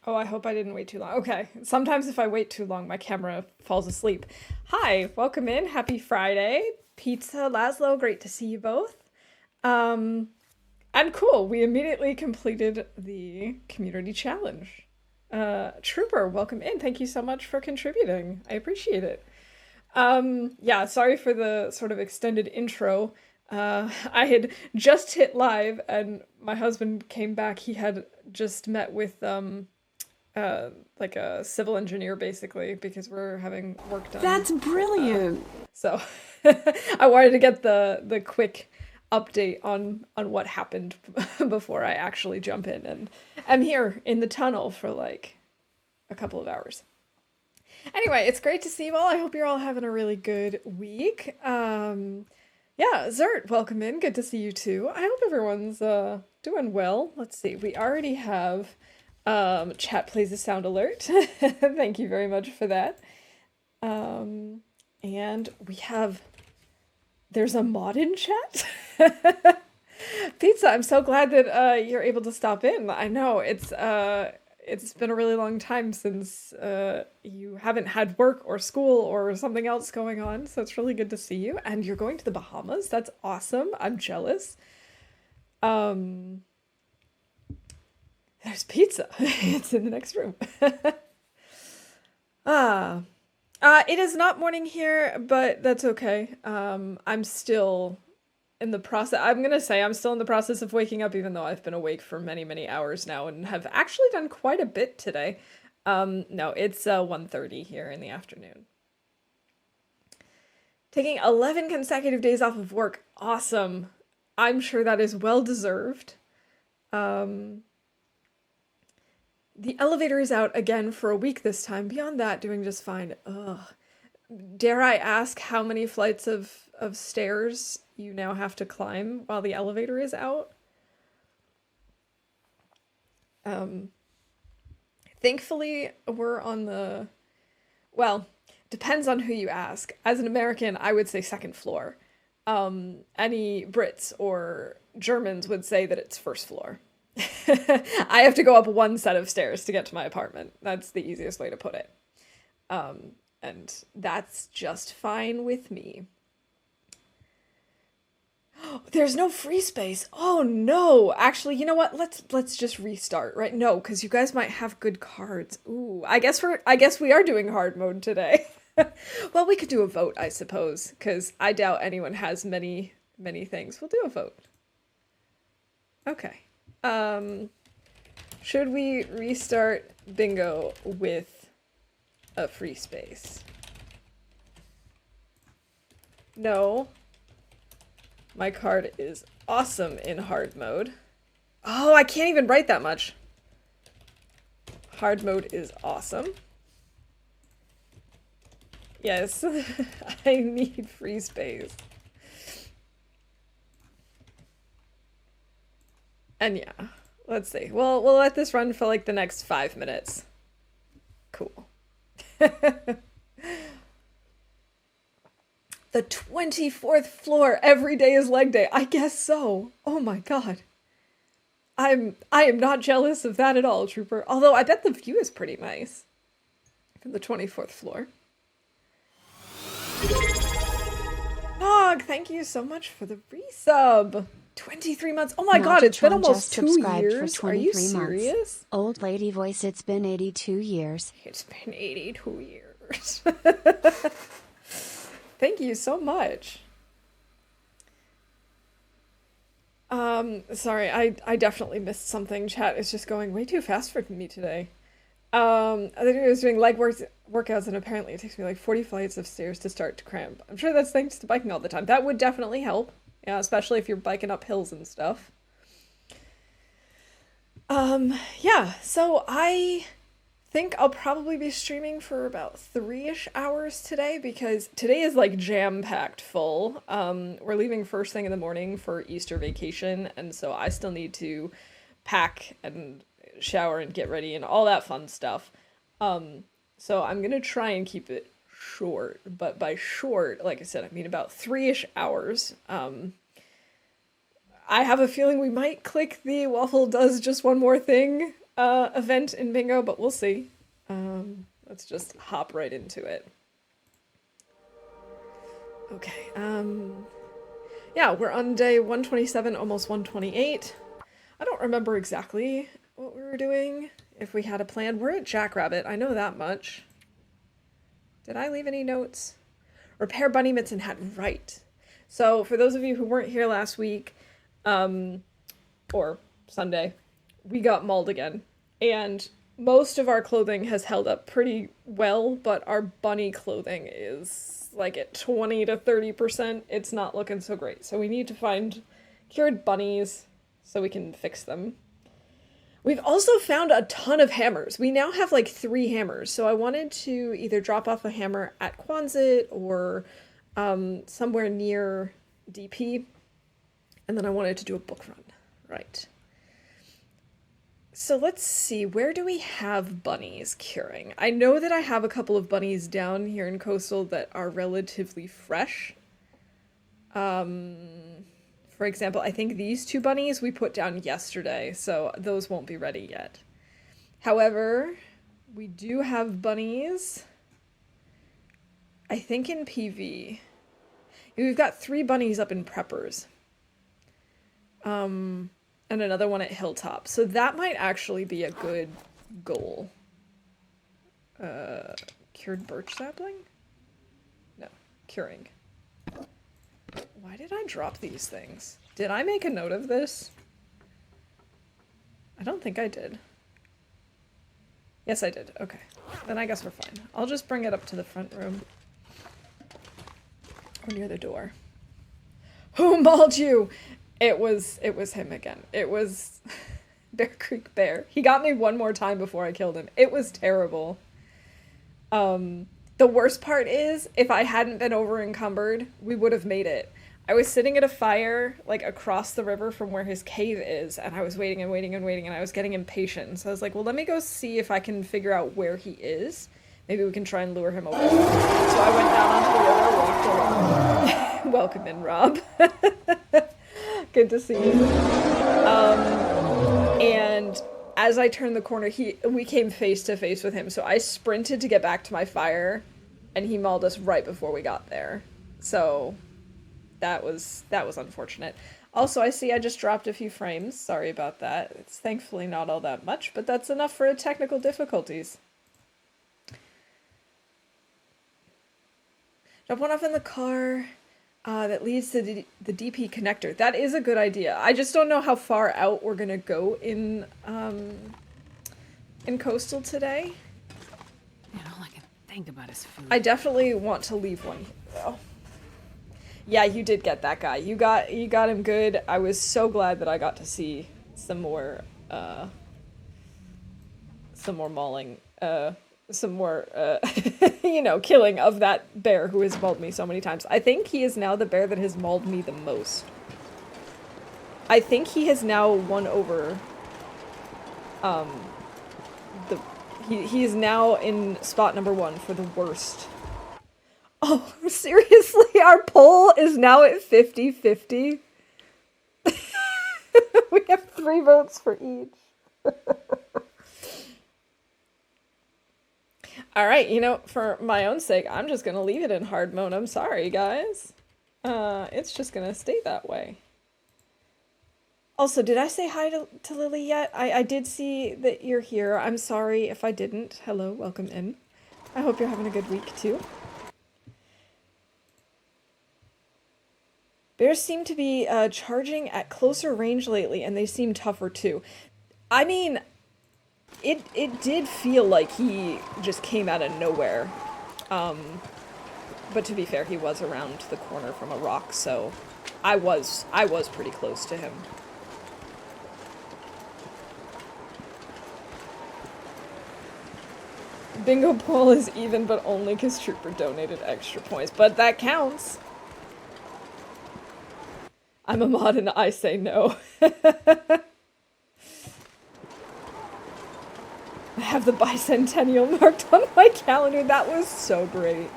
Oh, I hope I didn't wait too long. Okay. Sometimes if I wait too long, my camera falls asleep. Hi, welcome in. Happy Friday. Pizza, Laszlo, great to see you both. Um, and cool, we immediately completed the community challenge. Trooper, welcome in. Thank you so much for contributing. I appreciate it. Yeah, sorry for the sort of extended intro. I had just hit live and my husband came back. He had just met with uh, like a civil engineer basically because we're having work done. That's brilliant. So I wanted to get the quick update on what happened before I actually jump in, and I'm here in the tunnel for like a couple of hours. Anyway, it's great to see you all. I hope you're all having a really good week. Yeah, Zert, welcome in. Good to see you too. I hope everyone's doing well. Let's see. We already have chat plays a sound alert. Thank you very much for that. Um, and we have there's a mod in chat. Pizza, I'm so glad that you're able to stop in. I know it's been a really long time since you haven't had work or school or something else going on, so it's really good to see you. And you're going to the Bahamas. That's awesome. I'm jealous. Um, there's pizza. It's in the next room. Ah. It is not morning here, but that's okay. I'm still in the process. I'm gonna say I'm still in the process of waking up, even though I've been awake for many, many hours now and have actually done quite a bit today. No, it's 1:30 here in the afternoon. Taking 11 consecutive days off of work. Awesome. I'm sure that is well deserved. Um, the elevator is out again for a week this time. Beyond that, doing just fine. Ugh. Dare I ask how many flights of stairs you now have to climb while the elevator is out? Um, Thankfully, we're on the, well, depends on who you ask. As an American, I would say second floor. Any Brits or Germans would say that it's first floor. I have to go up one set of stairs to get to my apartment. That's the easiest way to put it. And that's just fine with me. There's no free space. Oh no. Actually, you know what? Let's just restart, right? No, cuz you guys might have good cards. Ooh, I guess we are doing hard mode today. Well, we could do a vote, I suppose, cuz I doubt anyone has many things. We'll do a vote. Okay. Um should we restart bingo with a free space? No. My card is awesome in hard mode. Oh, I can't even write that much. Hard mode is awesome. Yes, I need free space. And yeah, let's see. We'll let this run for like the next 5 minutes. Cool. The 24th floor. Every day is leg day. I guess so. Oh my god. I am not jealous of that at all, Trooper. Although I bet the view is pretty nice from the 24th floor. Nog, thank you so much for the resub. 23 months. Oh my god, it's been Megatron just almost two subscribed for years. Are you 23 months. serious? Old lady voice, it's been 82 years. It's been 82 years. Thank you so much. Sorry, I definitely missed something. Chat is just going way too fast for me today. I think I was doing workouts and apparently it takes me like 40 flights of stairs to start to cramp. I'm sure that's thanks to biking all the time. That would definitely help. Yeah, especially if you're biking up hills and stuff. Yeah, so I think I'll probably be streaming for about 3-ish hours today because today is like jam-packed full. We're leaving first thing in the morning for Easter vacation, and so I still need to pack and shower and get ready and all that fun stuff. So I'm gonna try and keep it short, but by short, like I said, I mean about 3-ish hours. I have a feeling we might click the Waffle does just one more thing event in bingo, but we'll see. Let's just hop right into it. Okay, yeah, we're on day 127, almost 128. I don't remember exactly what we were doing, if we had a plan. We're at Jackrabbit, I know that much. Did I leave any notes? Repair Bunny Mitts and Hat, right. So, for those of you who weren't here last week, or Sunday, we got mauled again. And most of our clothing has held up pretty well, but our bunny clothing is like at 20 to 30%. It's not looking so great. So we need to find cured bunnies so we can fix them. We've also found a ton of hammers. We now have like 3 hammers. So I wanted to either drop off a hammer at Quonset or somewhere near DP. And then I wanted to do a book run. Right. So let's see, where do we have bunnies curing? I know that I have a couple of bunnies down here in Coastal that are relatively fresh. For example, I think these 2 bunnies we put down yesterday, so those won't be ready yet. However, we do have bunnies, I think in PV. We've got 3 bunnies up in Preppers. And another one at Hilltop. So that might actually be a good goal. Cured birch sapling? No, curing. Why did I drop these things? Did I make a note of this? I don't think I did. Yes, I did. Okay. Then I guess we're fine. I'll just bring it up to the front room. Or near the door. Who mauled you? It was him again. It was Bear Creek Bear. He got me one more time before I killed him. It was terrible. The worst part is, if I hadn't been over encumbered, we would have made it. I was sitting at a fire, like, across the river from where his cave is, and I was waiting and waiting and waiting, and I was getting impatient. So I was like, well, let me go see if I can figure out where he is. Maybe we can try and lure him over. So I went down onto the river, walked along. Welcome in, Rob. Good to see you. And as I turned the corner, we came face to face with him. So I sprinted to get back to my fire, and he mauled us right before we got there. So that was unfortunate. Also, I see I just dropped a few frames. Sorry about that. It's thankfully not all that much, but that's enough for technical difficulties. Drop one off in the car. That leads to the DP connector. That is a good idea. I just don't know how far out we're gonna go in Coastal today. Man, all I can think about is food. I definitely want to leave one here, though. Yeah, you did get that guy. You got him good. I was so glad that I got to see some more mauling. Some more, killing of that bear who has mauled me so many times. I think he is now the bear that has mauled me the most. I think he has now won over, he is now in spot number 1 for the worst. Oh, seriously? Our poll is now at 50-50? We have 3 votes for each. Alright, for my own sake, I'm just gonna leave it in hard mode. I'm sorry, guys. It's just gonna stay that way. Also, did I say hi to Lily yet? I did see that you're here. I'm sorry if I didn't. Hello, welcome in. I hope you're having a good week, too. Bears seem to be charging at closer range lately, and they seem tougher, too. I mean, It did feel like he just came out of nowhere. But to be fair, he was around the corner from a rock, so I was pretty close to him. Bingo poll is even, but only because Trooper donated extra points. But that counts. I'm a mod and I say no. I have the bicentennial marked on my calendar. That was so great.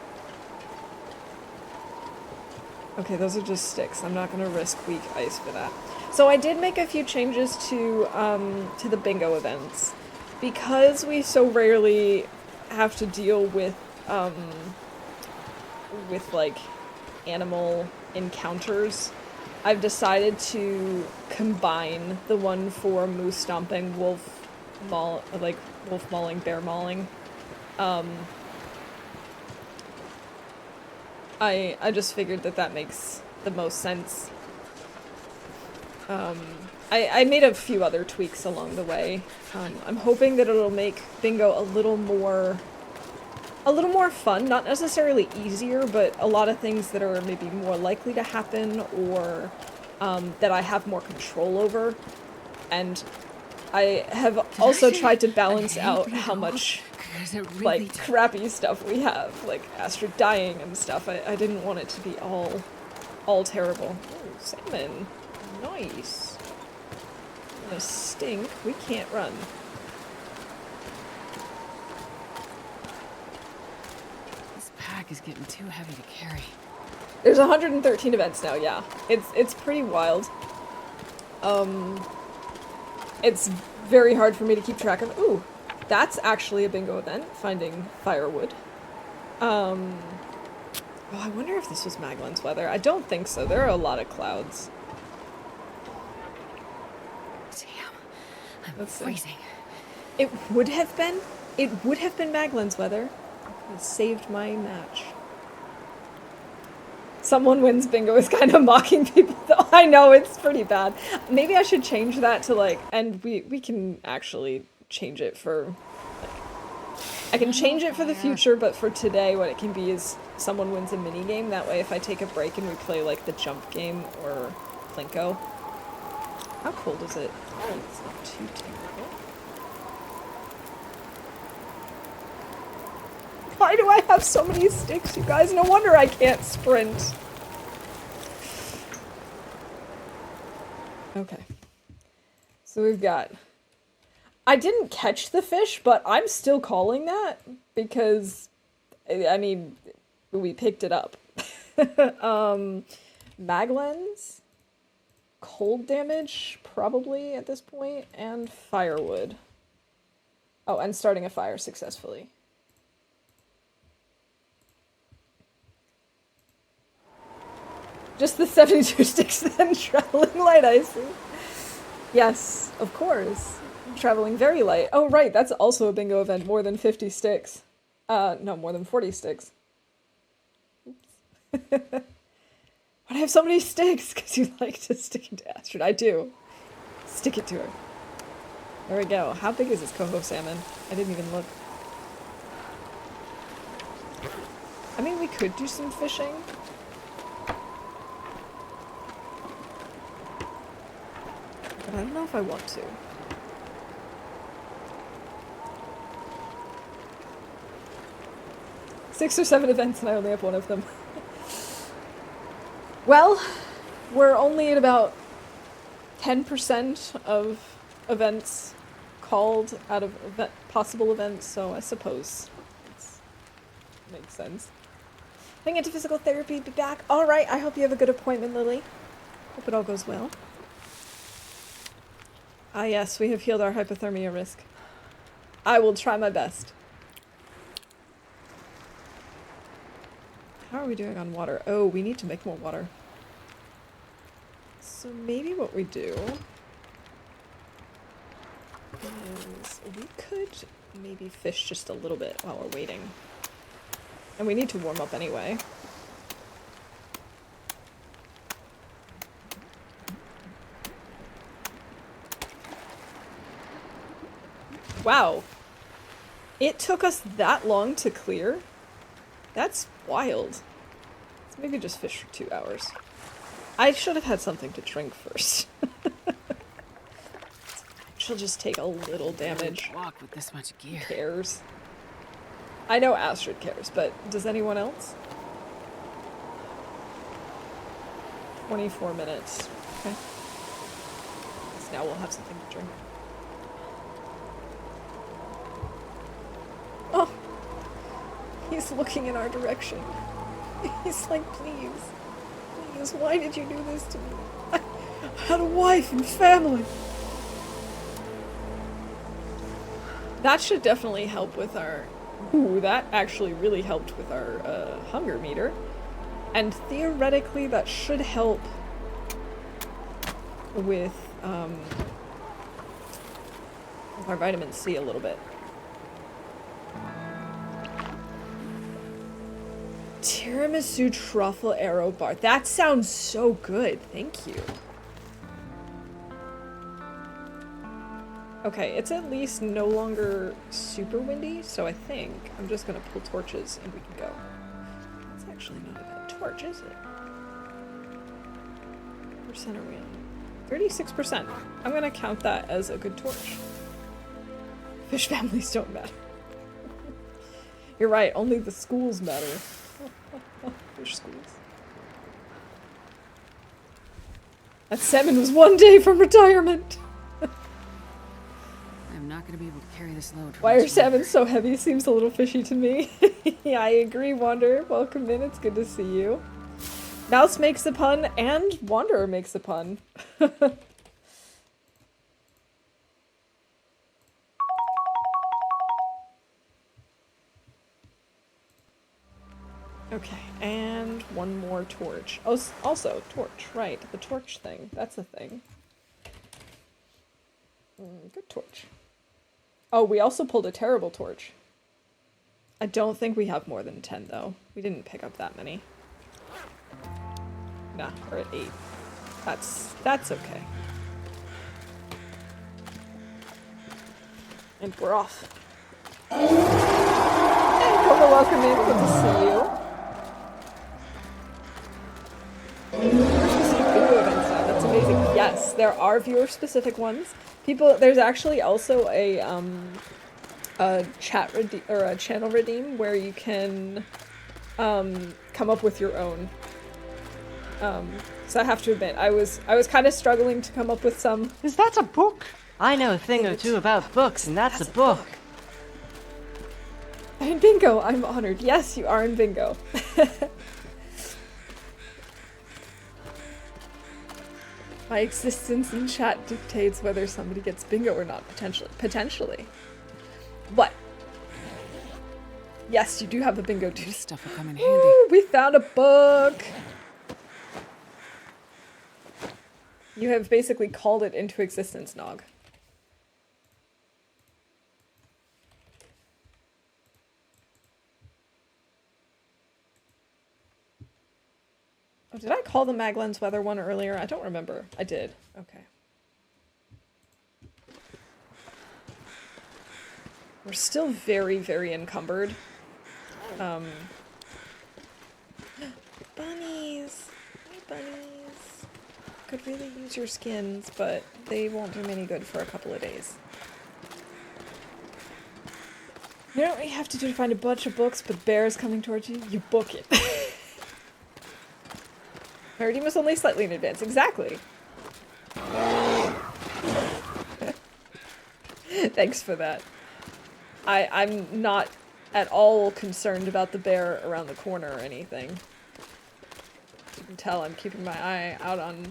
Okay, those are just sticks. I'm not going to risk weak ice for that. So I did make a few changes to the bingo events. because we so rarely have to deal with like animal encounters, I've decided to combine the one for moose stomping, wolf mauling, bear mauling. I just figured that makes the most sense. I made a few other tweaks along the way. I'm hoping that it'll make bingo a little more fun, not necessarily easier, but a lot of things that are maybe more likely to happen, or that I have more control over. And I have also tried to balance out how much like crappy stuff we have, like Astrid dying and stuff. I didn't want it to be all terrible. Ooh, salmon. Nice. Gonna stink. We can't run. This pack is getting too heavy to carry. There's 113 events now, yeah. It's pretty wild. It's very hard for me to keep track of. Ooh, that's actually a bingo event, finding firewood. Oh, I wonder if this was Maglin's weather. I don't think so. There are a lot of clouds. Damn, I'm Let's see. freezing. It would have been Maglin's weather. It saved my match. Someone wins bingo is kind of mocking people, though. I know, it's pretty bad. Maybe I should change that to, like, and we can actually change it for, like, I can change it for the future, but for today, what it can be is someone wins a mini game. That way, if I take a break and we play, like, the jump game or Plinko. How cold is it? Oh, it's not too terrible. Why do I have so many sticks, you guys? No wonder I can't sprint. Okay. So we've got... I didn't catch the fish, but I'm still calling that because, I mean, we picked it up. Maglens, cold damage, probably at this point, and firewood. Oh, and starting a fire successfully. Just the 72 sticks then, traveling light, I see. Yes, of course. Traveling very light. Oh, right, that's also a bingo event. More than 50 sticks. No, more than 40 sticks. Oops. Why do I have so many sticks? Because you like to stick it to Astrid. I do. Stick it to her. There we go. How big is this coho salmon? I didn't even look. I mean, we could do some fishing. But I don't know if I want to. Six or seven events and I only have one of them. Well, we're only at about 10% of events called out of possible events, so I suppose it makes sense. If I get to physical therapy, be back. Alright, I hope you have a good appointment, Lily. Hope it all goes well. Ah yes, we have healed our hypothermia risk. I will try my best. How are we doing on water? Oh, we need to make more water. So maybe what we do is we could maybe fish just a little bit while we're waiting. And we need to warm up anyway. Wow. It took us that long to clear? That's wild. Let's maybe just fish for 2 hours. I should have had something to drink first. She'll just take a little damage. Walk with this much gear. Who cares? I know Astrid cares, but does anyone else? 24 minutes. Okay. So now we'll have something to drink. Oh! He's looking in our direction. He's like, please. Please, why did you do this to me? I had a wife and family. That should definitely help with our... Ooh, that actually really helped with our hunger meter. And theoretically, that should help with our vitamin C a little bit. Tiramisu truffle arrow bar. That sounds so good. Thank you. Okay, it's at least no longer super windy, so I think I'm just gonna pull torches and we can go. That's actually not a bad torch, is it? What percent are we on? 36%. I'm gonna count that as a good torch. Fish families don't matter. You're right, only the schools matter. Fish schools. That salmon was one day from retirement. I'm not gonna be able to carry this load. Why are salmon so heavy? Seems a little fishy to me. Yeah, I agree, Wanderer. Welcome in, it's good to see you. Mouse makes a pun, and Wanderer makes a pun. Okay, and one more torch. Oh, also, torch, right. The torch thing. That's a thing. Good torch. Oh, we also pulled a terrible torch. I don't think we have more than 10, though. We didn't pick up that many. Nah, we're at 8. That's okay. And we're off. Hey, Cobra, welcome in. Good to see you. Video events now. That's amazing. Yes, there are viewer-specific ones. There's actually also a chat or a channel redeem where you can come up with your own. So I have to admit, I was kind of struggling to come up with some. Is that a book? I know a thing or two about books, and that's a book. I'm in bingo. I'm honored. Yes, you are in bingo. My existence in chat dictates whether somebody gets bingo or not, potentially. What? Yes, you do have a bingo too. This stuff will come in handy. Ooh, we found a book! You have basically called it into existence, Nog. Oh, did I call the Maglan's weather one earlier? I don't remember. I did. Okay. We're still very, very encumbered. Bunnies! Hi, bunnies. Could really use your skins, but they won't do me any good for a couple of days. You know what you have to do to find a bunch of books, but bears coming towards you? You book it. My redeem was only slightly in advance. Exactly. Thanks for that. I'm not at all concerned about the bear around the corner or anything. You can tell I'm keeping my eye out on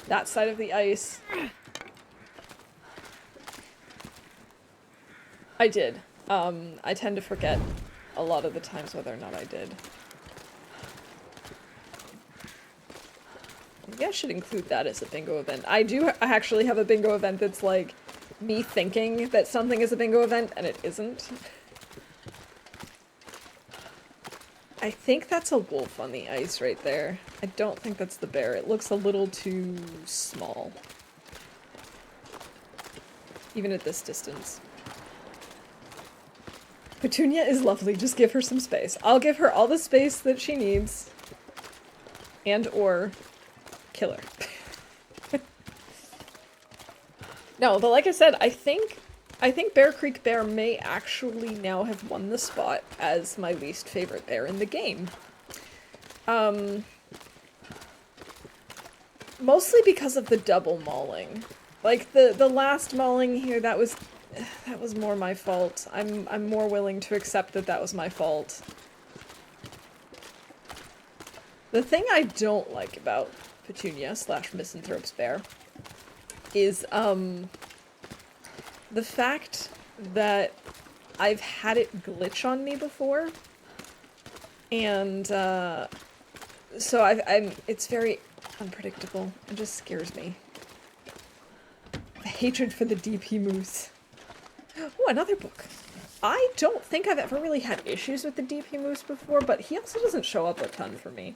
that side of the ice. I did. I tend to forget a lot of the times whether or not I did. Maybe I should include that as a bingo event. I do actually have a bingo event that's like me thinking that something is a bingo event and it isn't. I think that's a wolf on the ice right there. I don't think that's the bear. It looks a little too small. Even at this distance. Petunia is lovely. Just give her some space. I'll give her all the space that she needs. And or kill her. No, but like I said, I think Bear Creek Bear may actually now have won the spot as my least favorite bear in the game. Mostly because of the double mauling. Like the last mauling here, that was more my fault. I'm more willing to accept that was my fault. The thing I don't like about Petunia / Misanthrope's bear is the fact that I've had it glitch on me before. And, so it's very unpredictable. It just scares me. The hatred for the DP Moose. Oh, another book. I don't think I've ever really had issues with the DP Moose before, but he also doesn't show up a ton for me.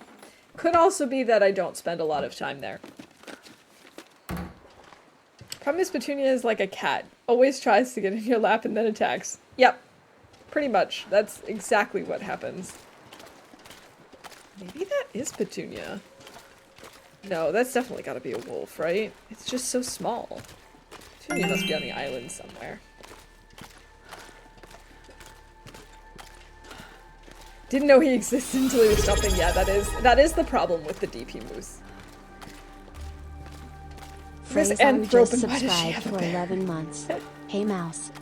Could also be that I don't spend a lot of time there. Problem is, Petunia is like a cat. Always tries to get in your lap and then attacks. Yep. Pretty much. That's exactly what happens. Maybe that is Petunia. No, that's definitely gotta be a wolf, right? It's just so small. Petunia must be on the island somewhere. Didn't know he existed until he was stopping. Yeah, that is the problem with the DP Moose. Frazon just subscribed for 11 months. Hey, Mouse.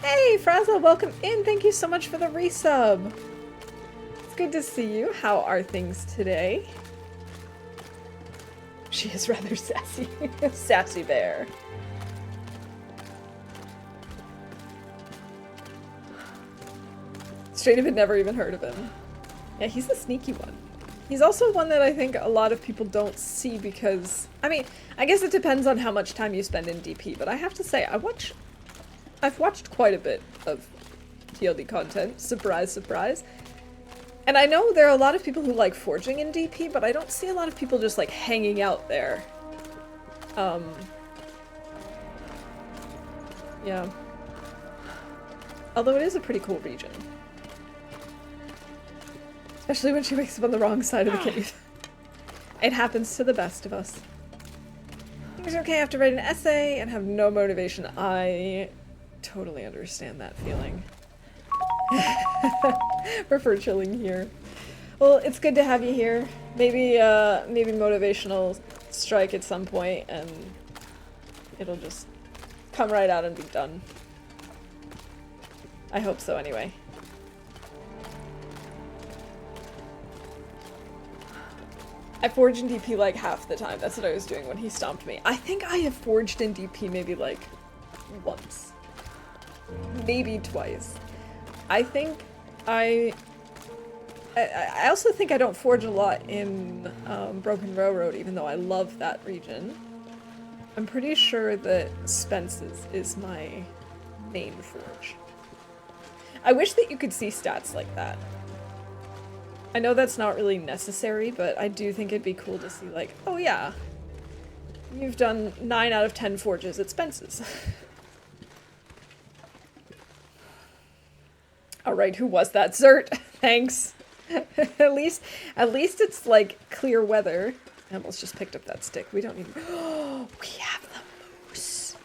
Hey, Frazzle, welcome in. Thank you so much for the resub. It's good to see you. How are things today? She is rather sassy. Sassy bear. Straight up had never even heard of him. Yeah, he's the sneaky one. He's also one that I think a lot of people don't see because, I mean, I guess it depends on how much time you spend in DP, but I have to say, I've watched quite a bit of TLD content. Surprise, surprise. And I know there are a lot of people who like forging in DP, but I don't see a lot of people just like hanging out there. Yeah. Although it is a pretty cool region. Especially when she wakes up on the wrong side of the cave. It happens to the best of us. Things are okay after writing an essay and have no motivation. I totally understand that feeling. Prefer chilling here. Well, it's good to have you here. Maybe motivational strike at some point and it'll just come right out and be done. I hope so anyway. I forged in DP like half the time. That's what I was doing when he stomped me. I think I have forged in DP maybe like once. Maybe twice. I think I also think I don't forge a lot in Broken Railroad, even though I love that region. I'm pretty sure that Spence's is my main forge. I wish that you could see stats like that. I know that's not really necessary, but I do think it'd be cool to see like, oh yeah, you've done 9 out of 10 forges at Spence's. Alright, who was that? Zert! Thanks. at least it's like clear weather. I almost just picked up that stick. We don't need... Oh, we have the moose.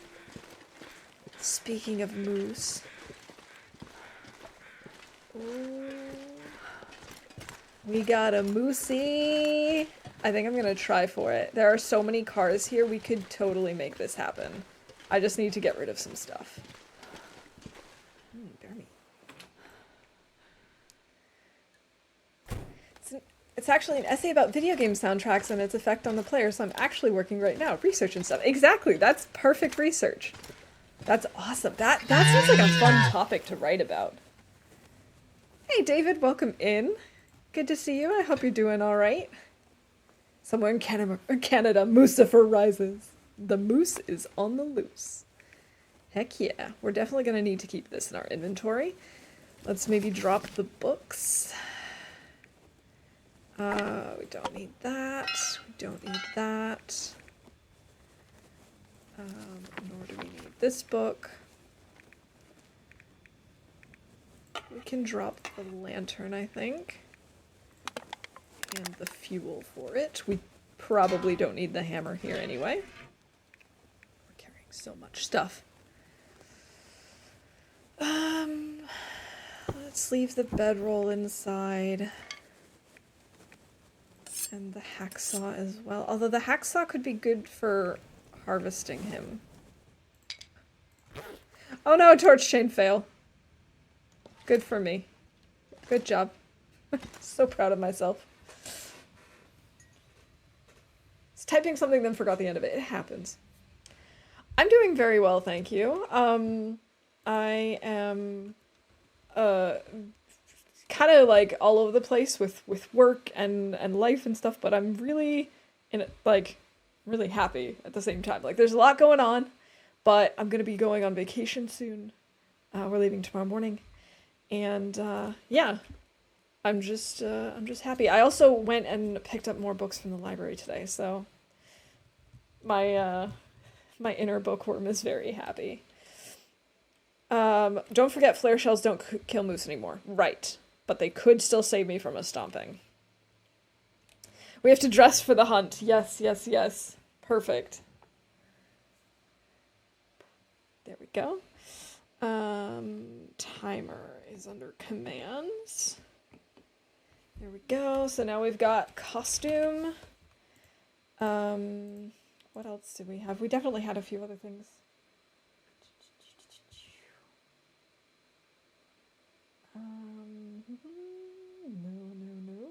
Speaking of moose. Ooh. We got a moosey. I think I'm gonna try for it. There are so many cars here, we could totally make this happen. I just need to get rid of some stuff. Bear meat. It's actually an essay about video game soundtracks and its effect on the player, so I'm actually working right now. Research and stuff. Exactly, that's perfect research. That's awesome. That sounds like a fun topic to write about. Hey David, welcome in. Good to see you. I hope you're doing all right. Somewhere in Canada, Moosifer rises. The moose is on the loose. Heck yeah. We're definitely going to need to keep this in our inventory. Let's maybe drop the books. We don't need that. We don't need that. Nor do we need this book. We can drop the lantern, I think. And the fuel for it. We probably don't need the hammer here anyway. We're carrying so much stuff. Let's leave the bedroll inside. And the hacksaw as well. Although the hacksaw could be good for harvesting him. Oh no, torch chain fail. Good for me. Good job. So proud of myself. Was typing something, then forgot the end of it. It happens. I'm doing very well, thank you. I am kind of like all over the place with work and life and stuff, but I'm really really happy at the same time. Like there's a lot going on, but I'm gonna be going on vacation soon. We're leaving tomorrow morning, and yeah, I'm just happy. I also went and picked up more books from the library today, so my my inner bookworm is very happy. Don't forget, flare shells don't kill moose anymore. Right. But they could still save me from a stomping. We have to dress for the hunt. Yes, yes, yes. Perfect. There we go. Timer is under commands. There we go. So now we've got costume. What else did we have? We definitely had a few other things. No.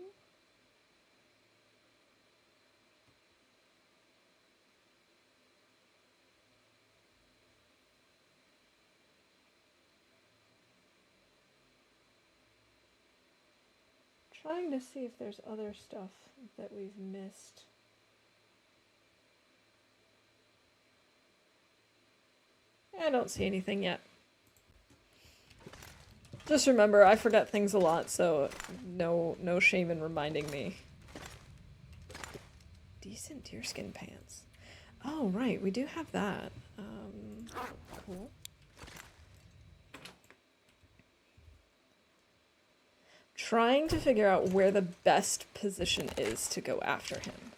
Trying to see if there's other stuff that we've missed. I don't see anything yet. Just remember, I forget things a lot, so no shame in reminding me. Decent deerskin pants. Oh, right, we do have that. Cool. Trying to figure out where the best position is to go after him.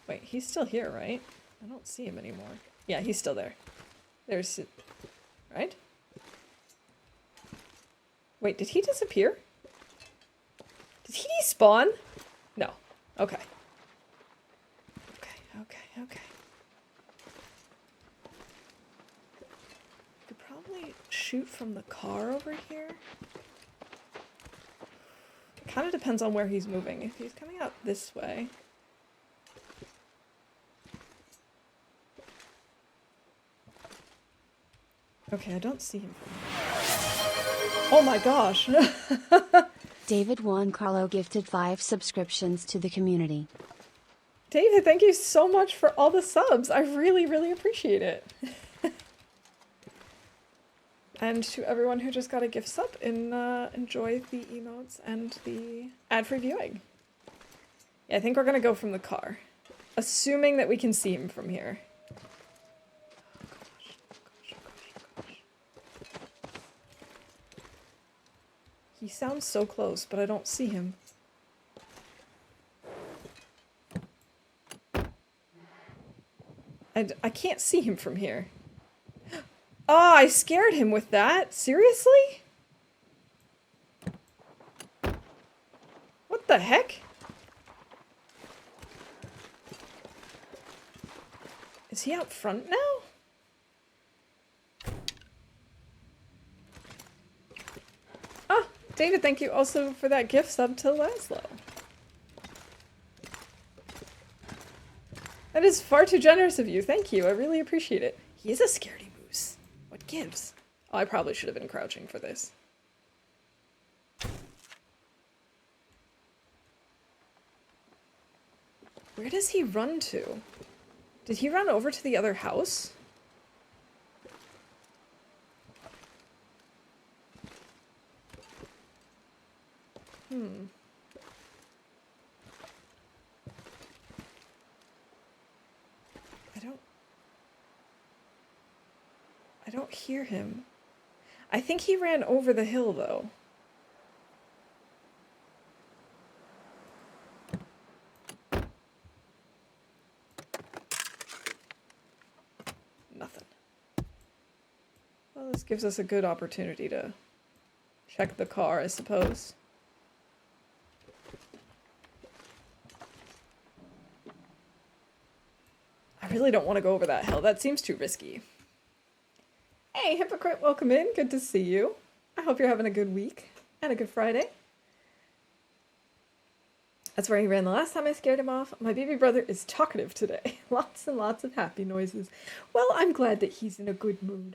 Wait, he's still here, right? I don't see him anymore. Yeah, he's still there. There's... right? Wait, did he disappear? Did he despawn? No. Okay. Okay. Could probably shoot from the car over here. It kind of depends on where he's moving. If he's coming out this way... okay, I don't see him. Oh my gosh. David Juan Carlo gifted 5 subscriptions to the community. David, thank you so much for all the subs. I really, really appreciate it. And to everyone who just got a gift sub, enjoy the emotes and the ad-free viewing. Yeah, I think we're gonna go from the car. Assuming that we can see him from here. He sounds so close, but I don't see him. I can't see him from here. Oh, I scared him with that. Seriously? What the heck? Is he out front now? Ah, David, thank you also for that gift sub to Laszlo. That is far too generous of you. Thank you. I really appreciate it. He is a scaredy moose. What gives? Oh, I probably should have been crouching for this. Where does he run to? Did he run over to the other house? I don't hear him. I think he ran over the hill, though. Nothing. Well, this gives us a good opportunity to check the car, I suppose. I really don't want to go over that hill. That seems too risky. Hey, Hypocrite, welcome in. Good to see you. I hope you're having a good week and a good Friday. That's where he ran the last time I scared him off. My baby brother is talkative today. Lots and lots of happy noises. Well, I'm glad that he's in a good mood.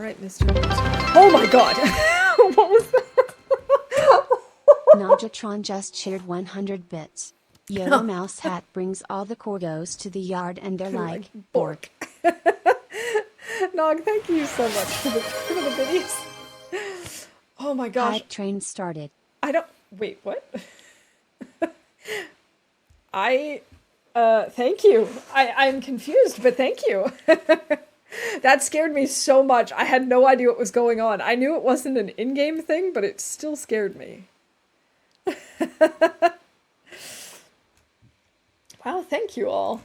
Alright, Mr. Oh my god! What was that? Nagatron just shared 100 bits. Yellow Mouse Hat brings all the corgos to the yard and they're like, bork. Nog, thank you so much for the videos. Oh my gosh. Hype train started. I don't... Wait, what? Thank you. I'm confused, but thank you. That scared me so much. I had no idea what was going on. I knew it wasn't an in-game thing, but it still scared me. Wow, thank you all.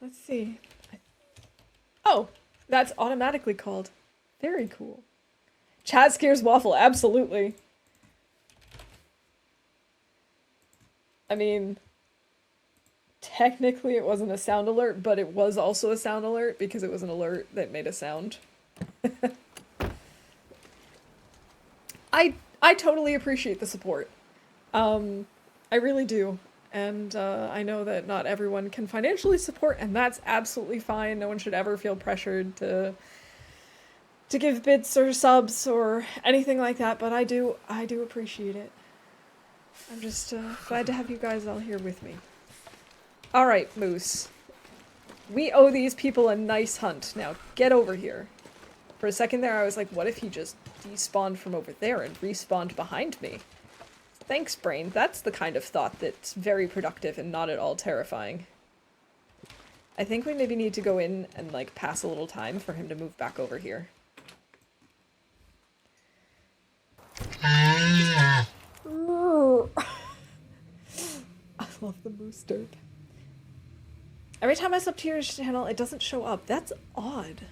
Let's see. Oh, that's automatically called. Very cool. Chat scares waffle, absolutely. I mean, technically it wasn't a sound alert, but it was also a sound alert because it was an alert that made a sound. I totally appreciate the support. I really do. And I know that not everyone can financially support, and that's absolutely fine. No one should ever feel pressured to give bits or subs or anything like that, but I do appreciate it. I'm just glad to have you guys all here with me. Alright, Moose. We owe these people a nice hunt. Now, get over here. For a second there, I was like, what if he just despawned from over there and respawned behind me? Thanks, brain. That's the kind of thought that's very productive and not at all terrifying. I think we maybe need to go in and, like, pass a little time for him to move back over here. I love the moose derp. Every time I sub to your channel, it doesn't show up. That's odd.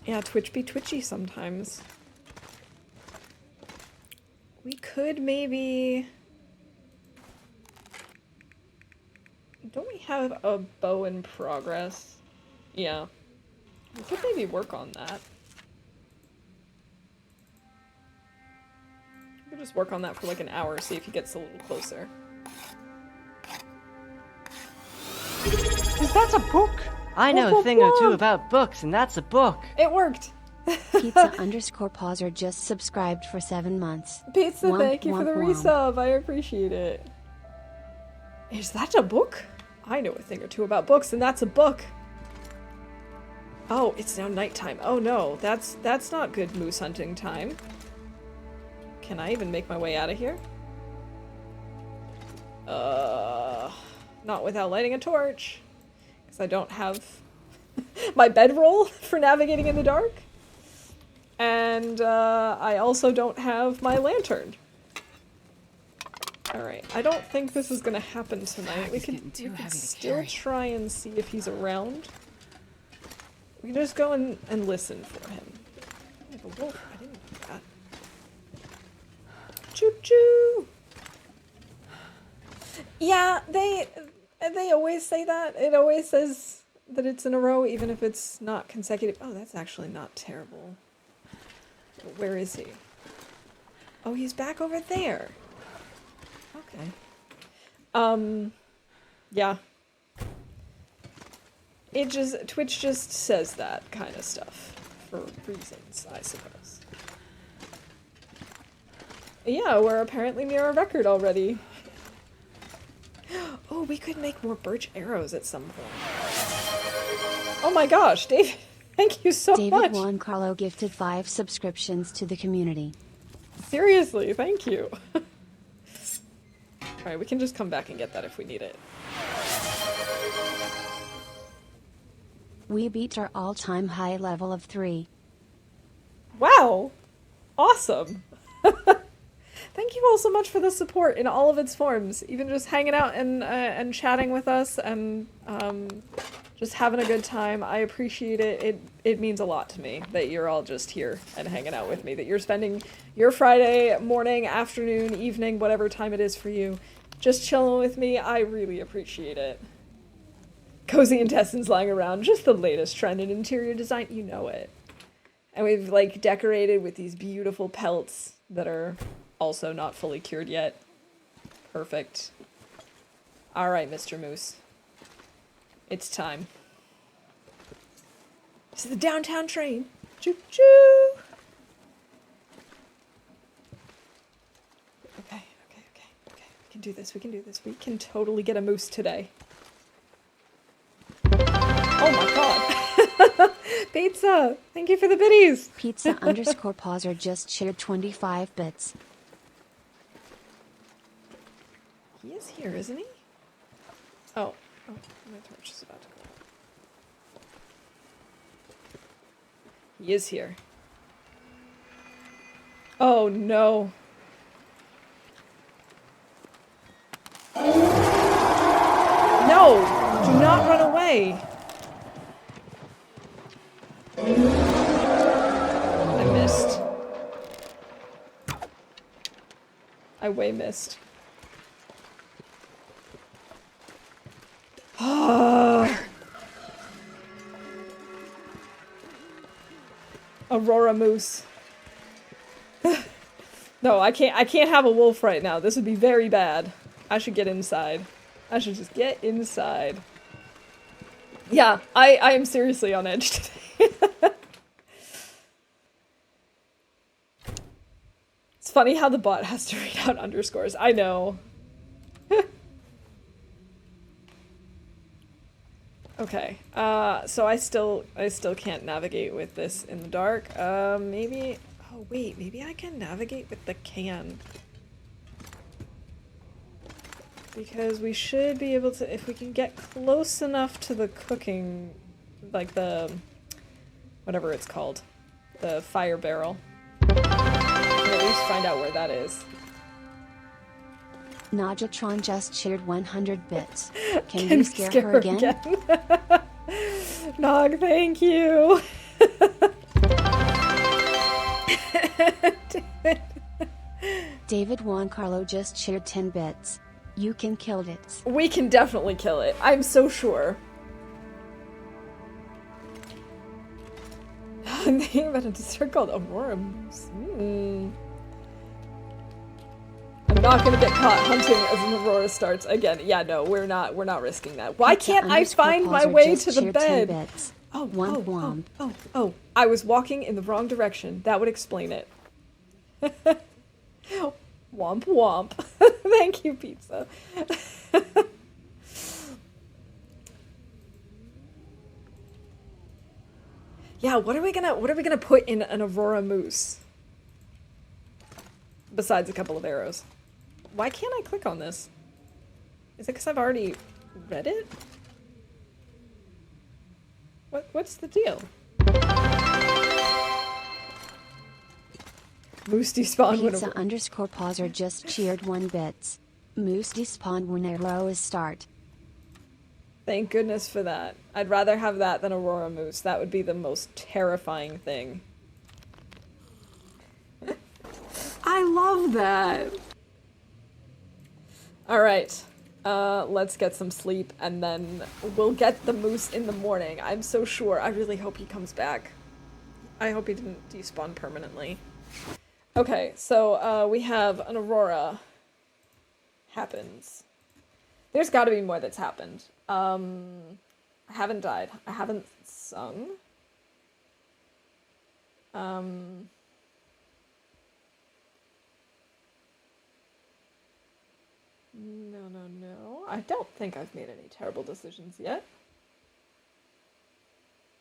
Yeah, Twitch be twitchy sometimes. We could maybe... Don't we have a bow in progress? Yeah. We could maybe work on that. We could just work on that for like an hour, see if he gets a little closer. Is that a book? I know a thing or two about books, and that's a book. It worked! Pizza_pauser just subscribed for 7 months. Pizza, thank you for the resub. I appreciate it. Is that a book? I know a thing or two about books, and that's a book. Oh, it's now nighttime. Oh no, that's not good moose hunting time. Can I even make my way out of here? Not without lighting a torch. Because I don't have my bedroll for navigating in the dark. And I also don't have my lantern. Alright, I don't think this is gonna happen tonight. We could still try and see if he's around. We can just go and listen for him. I have a wolf. I didn't know that. Choo-choo! Yeah, they always say that. It always says that it's in a row, even if it's not consecutive. Oh, that's actually not terrible. But where is he? Oh, he's back over there. Okay. Yeah. Twitch just says that kind of stuff for reasons, I suppose. Yeah, we're apparently near a record already. Oh, we could make more birch arrows at some point. Oh my gosh, David, thank you so much. David Juan Carlo gifted 5 subscriptions to the community. Seriously, thank you. Alright, we can just come back and get that if we need it. We beat our all-time high level of 3. Wow! Awesome! Thank you all so much for the support in all of its forms. Even just hanging out and chatting with us and just having a good time. I appreciate it. It means a lot to me that you're all just here and hanging out with me. That you're spending your Friday morning, afternoon, evening, whatever time it is for you, just chilling with me. I really appreciate it. Cozy intestines lying around. Just the latest trend in interior design. You know it. And we've like decorated with these beautiful pelts that are also not fully cured yet. Perfect. Alright, Mr. Moose. It's time. This is the downtown train. Choo-choo! Okay. We can do this, we can do this. We can totally get a moose today. Oh my god! Pizza! Thank you for the biddies! Pizza underscore pauser just shared 25 bits. He is here, isn't he? Oh, my torch is about to go. He is here. Oh no. No! Do not run away! I missed. I way missed. Aurora moose. No, I can't have a wolf right now. This would be very bad. I should get inside. I should just get inside. Yeah, I am seriously on edge today. It's funny how the bot has to read out underscores. I know. Okay, so I still can't navigate with this in the dark. Maybe, oh wait, maybe I can navigate with the can. Because we should be able to, if we can get close enough to the cooking, like the, whatever it's called, the fire barrel. We can at least find out where that is. Najatron just shared 100 bits. Can you scare her again? Nog, thank you. David Juan Carlo just shared 10 bits. You can kill it. We can definitely kill it. I'm so sure. Name about a dessert called Aurora Moose. I'm not gonna get caught hunting as an Aurora starts again. Yeah, no, we're not risking that. Why can't I find my way to the bed? Oh, I was walking in the wrong direction. That would explain it. Womp womp. Thank you, pizza. Yeah, what are we gonna put in an Aurora moose? Besides a couple of arrows. Why can't I click on this? Is it because I've already read it? What's the deal? Moose despawn when Pizza underscore pauser just cheered 1 bits. Moose despawn when arrow is start. Thank goodness for that. I'd rather have that than Aurora moose. That would be the most terrifying thing. I love that. Alright. Let's get some sleep and then we'll get the moose in the morning. I'm so sure. I really hope he comes back. I hope he didn't despawn permanently. Okay, so we have an Aurora happens. There's gotta be more that's happened. I haven't died. I haven't sung. No. I don't think I've made any terrible decisions yet.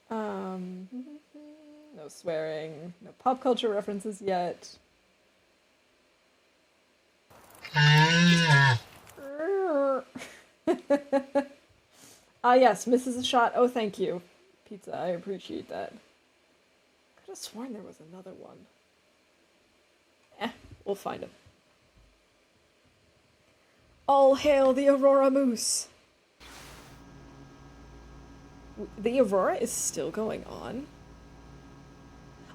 No swearing, no pop culture references yet. Yes, misses a shot. Oh, thank you, pizza. I appreciate that. Could have sworn there was another one. We'll find him. All hail the Aurora Moose! The Aurora is still going on?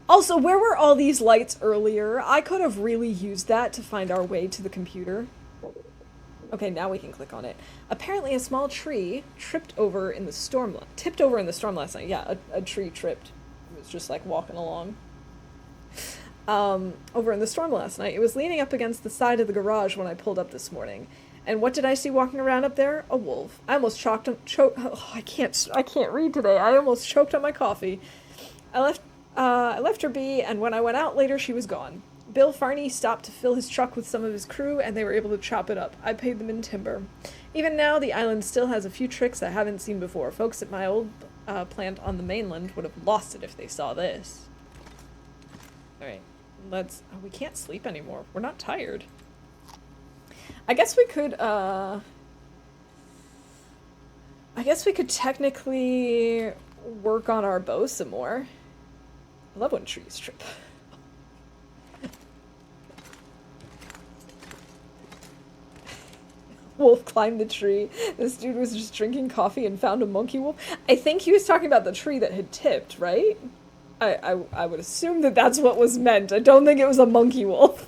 Also, where were all these lights earlier? I could have really used that to find our way to the computer. Okay, now we can click on it. Apparently a small tree tipped over in the storm last night. Yeah, a tree tripped. It was just like walking along. Over in the storm last night. It was leaning up against the side of the garage when I pulled up this morning. And what did I see walking around up there? A wolf. I almost I can't read today. I almost choked on my coffee. I left her be, and when I went out later, she was gone. Bill Farney stopped to fill his truck with some of his crew, and they were able to chop it up. I paid them in timber. Even now, the island still has a few tricks I haven't seen before. Folks at my old plant on the mainland would have lost it if they saw this. Alright, we can't sleep anymore. We're not tired. I guess we could technically work on our bow some more. I love when trees trip. Wolf climbed the tree. This dude was just drinking coffee and found a monkey wolf. I think he was talking about the tree that had tipped, right? I would assume that that's what was meant. I don't think it was a monkey wolf.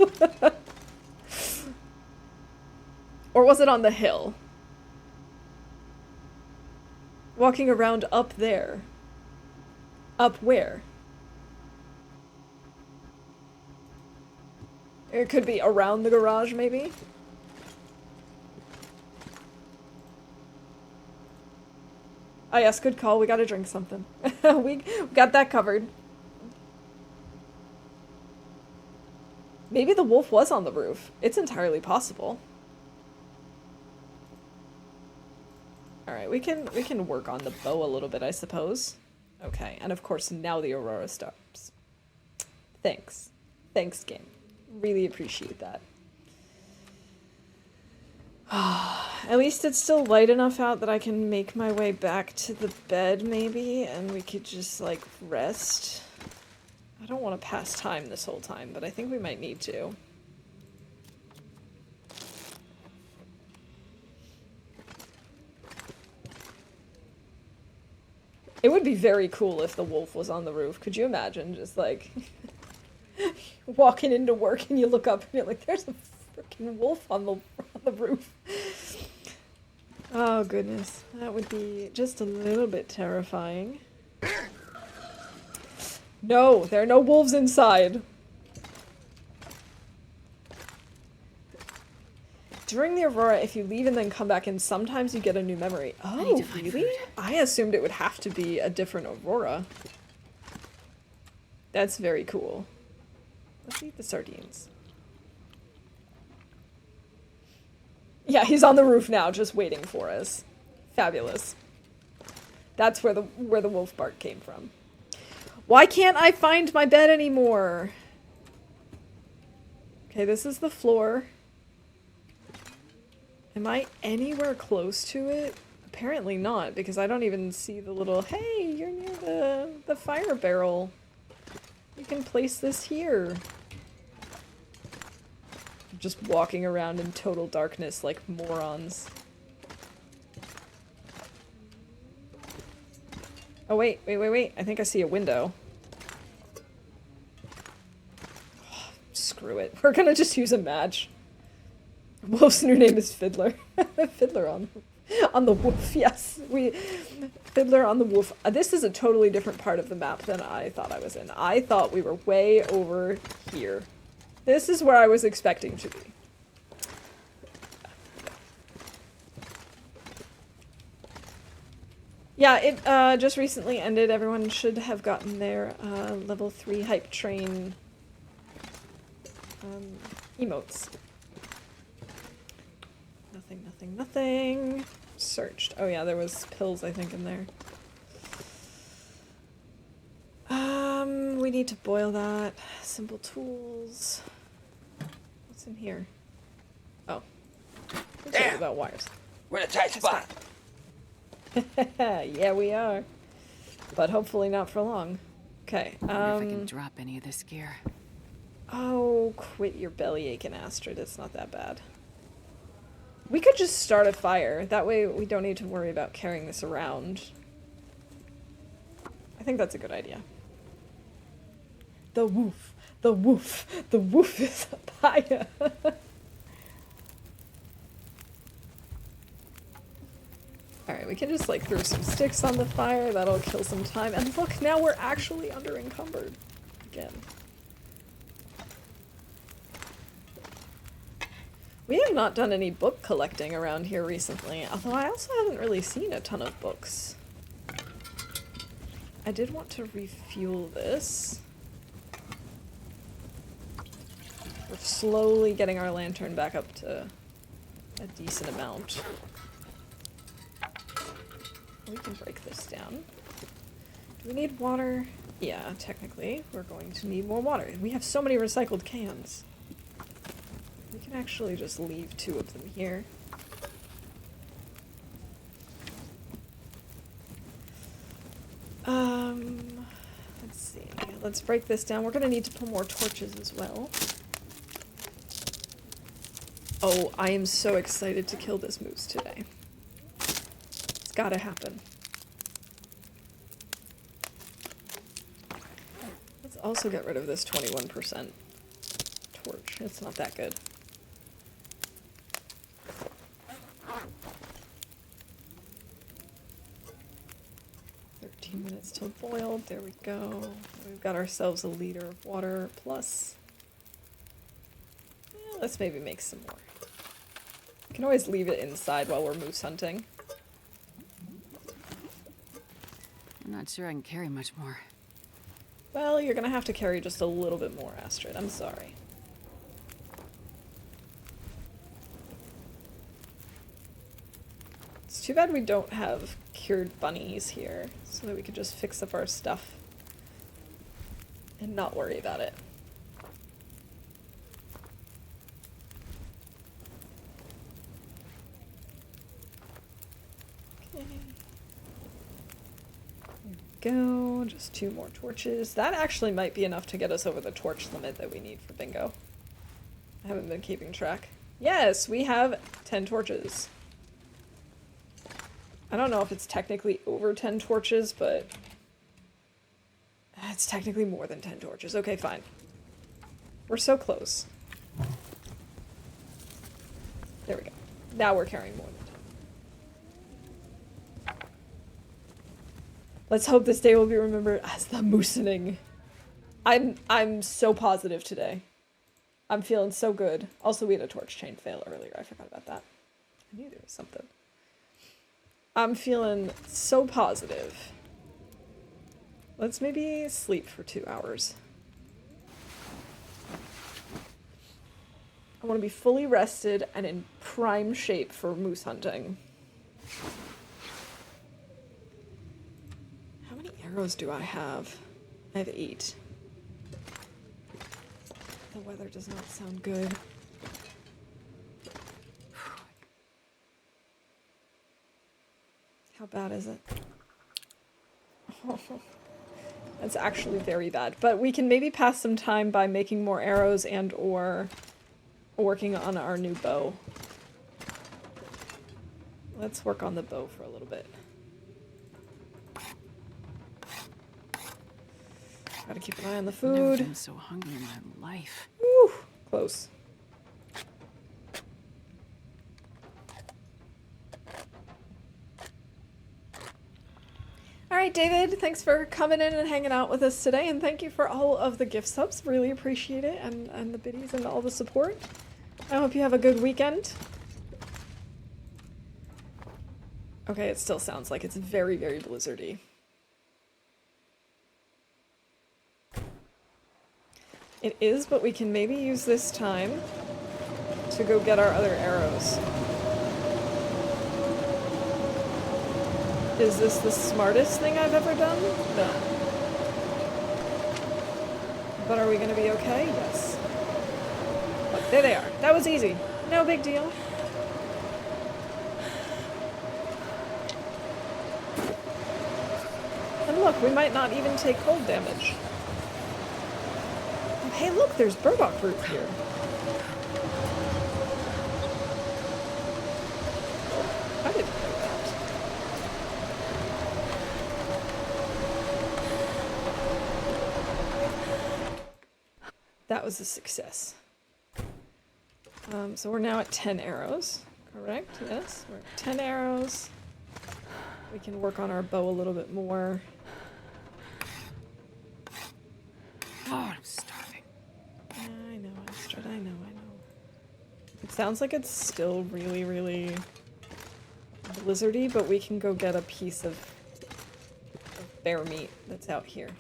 Or was it on the hill? Walking around up there. Up where? It could be around the garage, maybe? Oh yes, good call. We gotta drink something. We got that covered. Maybe the wolf was on the roof. It's entirely possible. Alright, we can work on the bow a little bit, I suppose. Okay, and of course now the aurora stops. Thanks. Thanks, game. Really appreciate that. At least it's still light enough out that I can make my way back to the bed, maybe, and we could just, like, rest. I don't want to pass time this whole time, but I think we might need to. It would be very cool if the wolf was on the roof. Could you imagine just, like, walking into work and you look up and you're like, there's a freaking wolf on the roof. Oh goodness, that would be just a little bit terrifying. No, there are no wolves inside. During the aurora, if you leave and then come back in, sometimes you get a new memory. Oh, really? I assumed it would have to be a different aurora. That's very cool. Let's eat the sardines. Yeah, he's on the roof now, just waiting for us. Fabulous. That's where the wolf bark came from. Why can't I find my bed anymore? Okay, this is the floor. Am I anywhere close to it? Apparently not, because I don't even see the little, hey, you're near the fire barrel. You can place this here. Just walking around in total darkness like morons. Oh, wait. I think I see a window. Oh, screw it. We're gonna just use a match. Wolf's new name is Fiddler. Fiddler on the wolf, yes. Fiddler on the wolf. This is a totally different part of the map than I thought I was in. I thought we were way over here. This is where I was expecting to be. Yeah, it just recently ended. Everyone should have gotten their level 3 hype train emotes. Nothing. Searched. Oh yeah, there was pills, I think, in there. We need to boil that. Simple tools. What's in here? Oh. It's all about wires. We're in a tight spot. Yeah, we are. But hopefully not for long. Okay, I wonder if I can drop any of this gear. Oh, quit your belly aching, Astrid. It's not that bad. We could just start a fire. That way we don't need to worry about carrying this around. I think that's a good idea. The woof. The woof. The woof is a fire. Alright, we can just like throw some sticks on the fire. That'll kill some time. And look, now we're actually under encumbered. Again. We have not done any book collecting around here recently, although I also haven't really seen a ton of books. I did want to refuel this. We're slowly getting our lantern back up to a decent amount. We can break this down. Do we need water? Yeah, technically, we're going to need more water. We have so many recycled cans. We can actually just leave 2 of them here. Let's see. Let's break this down. We're gonna need to put more torches as well. Oh, I am so excited to kill this moose today. It's gotta happen. Let's also get rid of this 21% torch. It's not that good. Minutes till boiled. There we go. We've got ourselves a liter of water plus. Let's maybe make some more. We can always leave it inside while we're moose hunting. I'm not sure I can carry much more. Well, you're gonna have to carry just a little bit more, Astrid. I'm sorry. It's too bad we don't have cured bunnies here, so that we could just fix up our stuff and not worry about it. Okay. There we go. Just 2 more torches. That actually might be enough to get us over the torch limit that we need for bingo. I haven't been keeping track. Yes, we have 10 torches. I don't know if it's technically over 10 torches, but it's technically more than 10 torches. Okay, fine. We're so close. There we go. Now we're carrying more than 10. Let's hope this day will be remembered as the moosening. I'm so positive today. I'm feeling so good. Also, we had a torch chain fail earlier. I forgot about that. I knew there was something. I'm feeling so positive. Let's maybe sleep for 2 hours. I want to be fully rested and in prime shape for moose hunting. How many arrows do I have? I have 8. The weather does not sound good. How bad is it? Oh, that's actually very bad. But we can maybe pass some time by making more arrows and or working on our new bow. Let's work on the bow for a little bit. Gotta keep an eye on the I've never food. been so hungry in my life. Woo! Close. Alright, David, thanks for coming in and hanging out with us today, and thank you for all of the gift subs. Really appreciate it, and the biddies and all the support. I hope you have a good weekend. Okay, it still sounds like it's very, very blizzardy. It is, but we can maybe use this time to go get our other arrows. Is this the smartest thing I've ever done? No. But are we gonna be okay? Yes. Look, there they are. That was easy. No big deal. And look, we might not even take cold damage. Oh, hey, look, there's burdock root here. I didn't know that. That was a success. So we're now at 10 arrows, correct? Yes, we're at 10 arrows. We can work on our bow a little bit more. God, I'm starving. I know, Astrid, I know. It sounds like it's still really, really blizzardy, but we can go get a piece of bear meat that's out here.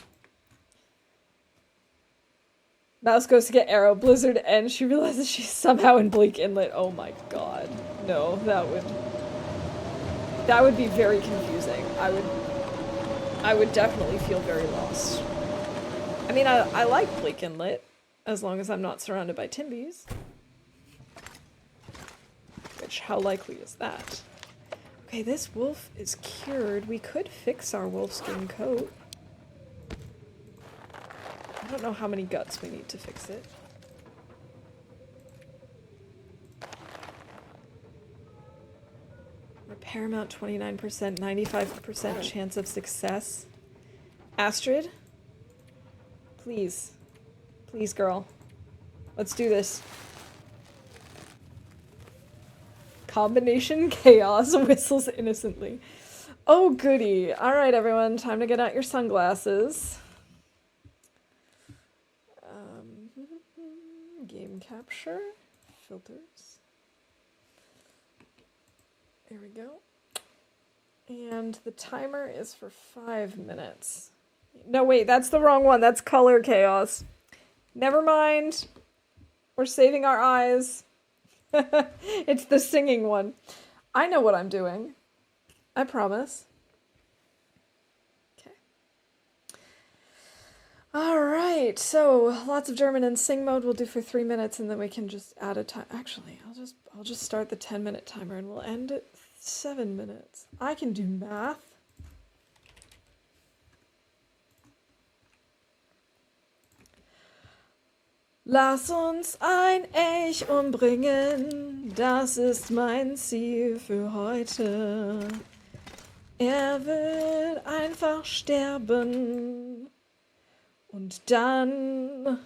Mouse goes to get Arrow. Blizzard ends. She realizes she's somehow in Bleak Inlet. Oh my god. No, that would be very confusing. I would definitely feel very lost. I mean, I like Bleak Inlet, as long as I'm not surrounded by Timbies. Which, how likely is that? Okay, this wolf is cured. We could fix our wolfskin coat. I don't know how many guts we need to fix it. Repair amount 29%, 95% chance of success. Astrid? Please. Please, girl. Let's do this. Combination chaos whistles innocently. Oh, goody. Alright, everyone. Time to get out your sunglasses. Game capture. Filters. There we go. And the timer is for 5 minutes. No, wait, that's the wrong one. That's color chaos. Never mind. We're saving our eyes. It's the singing one. I know what I'm doing. I promise. Okay. Alright, so lots of German in sing mode we'll do for 3 minutes, and then we can just add a time. Actually, I'll just start the 10-minute timer and we'll end at 7 minutes. I can do math. Lass uns ein Elch umbringen, das ist mein Ziel für heute. Er will einfach sterben und dann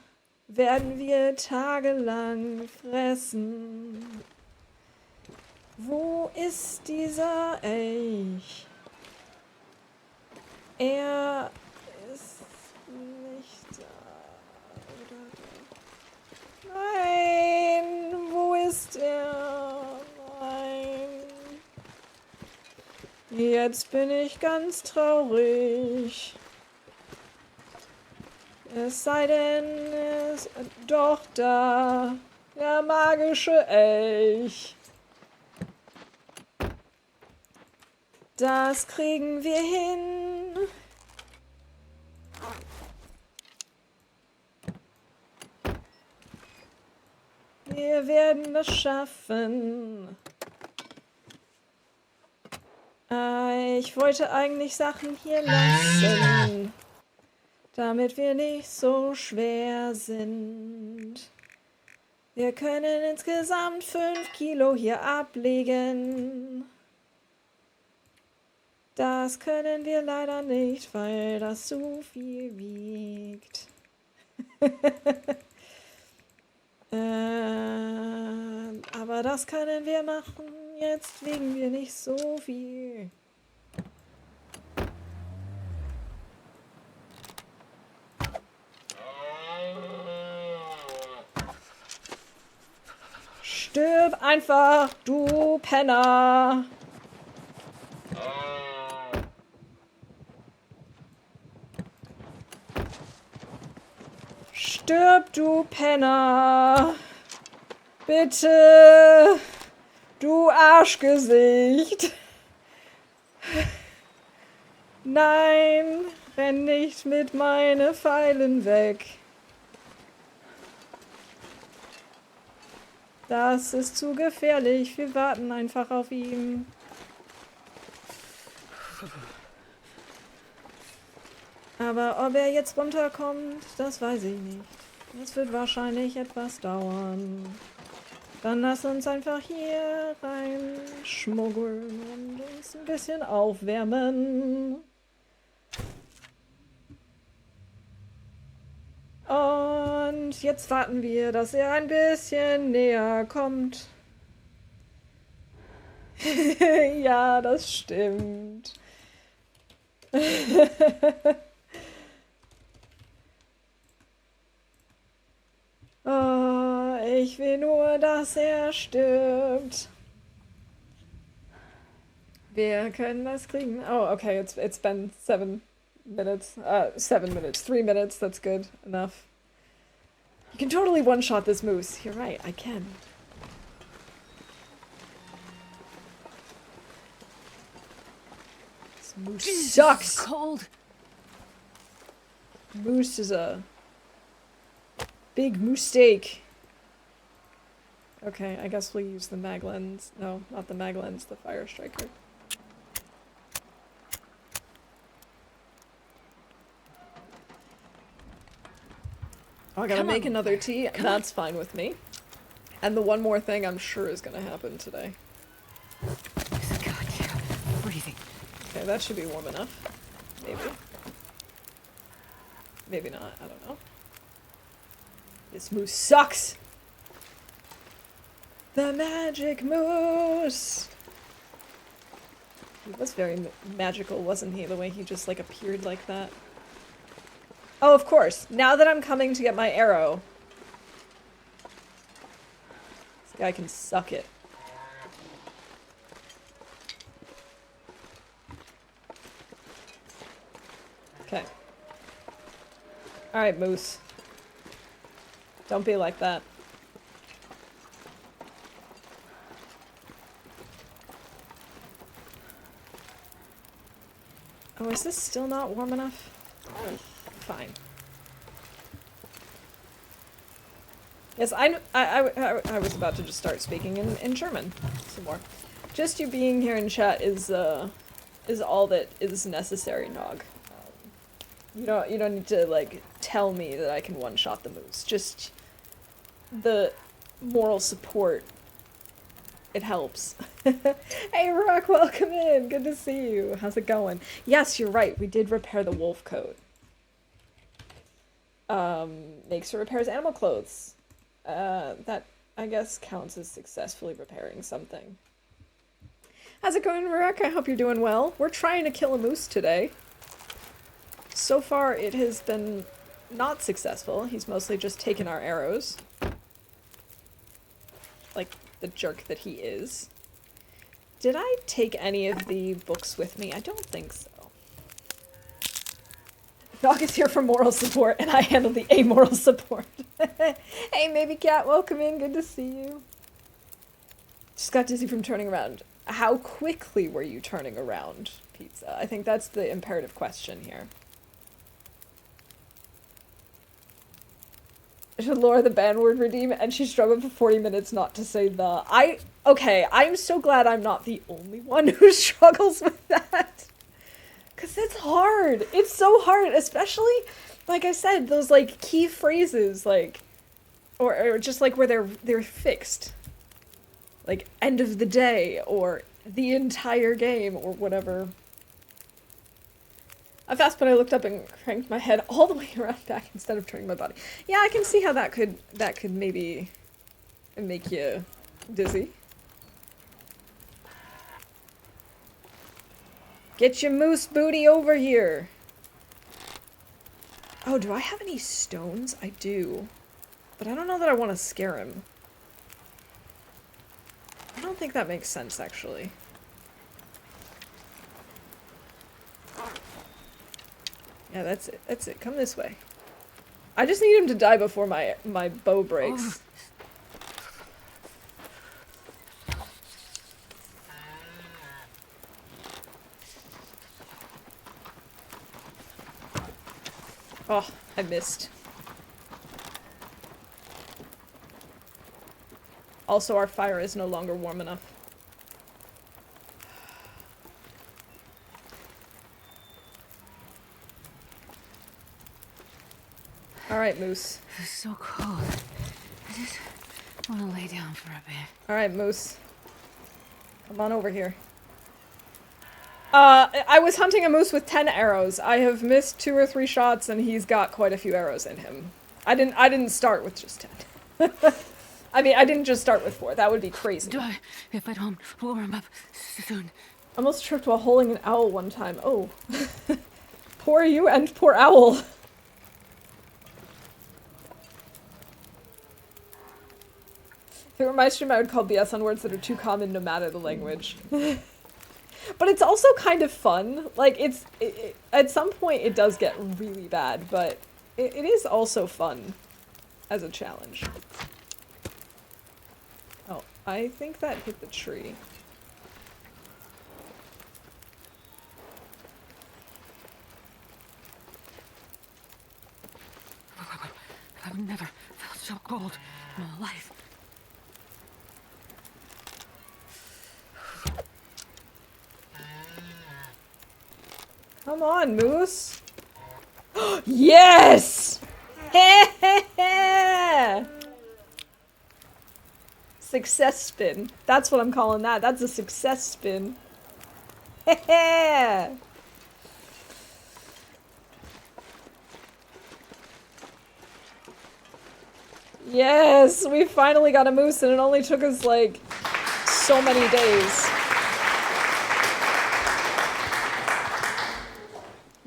werden wir tagelang fressen. Wo ist dieser Elch? Er ist nicht da. Nein, wo ist er? Nein. Jetzt bin ich ganz traurig. Es sei denn, er ist doch da. Der magische Elch. Das kriegen wir hin. Wir werden das schaffen. Ich wollte eigentlich Sachen hier lassen, damit wir nicht so schwer sind. Wir können insgesamt 5 Kilo hier ablegen. Das können wir leider nicht, weil das zu viel wiegt. Aber das können wir machen. Jetzt wiegen wir nicht so viel. Stirb einfach, du Penner. Stirb, du Penner! Bitte! Du Arschgesicht! Nein! Renn nicht mit meinen Pfeilen weg! Das ist zu gefährlich. Wir warten einfach auf ihn. Aber ob er jetzt runterkommt, das weiß ich nicht. Das wird wahrscheinlich etwas dauern. Dann lass uns einfach hier reinschmuggeln und uns ein bisschen aufwärmen. Und jetzt warten wir, dass er ein bisschen näher kommt. Ja, das stimmt. Oh, Ich will nur, dass er stirbt. Wir können das kriegen. Oh, okay, it's been 7 minutes. 7 minutes. 3 minutes, that's good enough. You can totally one-shot this moose. You're right, I can. This moose Jesus, sucks! cold. Moose is a big mistake. Okay, I guess we'll use the mag lens. No, not the mag lens, the fire striker. Oh, I gotta make another tea. That's fine with me. And the one more thing I'm sure is gonna happen today. Goddamn breathing. Okay, that should be warm enough. Maybe. Maybe not, I don't know. This moose sucks! The magic moose! He was very magical, wasn't he? The way he just, like, appeared like that. Oh, of course. Now that I'm coming to get my arrow, this guy can suck it. Okay. Alright, moose. Don't be like that. Oh, is this still not warm enough? Fine. Yes, I was about to just start speaking in German some more. Just you being here in chat is all that is necessary, Nog. You don't need to like tell me that I can one-shot the moose. Just the moral support. It helps. Hey Rock, welcome in. Good to see you. How's it going? Yes, you're right. We did repair the wolf coat. Makes or repairs animal clothes. That, I guess, counts as successfully repairing something. How's it going, Rock? I hope you're doing well. We're trying to kill a moose today. So far, it has been not successful. He's mostly just taken our arrows. Like the jerk that he is. Did I take any of the books with me? I don't think so. Nog is here for moral support, and I handle the amoral support. Hey, Maybe Cat, welcome in. Good to see you. Just got dizzy from turning around. How quickly were you turning around, Pizza? I think that's the imperative question here. Should Laura the ban word redeem? And she struggled for 40 minutes not to say the. Okay, I'm so glad I'm not the only one who struggles with that. Because it's hard. It's so hard, especially, like I said, those, like, key phrases, like, or just, like, where they're fixed. Like, end of the day, or the entire game, or whatever. I fast, but I looked up and cranked my head all the way around back instead of turning my body. Yeah, I can see how that could maybe make you dizzy. Get your moose booty over here. Oh, do I have any stones? I do. But I don't know that I want to scare him. I don't think that makes sense, actually. Yeah, that's it. That's it. Come this way. I just need him to die before my bow breaks. Oh, I missed. Also, our fire is no longer warm enough. Alright, Moose. It's so cold. I just want to lay down for a bit. Alright, Moose. Come on over here. I was hunting a moose with 10 arrows. I have missed 2 or 3 shots, and he's got quite a few arrows in him. I didn't start with just 10. I mean, I didn't just start with 4. That would be crazy. If I don't warm up soon. Almost tripped while holding an owl one time. Oh. Poor you and poor owl. If it were my stream, I would call BS on words that are too common no matter the language. But it's also kind of fun. Like, at some point it does get really bad, but it is also fun as a challenge. Oh, I think that hit the tree. I've never felt so cold in my life. Come on, Moose. Yes! Success spin. That's what I'm calling that. That's a success spin. Yes, we finally got a moose and it only took us like so many days.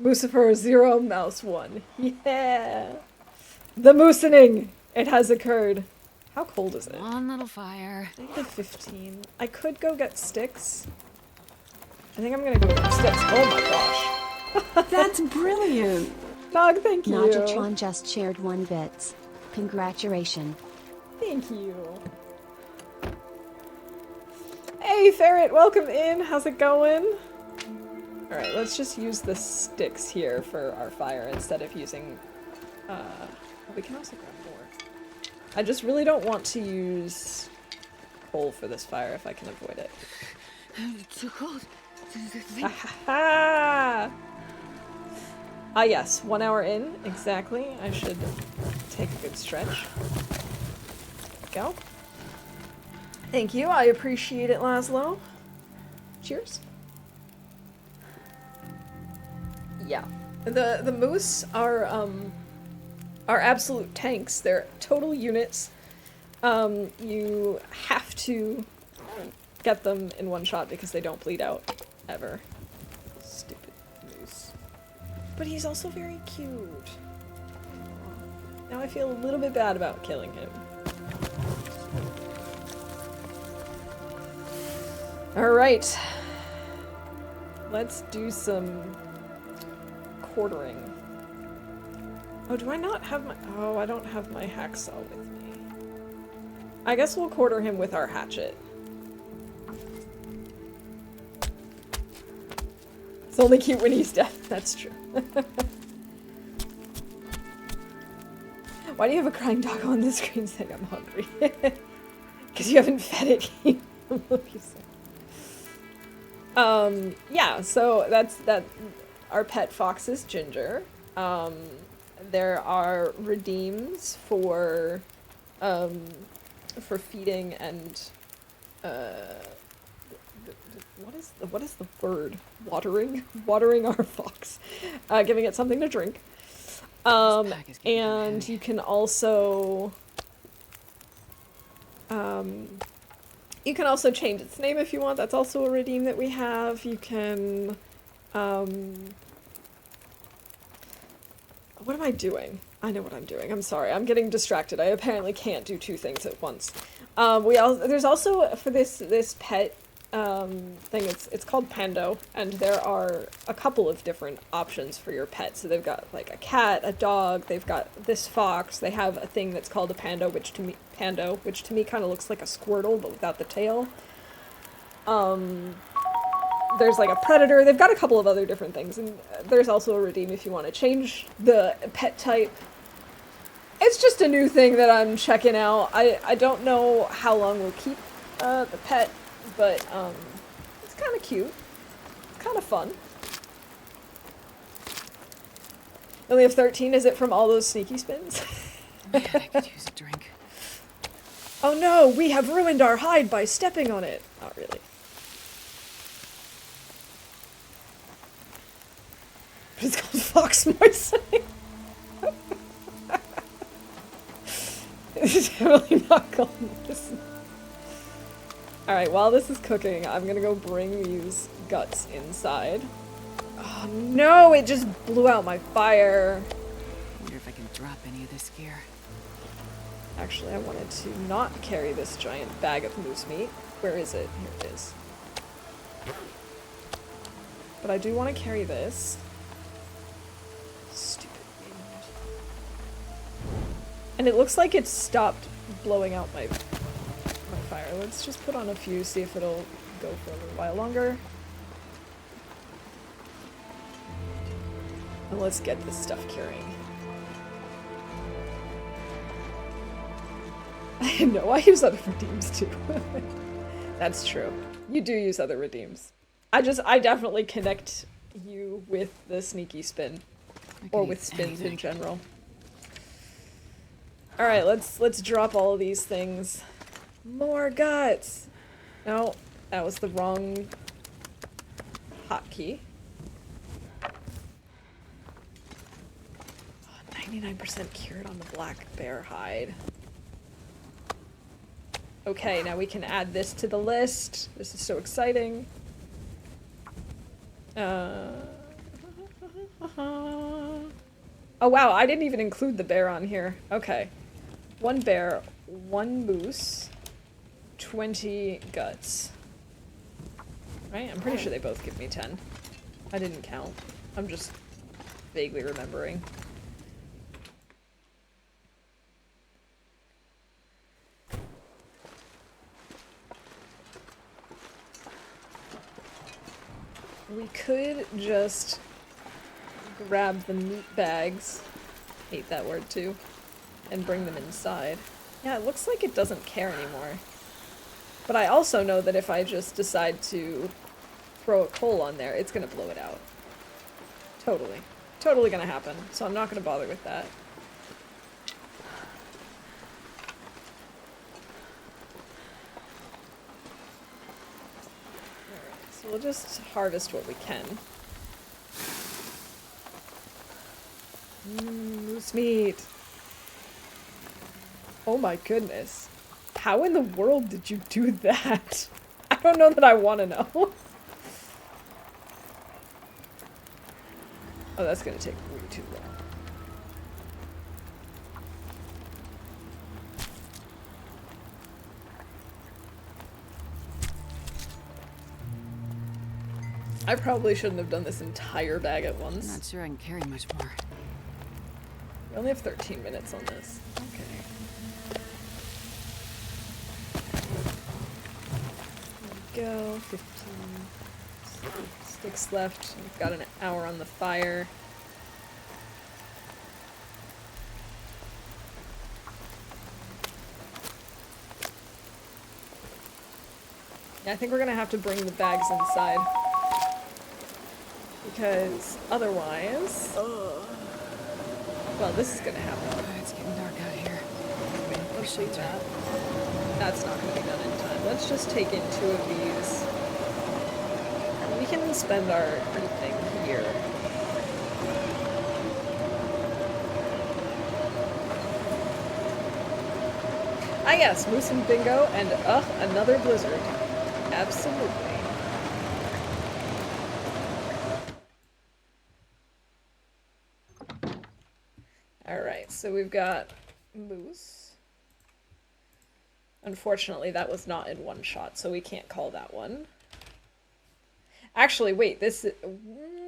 Moosifer 0, mouse 1. Yeah! The moosening! It has occurred. How cold is it? One little fire. -15. I could go get sticks. I think I'm gonna go get sticks. Oh my gosh. That's brilliant. Dog, thank you. Najatron just shared 1 bit. Congratulations. Thank you. Hey, Ferret, welcome in. How's it going? Alright, let's just use the sticks here for our fire instead of using... we can also grab more. I just really don't want to use coal for this fire if I can avoid it. It's too cold. Ah, yes, 1 hour in, exactly. I should take a good stretch. Go. Thank you, I appreciate it, Laszlo. Cheers. Yeah, the moose are absolute tanks. They're total units. You have to get them in one shot because they don't bleed out ever. Stupid moose. But he's also very cute. Aww. Now I feel a little bit bad about killing him. Alright. Let's do some quartering. Oh, do I not have my... Oh, I don't have my hacksaw with me. I guess we'll quarter him with our hatchet. It's only cute when he's dead. That's true. Why do you have a crying dog on the screen saying I'm hungry? Because you haven't fed it. Yeah, so that's that. Our pet fox is Ginger. There are redeems for feeding and what is the word? Watering our fox, giving it something to drink. And you can also change its name if you want. That's also a redeem that we have. You can what am I doing? I know what I'm doing. I'm sorry. I'm getting distracted. I apparently can't do 2 things at once. There's also for this pet thing. It's called Pando, and there are a couple of different options for your pet. So they've got like a cat, a dog. They've got this fox. They have a thing that's called a pando, which to me kind of looks like a Squirtle but without the tail. There's like a predator. They've got a couple of other different things, and there's also a redeem if you want to change the pet type. It's just a new thing that I'm checking out. I don't know how long we'll keep the pet, but it's kind of cute. It's kind of fun. You only have 13? Is it from all those sneaky spins? Man, I could use a drink. Oh no, we have ruined our hide by stepping on it. Not really. But it's called fox moistening. It's definitely not called this. Alright, while this is cooking, I'm gonna go bring these guts inside. Oh no, it just blew out my fire. I wonder if I can drop any of this gear. Actually, I wanted to not carry this giant bag of moose meat. Where is it? Here it is. But I do want to carry this. Stupid wind. And it looks like it's stopped blowing out my fire. Let's just put on a few, see if it'll go for a little while longer. And let's get this stuff curing. I know, I use other redeems too. That's true. You do use other redeems. I definitely connect you with the sneaky spin. Or with spins in general. Alright, let's drop all of these things. More guts! No, that was the wrong hotkey. 99% cured on the black bear hide. Okay, now we can add this to the list. This is so exciting. Oh wow, I didn't even include the bear on here. Okay. 1 bear, 1 moose, 20 guts. Right? I'm pretty sure they both give me 10. I didn't count. I'm just vaguely remembering. We could just grab the meat bags, hate that word too, and bring them inside. Yeah, it looks like it doesn't care anymore. But I also know that if I just decide to throw a coal on there, it's gonna blow it out. Totally. Totally gonna happen, so I'm not gonna bother with that. Alright, so we'll just harvest what we can. Moose meat. Oh my goodness. How in the world did you do that? I don't know that I want to know. Oh, that's gonna take way too long. I probably shouldn't have done this entire bag at once. I'm not sure I can carry much more. We only have 13 minutes on this. Okay. There we go. 15 sticks left. We've got an hour on the fire. Yeah, I think we're gonna have to bring the bags inside. Because otherwise... Well, this is gonna happen. It's getting dark out here. Let's do that. That's not gonna be done in time. Let's just take in 2 of these. We can spend our evening here. Ah yes, moose and bingo, and another blizzard. Absolutely. Alright, so we've got moose. Unfortunately, that was not in one shot, so we can't call that one. Actually, wait, this...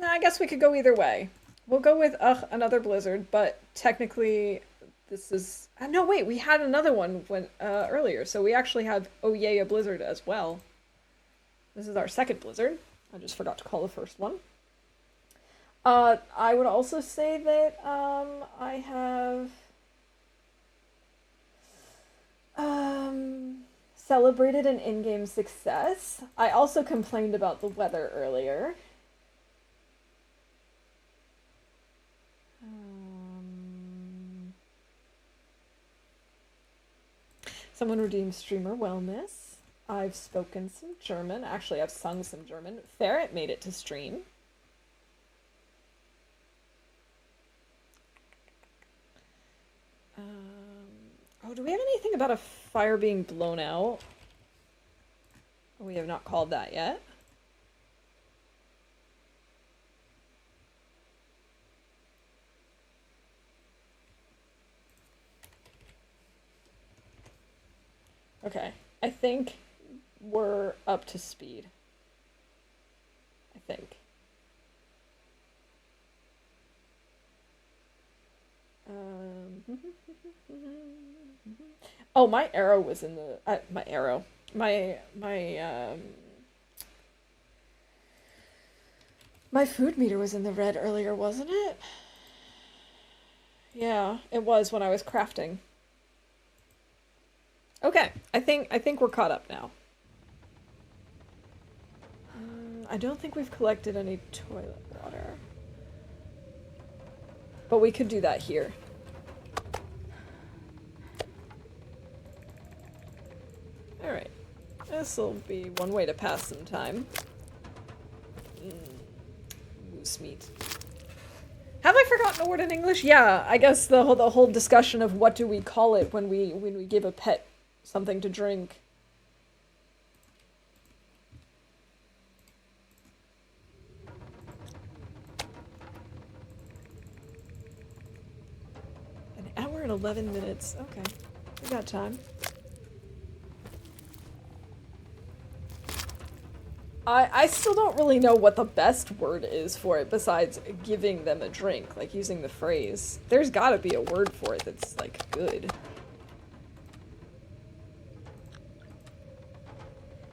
I guess we could go either way. We'll go with, another blizzard, but technically this is... no, wait, we had another one when earlier, so we actually have oh yay, a blizzard as well. This is our second blizzard. I just forgot to call the first one. I would also say that, I have... celebrated an in-game success. I also complained about the weather earlier. Someone redeemed streamer wellness. I've spoken some German. Actually, I've sung some German. Ferret made it to stream. Oh, do we have anything about a fire being blown out? We have not called that yet. Okay. I think we're up to speed. I think. Oh, my arrow was in the my arrow. My food meter was in the red earlier, wasn't it? Yeah, it was when I was crafting. Okay, I think we're caught up now. I don't think we've collected any toilet water. But we could do that here. Alright. This'll be one way to pass some time. Moose meat. Have I forgotten a word in English? Yeah, I guess the whole discussion of what do we call it when we give a pet something to drink. An hour and 11 minutes. Okay. We got time. I still don't really know what the best word is for it besides giving them a drink, like using the phrase. There's gotta be a word for it that's, like, good.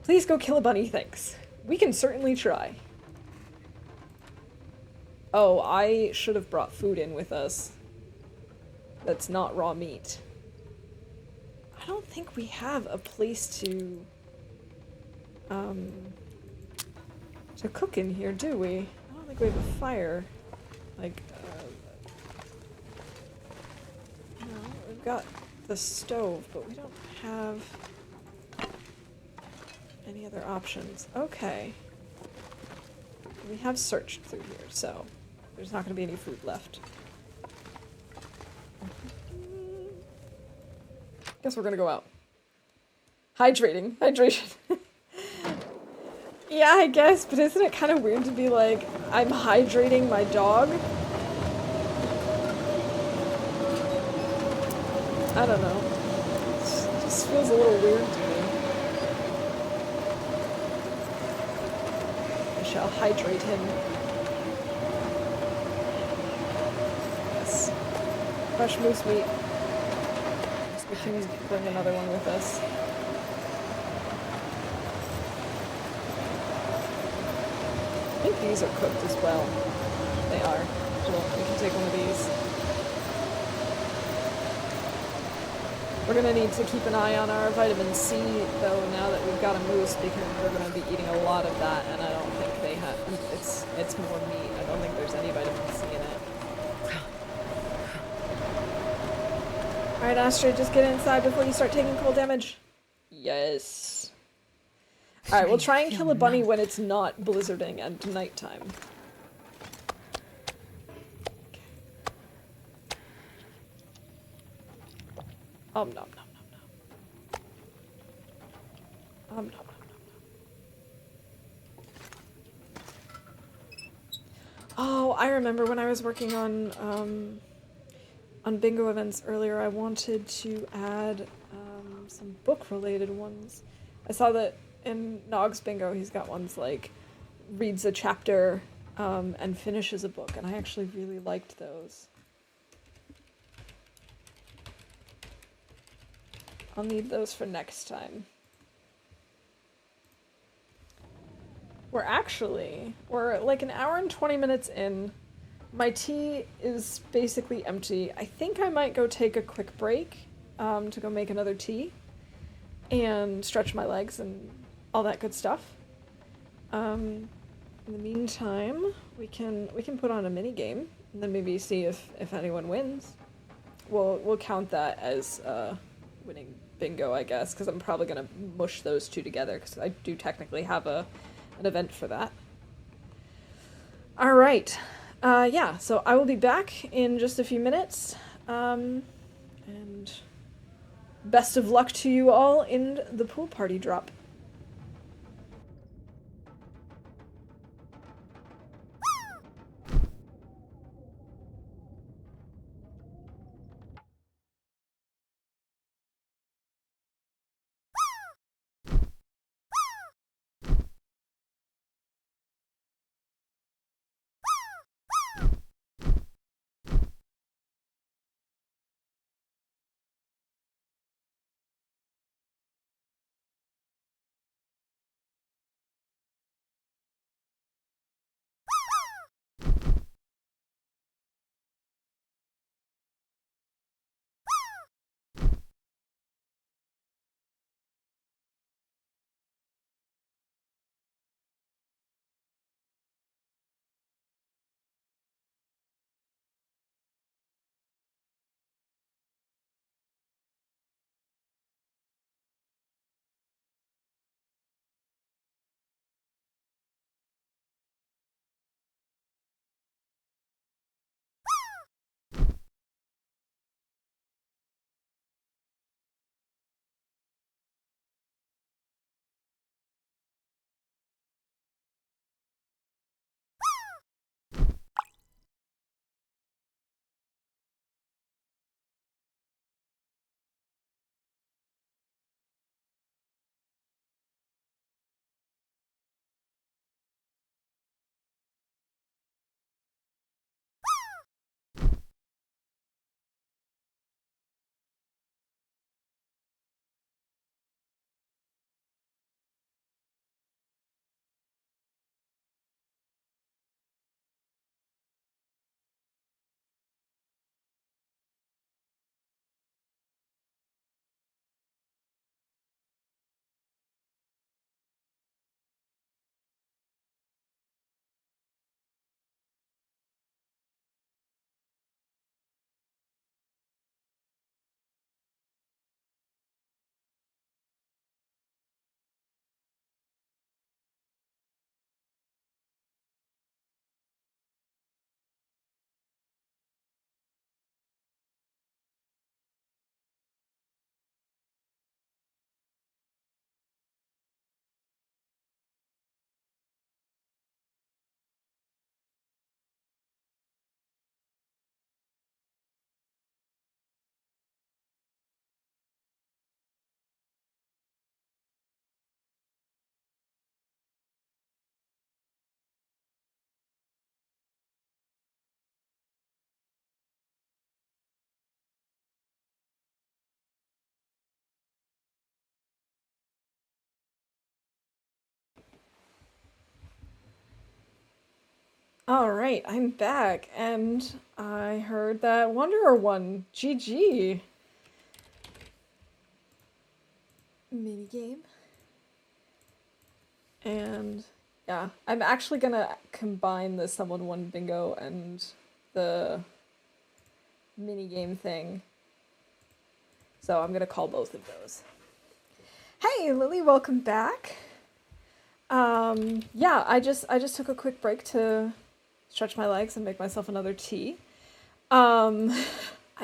Please go kill a bunny, thanks. We can certainly try. Oh, I should have brought food in with us. That's not raw meat. I don't think we have a place to cook in here, do we? I don't think we have a fire. Like, no, we've got the stove, but we don't have any other options. Okay. We have searched through here, so there's not going to be any food left. Guess we're going to go out. Hydrating. Hydration. Yeah, I guess, but isn't it kind of weird to be like, I'm hydrating my dog? I don't know. It just feels a little weird to me. I shall hydrate him. Yes. Fresh moose meat. Guess we can bring another one with us. I think these are cooked as well. They are. Cool. We can take one of these. We're gonna need to keep an eye on our vitamin C, though, now that we've got a moose, because we're gonna be eating a lot of that, and I don't think they have. It's more meat. I don't think there's any vitamin C in it. Alright, Astrid, just get inside before you start taking cold damage. Yes. Alright, we'll try and kill a bunny when it's not blizzarding and nighttime. Nom nom nom nom. Nom nom nom nom. Oh, I remember when I was working on bingo events earlier, I wanted to add some book-related ones. I saw that in Nog's bingo, he's got ones like reads a chapter and finishes a book, and I actually really liked those. I'll need those for next time. We're like an hour and 20 minutes in. My tea is basically empty. I think I might go take a quick break to go make another tea and stretch my legs and all that good stuff. In the meantime, we can put on a mini game and then maybe see if anyone wins. We'll count that as winning bingo, I guess, because I'm probably gonna mush those two together because I do technically have an event for that. All right. Yeah, so I will be back in just a few minutes. And best of luck to you all in the pool party drop. All right, I'm back, and I heard that Wanderer won. GG. Minigame. And yeah, I'm actually gonna combine the Someone Won Bingo and the minigame thing. So I'm gonna call both of those. Hey, Lily, welcome back. Yeah, I just took a quick break to stretch my legs and make myself another tea. I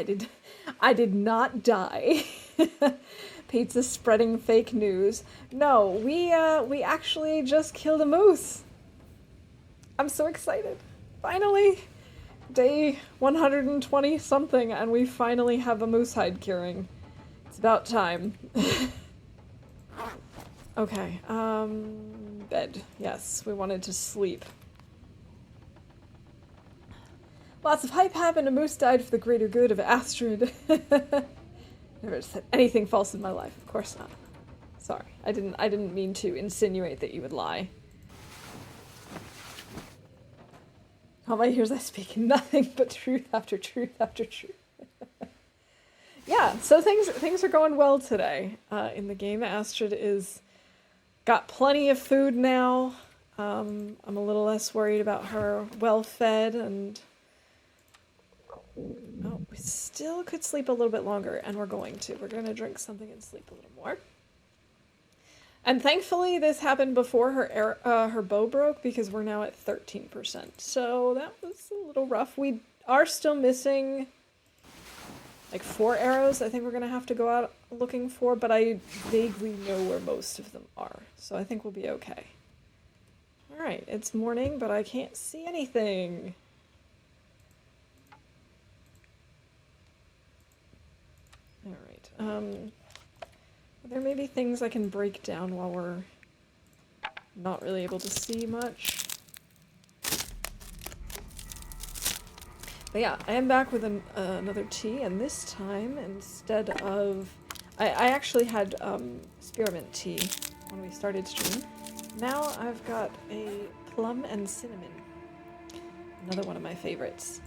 did not die. Pizza spreading fake news. No, we actually just killed a moose. I'm so excited. Finally, day 120 something, and we finally have a moose hide curing. It's about time. Okay, bed. Yes, we wanted to sleep. Lots of hype happened, a moose died for the greater good of Astrid. Never said anything false in my life, of course not. Sorry, I didn't mean to insinuate that you would lie. All my ears I speak nothing but truth after truth after truth. Yeah, so things are going well today in the game. Astrid is got plenty of food now. I'm a little less worried about her well fed, and oh, we still could sleep a little bit longer, and we're going to. We're going to drink something and sleep a little more. And thankfully, this happened before her bow broke, because we're now at 13%. So that was a little rough. We are still missing like 4 arrows. I think we're going to have to go out looking for, but I vaguely know where most of them are. So I think we'll be okay. All right, it's morning, but I can't see anything. All right. There may be things I can break down while we're not really able to see much. But yeah, I am back with another tea, and this time, instead of... I actually had spearmint tea when we started stream. Now I've got a plum and cinnamon. Another one of my favorites.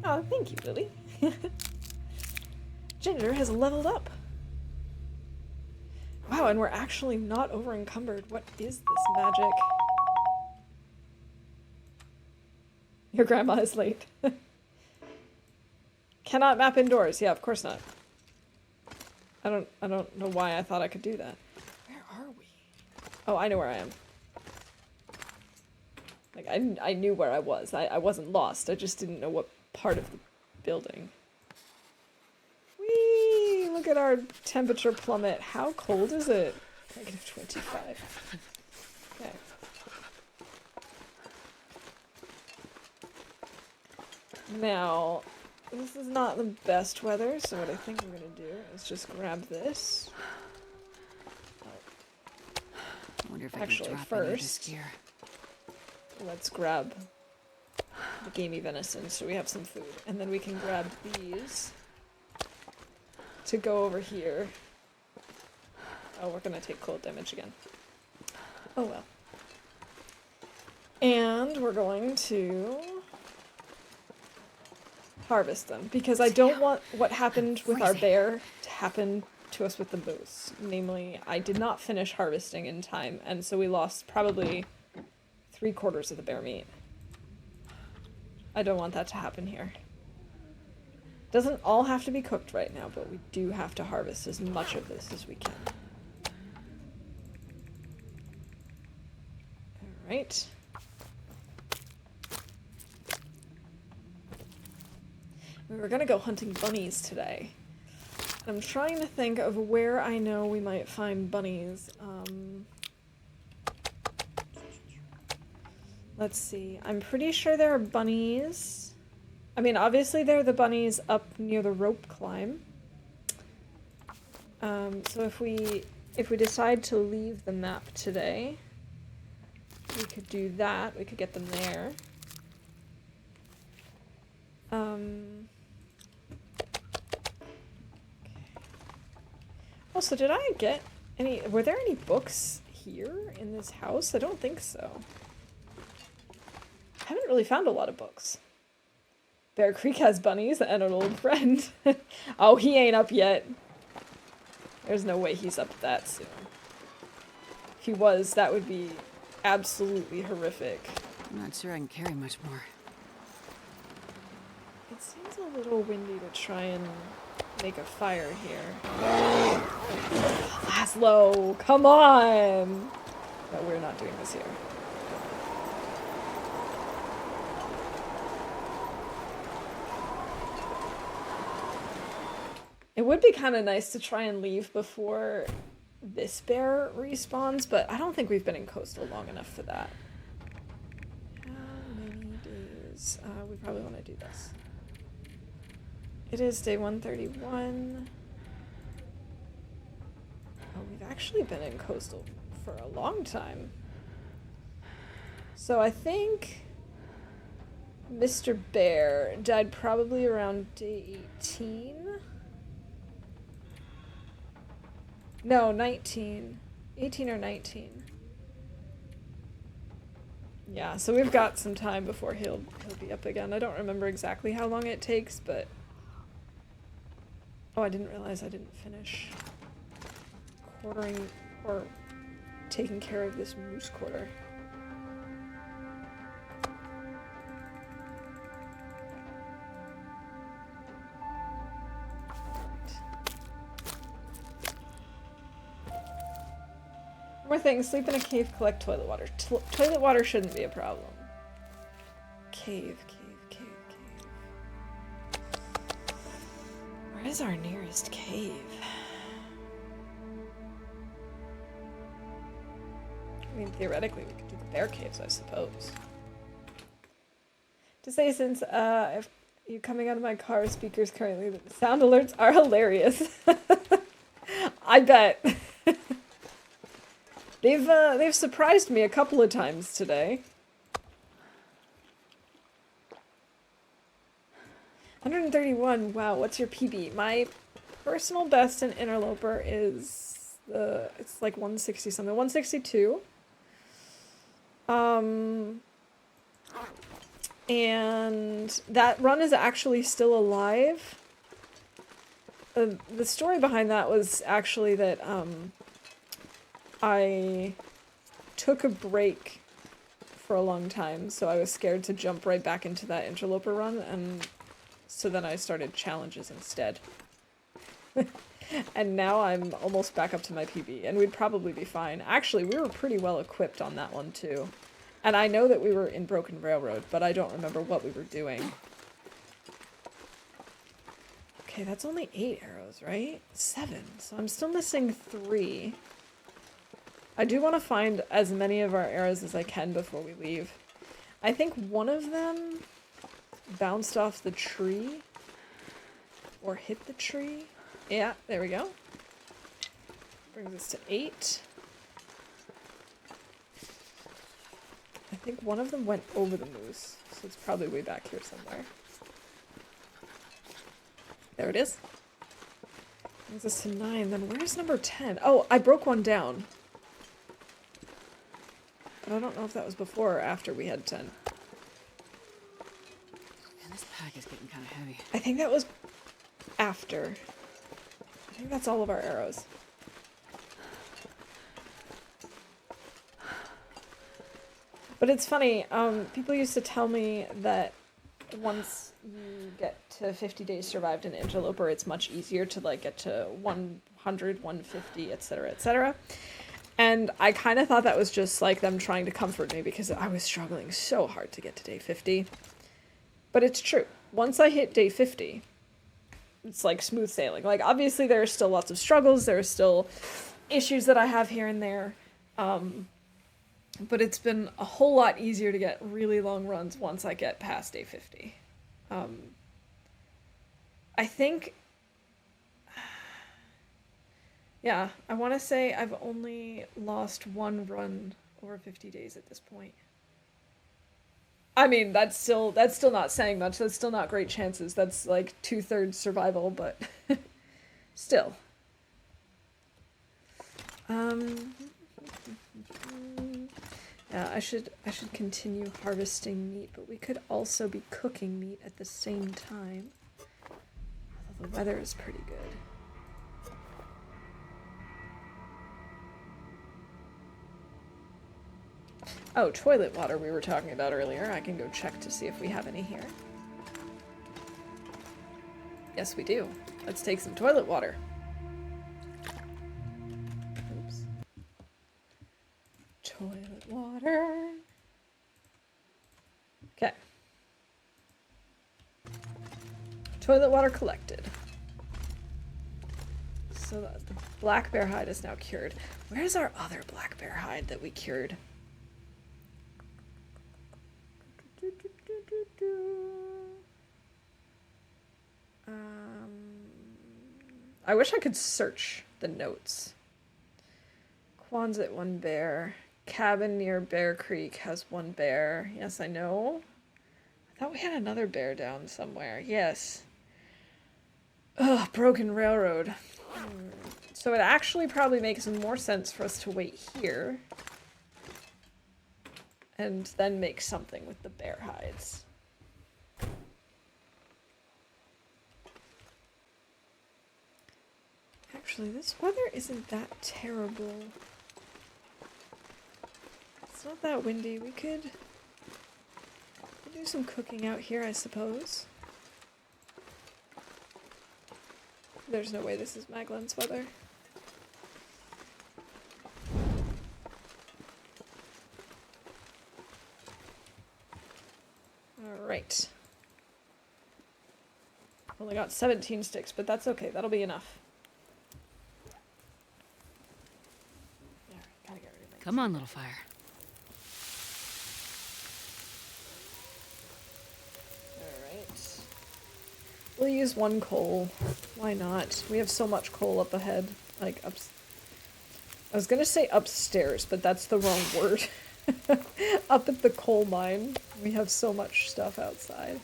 Oh, thank you, Lily. Ginger has leveled up. Wow, and we're actually not over encumbered. What is this magic? Your grandma is late. Cannot map indoors. Yeah, of course not. I don't know why I thought I could do that. Where are we? Oh, I know where I am. Like, I knew where I was. I wasn't lost. I just didn't know what part of the building. Whee! Look at our temperature plummet. How cold is it? -25. Okay. Now, this is not the best weather, so what I think I'm gonna do is just grab this. I wonder if I Actually, can drop first, any of this gear. Let's grab the gamey venison so we have some food. And then we can grab these to go over here. Oh, we're gonna take cold damage again. Oh well. And we're going to harvest them, because I don't want what happened with our bear to happen to us with the moose. Namely, I did not finish harvesting in time, and so we lost probably 3/4 of the bear meat. I don't want that to happen here. Doesn't all have to be cooked right now, but we do have to harvest as much of this as we can. Alright. We were gonna go hunting bunnies today. I'm trying to think of where I know we might find bunnies. Let's see. I'm pretty sure there are bunnies. I mean, obviously there are the bunnies up near the rope climb. So if we decide to leave the map today, we could do that. We could get them there. Also, did I get any... Were there any books here in this house? I don't think so. I haven't really found a lot of books. Bear Creek has bunnies and an old friend. Oh, he ain't up yet. There's no way he's up that soon. If he was, that would be absolutely horrific. I'm not sure I can carry much more. It seems a little windy to try and make a fire here. Laszlo, come on! No, we're not doing this here. It would be kind of nice to try and leave before this bear respawns, but I don't think we've been in coastal long enough for that. How many days? We probably want to do this. It is day 131. Oh, we've actually been in coastal for a long time. So I think Mr. Bear died probably around day 18. No, 19. 18 or 19. Yeah, so we've got some time before he'll be up again. I don't remember exactly how long it takes, but... Oh, I didn't realize I didn't finish quartering or taking care of this moose quarter. More things. Sleep in a cave, collect toilet water. Toilet water shouldn't be a problem. Cave. Where is our nearest cave? I mean, theoretically, we could do the bear caves, I suppose. To say, since if you coming out of my car speakers currently, the sound alerts are hilarious. I bet. They've surprised me a couple of times today. 131. Wow, what's your PB? My personal best in Interloper is it's like 160 something. 162. And that run is actually still alive. The story behind that was actually that I took a break for a long time, so I was scared to jump right back into that interloper run, and so then I started challenges instead. And now I'm almost back up to my PB, and we'd probably be fine. Actually, we were pretty well equipped on that one too. And I know that we were in Broken Railroad, but I don't remember what we were doing. Okay, that's only 8 arrows, right? 7. So I'm still missing 3. I do want to find as many of our arrows as I can before we leave. I think one of them bounced off the tree. Or hit the tree. Yeah, there we go. Brings us to 8. I think one of them went over the moose, so it's probably way back here somewhere. There it is. Brings us to 9. Then where's number 10? Oh, I broke one down. But I don't know if that was before or after we had 10. Man, this pack is getting kind of heavy. I think that was after. I think that's all of our arrows. But it's funny, people used to tell me that once you get to 50 days survived in Interloper, it's much easier to like get to 100, 150, etc., etc. And I kind of thought that was just like them trying to comfort me because I was struggling so hard to get to day 50. But it's true. Once I hit day 50, it's like smooth sailing. Like, obviously there are still lots of struggles. There are still issues that I have here and there. But it's been a whole lot easier to get really long runs once I get past day 50. I think... Yeah, I want to say I've only lost one run over 50 days at this point. I mean, that's still not saying much. That's still not great chances. That's like 2/3 survival, but still. Yeah, I should continue harvesting meat, but we could also be cooking meat at the same time. Although the weather is pretty good. Oh, toilet water we were talking about earlier. I can go check to see if we have any here. Yes, we do. Let's take some toilet water. Oops. Toilet water. Okay. Toilet water collected. So the black bear hide is now cured. Where's our other black bear hide that we cured? I wish I could search the notes. Quonset, 1 bear. Cabin near Bear Creek has 1 bear. Yes, I know. I thought we had another bear down somewhere. Yes. Ugh, broken railroad. So it actually probably makes more sense for us to wait here. And then make something with the bear hides. Actually, this weather isn't that terrible. It's not that windy. We could do some cooking out here, I suppose. There's no way this is Maglen's weather. Alright. Only got 17 sticks, but that's okay. That'll be enough. Gotta get rid of it. Come on, little fire. Alright. We'll use 1 coal. Why not? We have so much coal up ahead. Like, I was gonna say upstairs, but that's the wrong word. Up at the coal mine, we have so much stuff outside.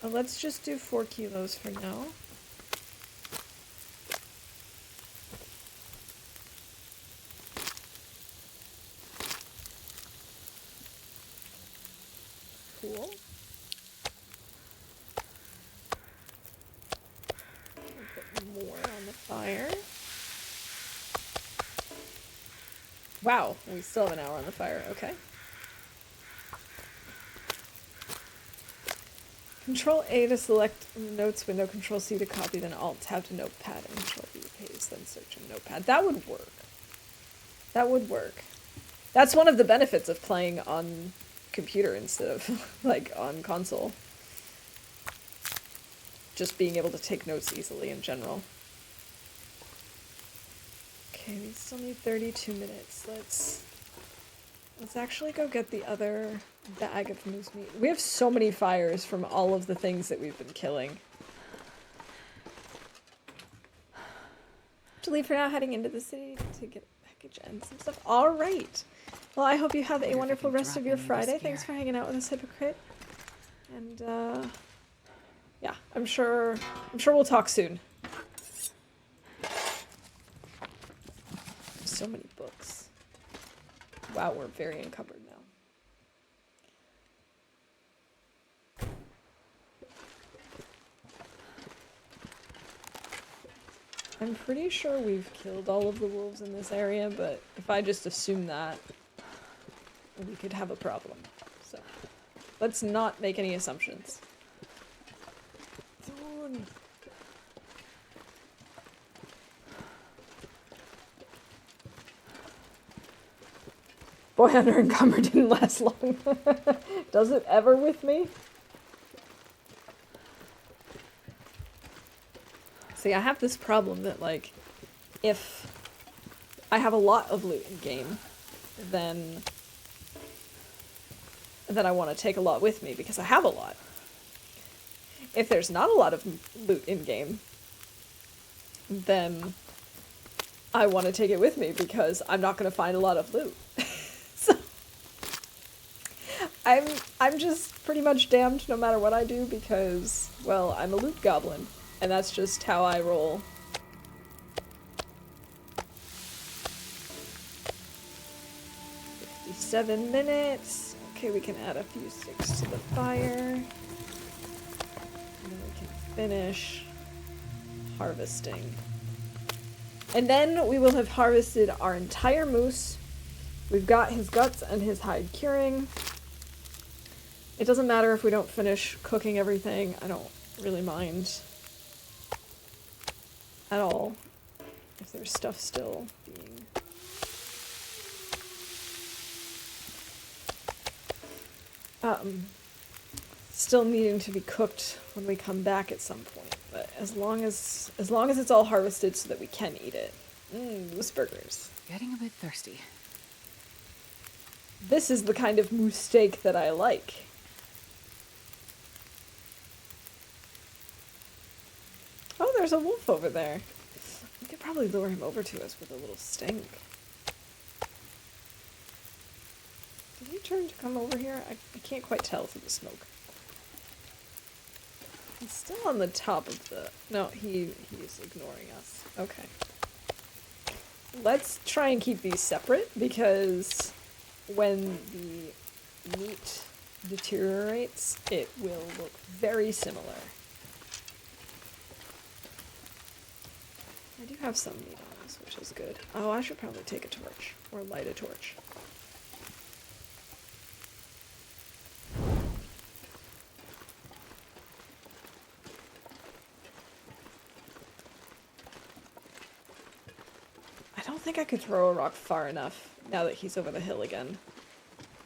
Let's just do 4 kilos for now. Cool. Put more on the fire. Wow, we still have an hour on the fire. Okay. Control A to select notes window, Control C to copy, then Alt tab to notepad, and Control V to paste, then search in notepad. That would work. That would work. That's one of the benefits of playing on computer instead of like on console. Just being able to take notes easily in general. Okay, we still need 32 minutes. Let's actually go get the other bag of moose meat. We have so many fires from all of the things that we've been killing. To leave for now, heading into the city to get a package and some stuff. All right. Well, I hope you have a wonderful rest of your Friday. Thanks for hanging out with us, Hypocrite. And yeah, I'm sure we'll talk soon. So many books. Wow, we're very encumbered now. I'm pretty sure we've killed all of the wolves in this area, but if I just assume that, we could have a problem. So, let's not make any assumptions. Thorn. Boy, under encumbered didn't last long. Does it ever with me? See, I have this problem that, like, if I have a lot of loot in game, then I want to take a lot with me because I have a lot. If there's not a lot of loot in game, then I want to take it with me because I'm not going to find a lot of loot. So I'm just pretty much damned no matter what I do because, well, I'm a loot goblin, and that's just how I roll. 7 minutes. Okay, we can add a few sticks to the fire. And then we can finish harvesting. And then we will have harvested our entire moose. We've got his guts and his hide curing. It doesn't matter if we don't finish cooking everything. I don't really mind at all if there's stuff still being... still needing to be cooked when we come back at some point. But as long as it's all harvested so that we can eat it. Moose burgers. Getting a bit thirsty. This is the kind of moose steak that I like. Oh, there's a wolf over there. We could probably lure him over to us with a little stink. Did he turn to come over here? I can't quite tell through the smoke. He's still on the top of the... No, he's ignoring us. Okay. Let's try and keep these separate, because when the meat deteriorates, it will look very similar. I do have some meat on this, which is good. Oh, I should probably take a torch, or light a torch. I don't think I could throw a rock far enough now that he's over the hill again.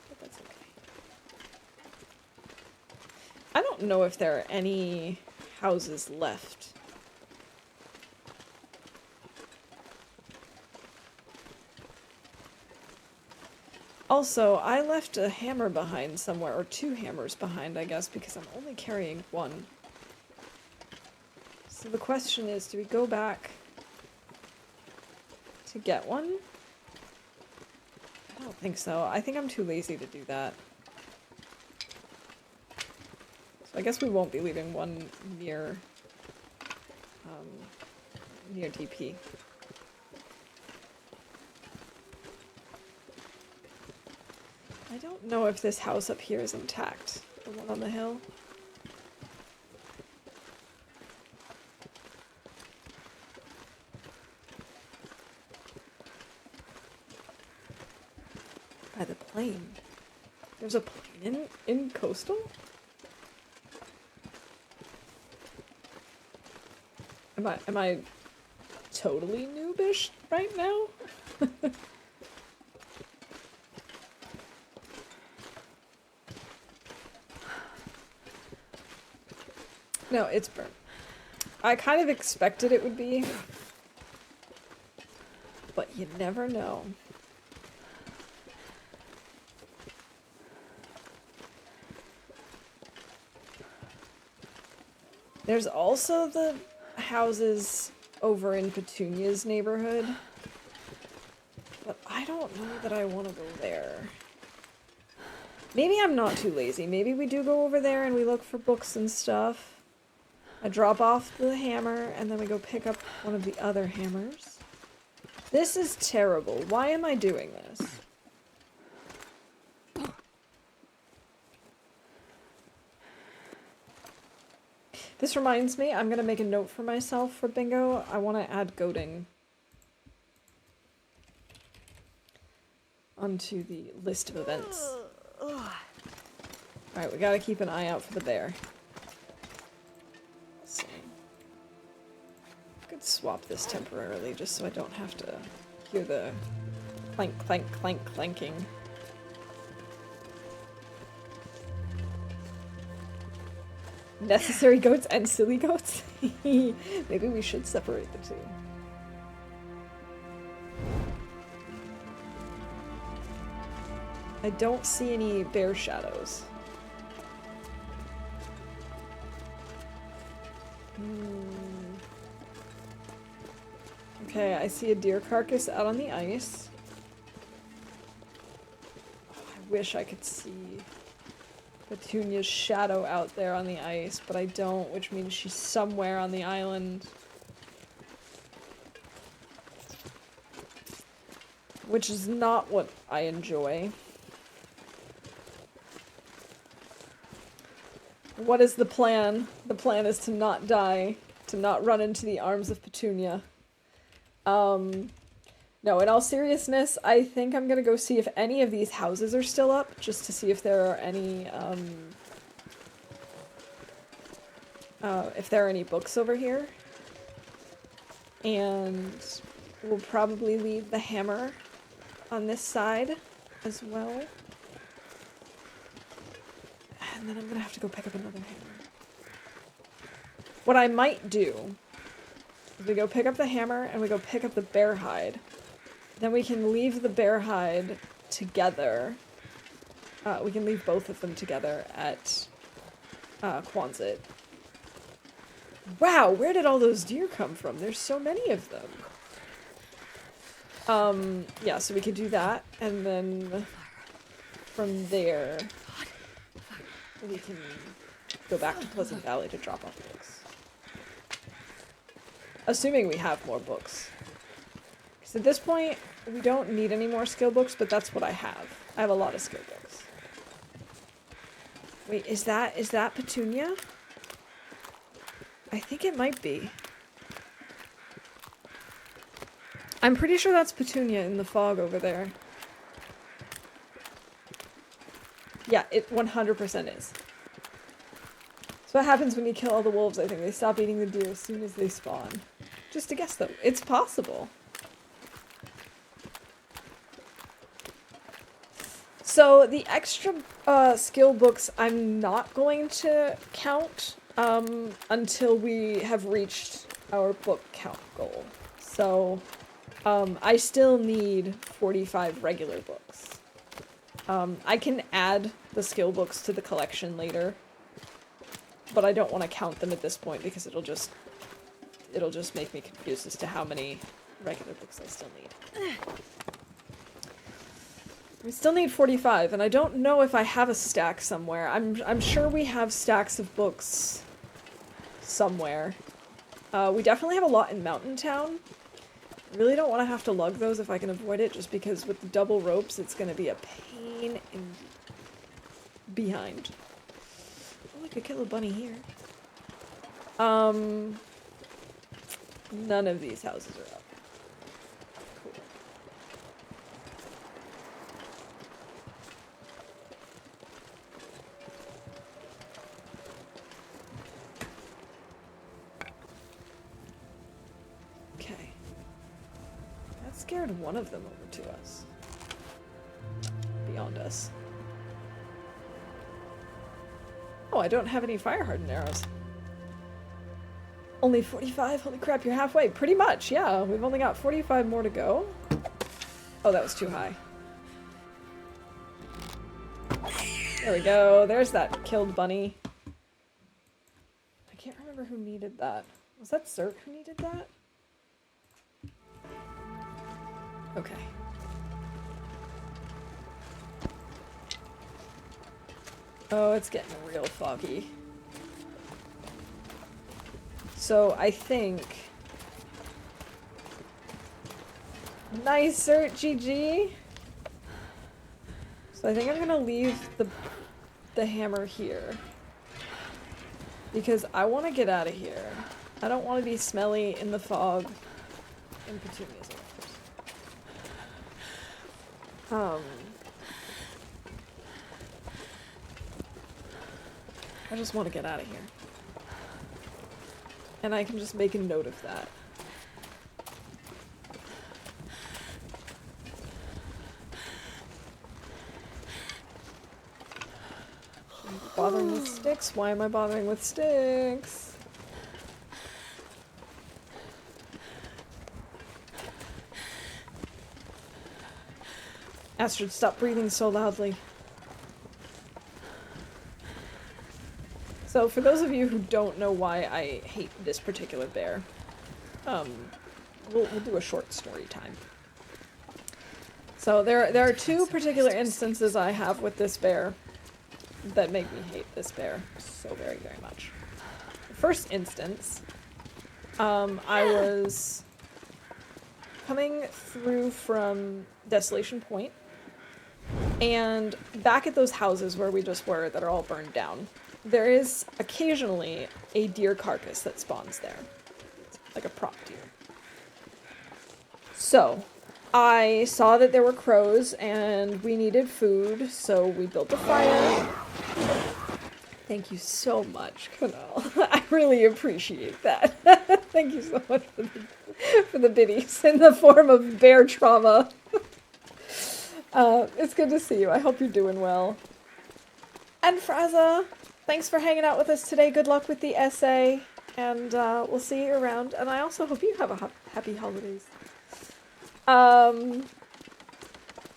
But that's okay. I don't know if there are any houses left. Also, I left a hammer behind somewhere, or 2 hammers behind, I guess, because I'm only carrying 1. So the question is, do we go back to get one? I don't think so. I think I'm too lazy to do that. So I guess we won't be leaving one near DP. I don't know if this house up here is intact. The one on the hill. By the plane. There's a plane in Coastal? Am I totally noobish right now? No, it's burnt. I kind of expected it would be, but you never know. There's also the houses over in Petunia's neighborhood, but I don't know that I want to go there. Maybe I'm not too lazy. Maybe we do go over there and we look for books and stuff. I drop off the hammer, and then we go pick up one of the other hammers. This is terrible. Why am I doing this? This reminds me, I'm going to make a note for myself for bingo. I want to add goading onto the list of events. Alright, we got to keep an eye out for the bear. So, I could swap this temporarily just so I don't have to hear the clank, clank, clank, clanking. Necessary goats and silly goats? Maybe we should separate the two. I don't see any bear shadows. Okay, I see a deer carcass out on the ice. Oh, I wish I could see Petunia's shadow out there on the ice, but I don't, which means she's somewhere on the island. Which is not what I enjoy. What is the plan? The plan is to not die, to not run into the arms of Petunia. No, in all seriousness, I think I'm gonna go see if any of these houses are still up, just to see if there are any, books over here. And we'll probably leave the hammer on this side as well. And then I'm gonna have to go pick up another hammer. What I might do is we go pick up the hammer and we go pick up the bear hide. Then we can leave the bear hide together. We can leave both of them together at Quonset. Wow, where did all those deer come from? There's so many of them. Yeah, so we could do that, and then from there, we can go back to Pleasant Valley to drop off books. Assuming we have more books. Because at this point, we don't need any more skill books, but that's what I have. I have a lot of skill books. Wait, is that Petunia? I think it might be. I'm pretty sure that's Petunia in the fog over there. Yeah, it 100% is. So what happens when you kill all the wolves, I think they stop eating the deer as soon as they spawn. Just a guess though, it's possible. So the extra skill books I'm not going to count until we have reached our book count goal. So I still need 45 regular books. I can add the skill books to the collection later, but I don't want to count them at this point because it'll just make me confused as to how many regular books I still need. We still need 45, and I don't know if I have a stack somewhere. I'm sure we have stacks of books somewhere. We definitely have a lot in Mountain Town. I really don't want to have to lug those if I can avoid it, just because with the double ropes, it's going to be a pain in behind. Oh, I could kill a bunny here. None of these houses are up. Cool. Okay. That scared one of them over to us. Beyond us. Oh, I don't have any fire hardened arrows. Only 45? Holy crap, you're halfway. Pretty much, yeah. We've only got 45 more to go. Oh, that was too high. There we go. There's that killed bunny. I can't remember who needed that. Was that Zerk who needed that? Okay. Oh, it's getting real foggy. So I think... Nice Zerk, GG! So I think I'm gonna leave the hammer here. Because I want to get out of here. I don't want to be smelly in the fog in Petunia's arms. I just want to get out of here. And I can just make a note of that. Bothering with sticks? Why am I bothering with sticks? Astrid, stop breathing so loudly. So, for those of you who don't know why I hate this particular bear, we'll do a short story time. So, there are two particular instances I have with this bear that make me hate this bear so very, very much. The first instance, I was coming through from Desolation Point, and back at those houses where we just were that are all burned down, there is occasionally a deer carcass that spawns there. Like a prop deer. So, I saw that there were crows and we needed food, so we built a fire. Thank you so much, Kunal. I really appreciate that. Thank you so much for the biddies in the form of bear trauma. It's good to see you. I hope you're doing well. And Fraza, thanks for hanging out with us today. Good luck with the essay, and we'll see you around. And I also hope you have a happy holidays.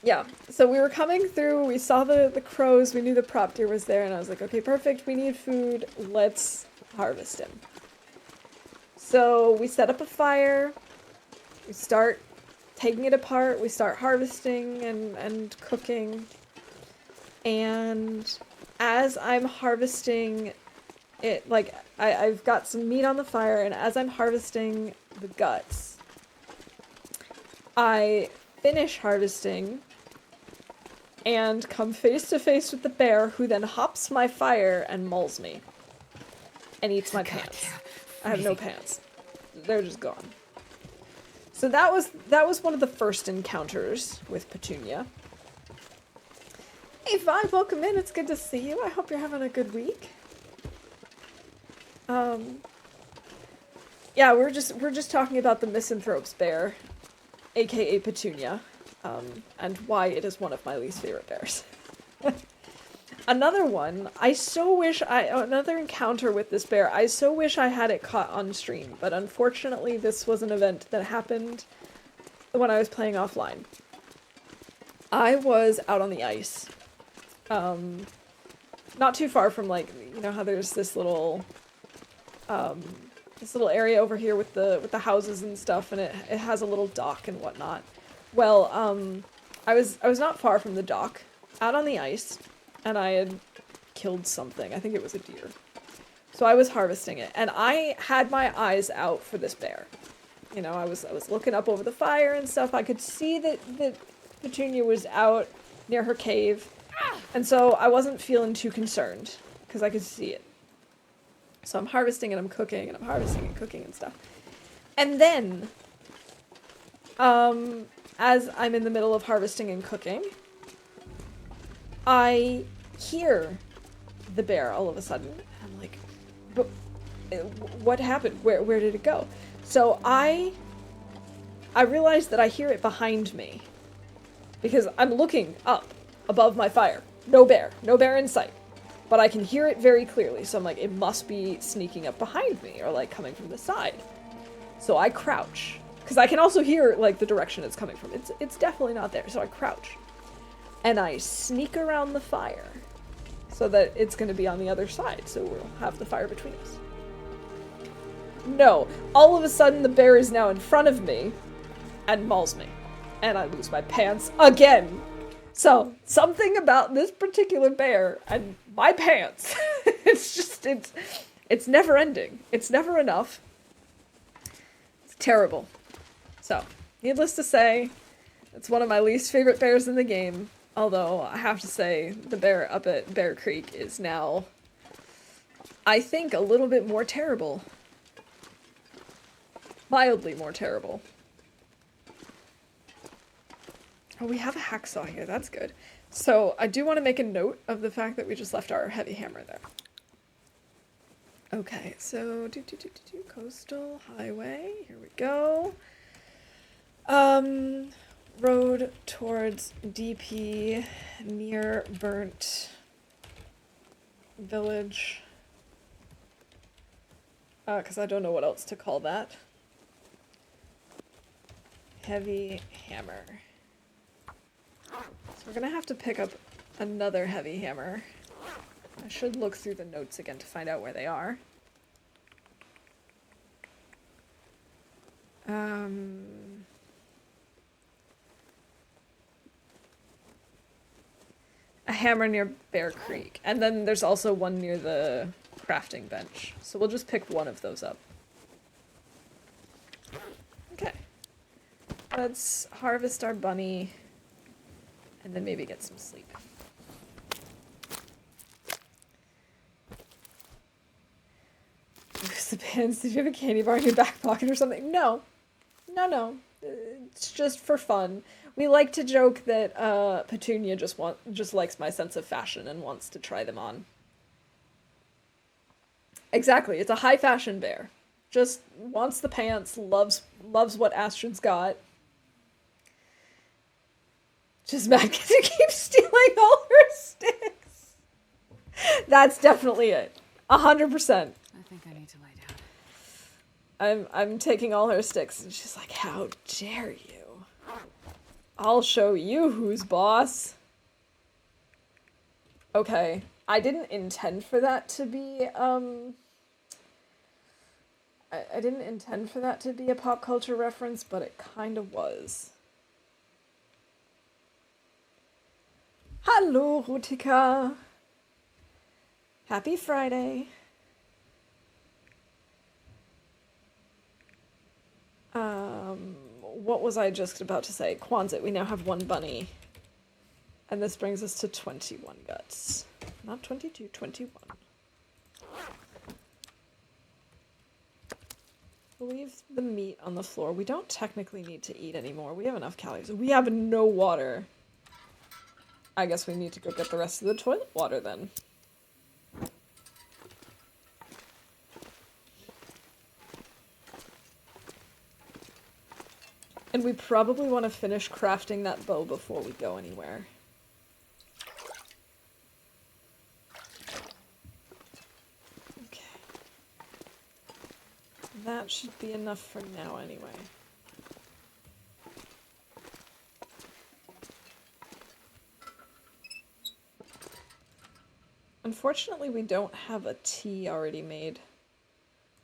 Yeah, so we were coming through, we saw the crows, we knew the prop deer was there, and I was like, okay, perfect, we need food, let's harvest him. So we set up a fire, we start taking it apart, we start harvesting and cooking, and as I'm harvesting it, like, I've got some meat on the fire, and as I'm harvesting the guts, I finish harvesting and come face to face with the bear, who then hops my fire and mauls me and eats my pants. I have no pants. They're just gone. So that was one of the first encounters with Petunia. Hey Vibe, welcome in. It's good to see you. I hope you're having a good week. Yeah, we're just talking about the Misanthrope's bear, aka Petunia, and why it is one of my least favorite bears. Another one, another encounter with this bear, I so wish I had it caught on stream, but unfortunately this was an event that happened when I was playing offline. I was out on the ice, not too far from, like, you know how there's this little area over here with the houses and stuff, and it has a little dock and whatnot. Well, I was not far from the dock, out on the ice, and I had killed something. I think it was a deer. So I was harvesting it, and I had my eyes out for this bear. You know, I was looking up over the fire and stuff. I could see that Petunia was out near her cave, and so I wasn't feeling too concerned, because I could see it. So I'm harvesting and I'm cooking, and I'm harvesting and cooking and stuff. And then, as I'm in the middle of harvesting and cooking, I hear the bear all of a sudden. I'm like, but what happened? Where did it go? So I realized that I hear it behind me, because I'm looking up above my fire. No bear in sight. But I can hear it very clearly, so I'm like, it must be sneaking up behind me, or, like, coming from the side. So I crouch, because I can also hear, like, the direction it's coming from. It's definitely not there, so I crouch. And I sneak around the fire, so that it's going to be on the other side, so we'll have the fire between us. No, all of a sudden the bear is now in front of me, and mauls me. And I lose my pants again. So, something about this particular bear and my pants, it's never ending. It's never enough. It's terrible. So, needless to say, it's one of my least favorite bears in the game, although I have to say the bear up at Bear Creek is now, I think, a little bit more terrible. Mildly more terrible. Oh, we have a hacksaw here. That's good. So I do want to make a note of the fact that we just left our heavy hammer there. Okay, so coastal highway. Here we go. Road towards DP near burnt village. Because I don't know what else to call that. Heavy hammer. So we're gonna have to pick up another heavy hammer. I should look through the notes again to find out where they are. A hammer near Bear Creek. And then there's also one near the crafting bench. So we'll just pick one of those up. Okay. Let's harvest our bunny. And then maybe get some sleep. the pins. Did you have a candy bar in your back pocket or something? No. No. It's just for fun. We like to joke that Petunia just likes my sense of fashion and wants to try them on. Exactly. It's a high fashion bear. Just wants the pants, loves what Astrid's got. Just mad because he keeps stealing all her sticks. That's definitely it. 100%. I think I need to lay down. I'm taking all her sticks, and she's like, "How dare you? I'll show you who's boss." Okay, I didn't intend for that to be I didn't intend for that to be a pop culture reference, but it kind of was. Hallo, Rutika. Happy Friday. What was I just about to say? Quonset, we now have 1 bunny. And this brings us to 21 guts. Not 22, 21. Leave the meat on the floor. We don't technically need to eat anymore. We have enough calories. We have no water. I guess we need to go get the rest of the toilet water then. And we probably want to finish crafting that bow before we go anywhere. Okay. That should be enough for now anyway. Unfortunately, we don't have a tea already made.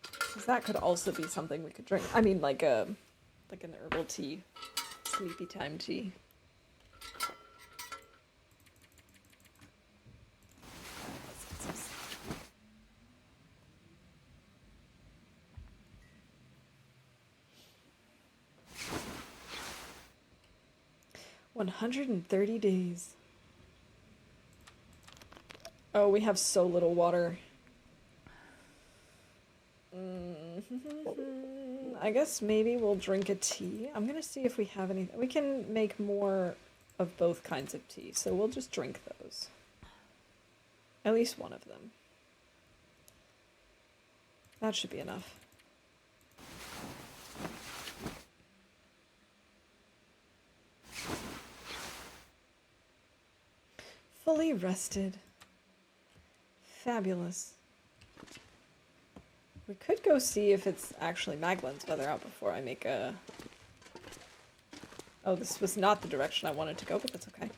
Because that could also be something we could drink. I mean, like an herbal tea. Sleepy time tea. $130 days. Oh, we have so little water. I guess maybe we'll drink a tea. I'm gonna see if we have any. We can make more of both kinds of tea, so we'll just drink those. At least one of them. That should be enough. Fully rested. Fabulous. We could go see if it's actually Maglin's weather out before I make a... Oh, this was not the direction I wanted to go, but that's okay.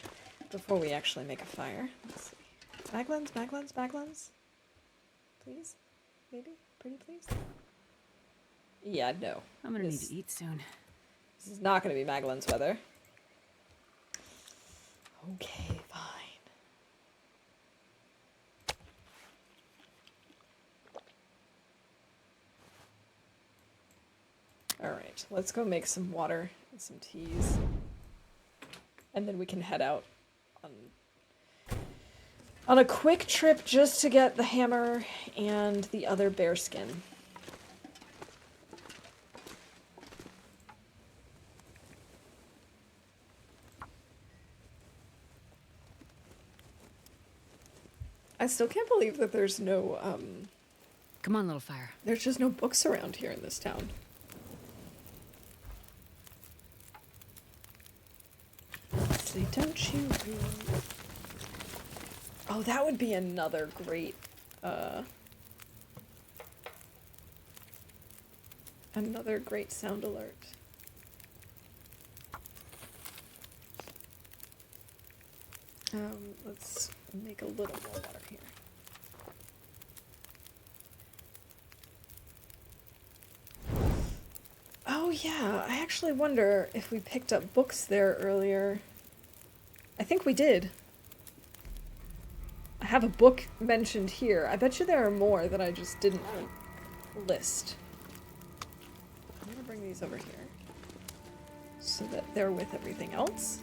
Before we actually make a fire. Let's see. Maglin's? Please? Maybe? Pretty please? Yeah, no. I'm gonna need to eat soon. This is not gonna be Maglin's weather. Okay, fine. Alright, let's go make some water and some teas. And then we can head out on a quick trip just to get the hammer and the other bear skin. I still can't believe that there's no, Come on, little fire. there's just no books around here in this town. Say, don't you read? Oh, that would be another great, sound alert. Let's make a little more water here. Oh yeah, I actually wonder if we picked up books there earlier. I think we did. I have a book mentioned here. I bet you there are more that I just didn't list. I'm gonna bring these over here so that they're with everything else.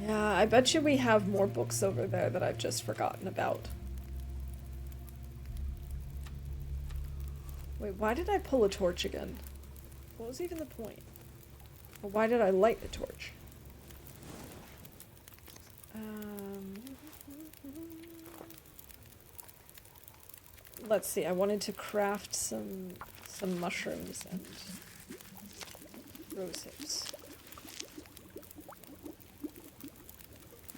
Yeah, I bet you we have more books over there that I've just forgotten about. Wait, why did I pull a torch again? What was even the point? Or why did I light the torch? Let's see, I wanted to craft some mushrooms and rose hips.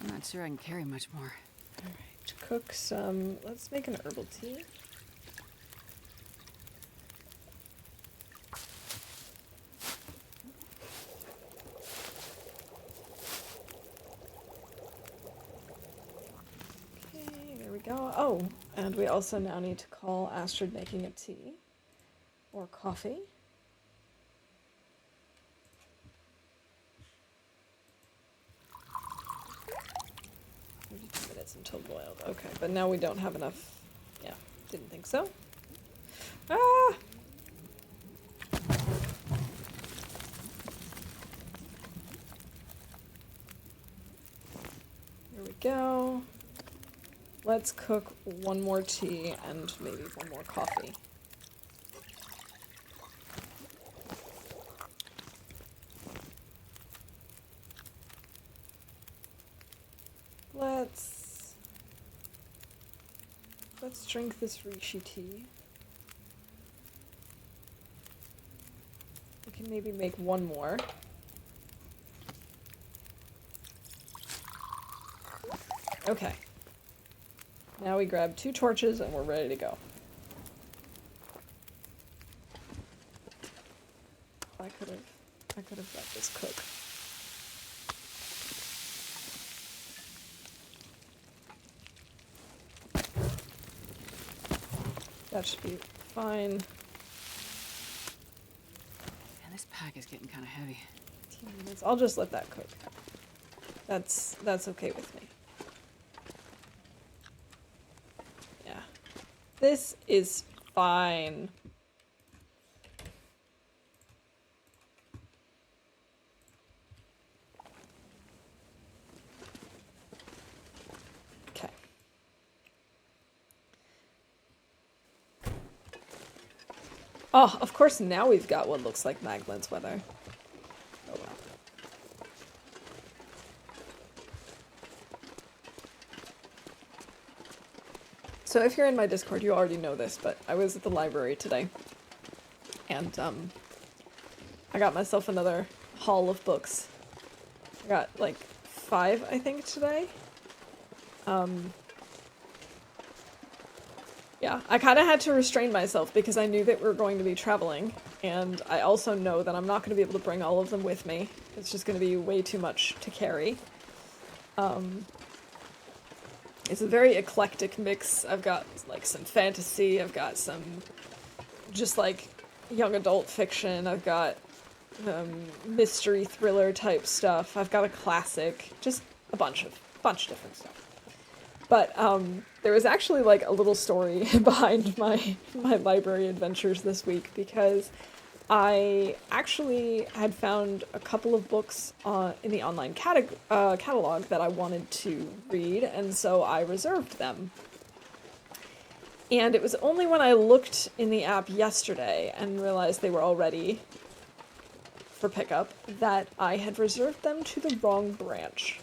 I'm not sure I can carry much more. Alright, cook some... Let's make an herbal tea. Okay, there we go. Oh, and we also now need to call Astrid making a tea. Or coffee. 32 minutes until boiled. Okay, but now we don't have enough. Yeah, didn't think so. Ah! Here we go. Let's cook one more tea and maybe one more coffee. Let's drink this reishi tea. We can maybe make one more. Okay. Now we grab 2 torches and we're ready to go. I could have let this cook. That should be fine. Man, this pack is getting kind of heavy. 15 minutes. I'll just let that cook. That's okay with me. Yeah. This is fine. Okay. Oh, of course now we've got what looks like Magdalene's weather. Oh well. So if you're in my Discord, you already know this, but I was at the library today. And, I got myself another haul of books. I got, like, 5, I think, today. Yeah, I kind of had to restrain myself because I knew that we were going to be traveling, and I also know that I'm not going to be able to bring all of them with me. It's just going to be way too much to carry. It's a very eclectic mix. I've got, like, some fantasy, I've got some just, like, young adult fiction, I've got mystery thriller type stuff, I've got a classic, just a bunch of different stuff. But there was actually like a little story behind my library adventures this week because I actually had found a couple of books in the online catalog that I wanted to read, and so I reserved them. And it was only when I looked in the app yesterday and realized they were all ready for pickup that I had reserved them to the wrong branch.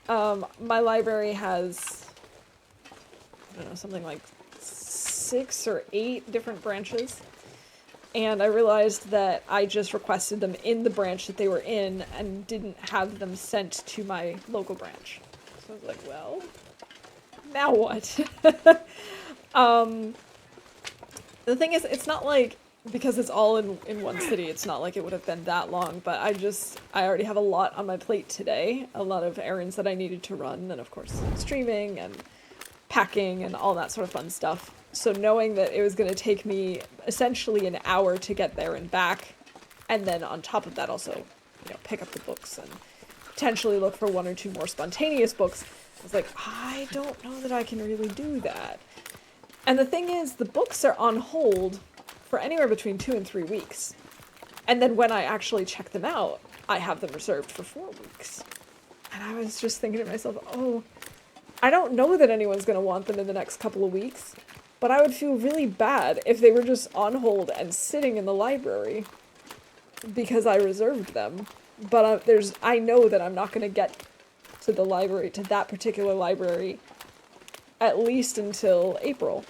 My library has, I don't know, something like 6 or 8 different branches. And I realized that I just requested them in the branch that they were in and didn't have them sent to my local branch. So I was like, well, now what? The thing is, it's not like, because it's all in one city, it's not like it would have been that long, but I already have a lot on my plate today, a lot of errands that I needed to run, and of course streaming and packing and all that sort of fun stuff. So knowing that it was going to take me essentially an hour to get there and back, and then on top of that also, you know, pick up the books and potentially look for 1 or 2 more spontaneous books, I was like, I don't know that I can really do that. And the thing is, the books are on hold for anywhere between 2 and 3 weeks. And then when I actually check them out, I have them reserved for 4 weeks. And I was just thinking to myself, oh, I don't know that anyone's going to want them in the next couple of weeks, but I would feel really bad if they were just on hold and sitting in the library because I reserved them. But I know that I'm not going to get to the library, to that particular library, at least until April.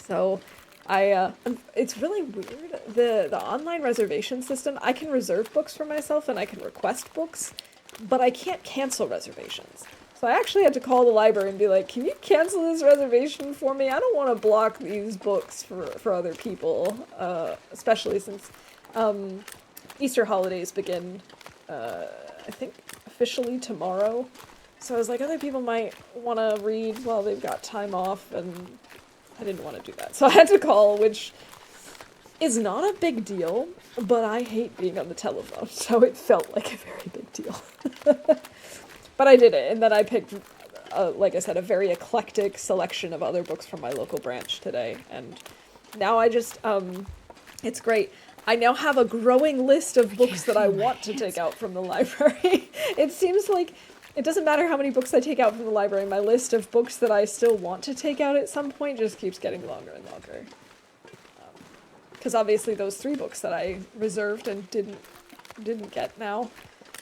So it's really weird. The online reservation system, I can reserve books for myself and I can request books, but I can't cancel reservations. So I actually had to call the library and be like, can you cancel this reservation for me? I don't want to block these books for other people, especially since Easter holidays begin, I think, officially tomorrow. So I was like, other people might want to read while they've got time off, and I didn't want to do that. So I had to call, which is not a big deal, but I hate being on the telephone, so it felt like a very big deal. But I did it, and then I picked, like I said, a very eclectic selection of other books from my local branch today, and now I just, it's great. I now have a growing list of books that I want to take out from the library. It seems like it doesn't matter how many books I take out from the library, my list of books that I still want to take out at some point just keeps getting longer and longer. Because obviously those 3 books that I reserved and didn't get now,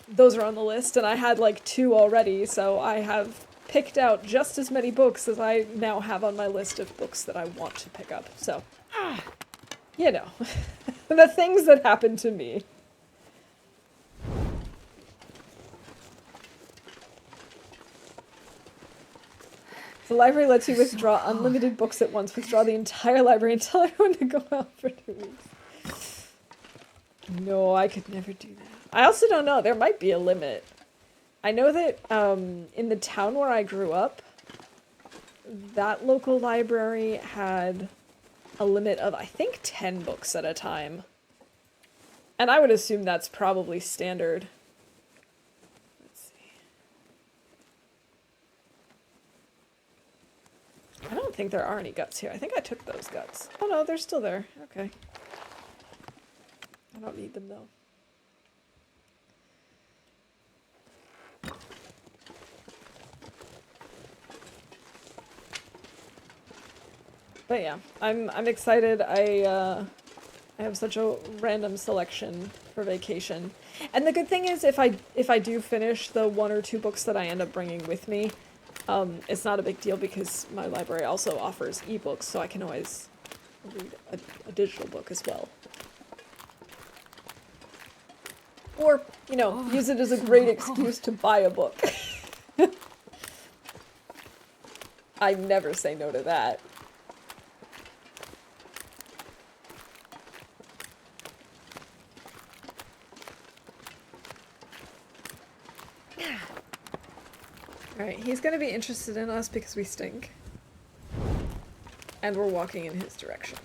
those are on the list, and I had like 2 already, so I have picked out just as many books as I now have on my list of books that I want to pick up. So, you know, the things that happen to me. The library lets you withdraw unlimited books at once. Withdraw the entire library and tell everyone to go out for 2 weeks. No, I could never do that. I also don't know. There might be a limit. I know that in the town where I grew up, that local library had a limit of, I think, 10 books at a time. And I would assume that's probably standard. Let's see. I don't think there are any guts here. I think I took those guts. Oh no, they're still there. Okay. I don't need them though. But yeah, I'm excited. I have such a random selection for vacation. And the good thing is if I do finish the 1 or 2 books that I end up bringing with me, it's not a big deal because my library also offers ebooks, so I can always read a digital book as well. Or, you know, use it as a great excuse to buy a book. I never say no to that. Alright, he's gonna be interested in us because we stink. And we're walking in his direction.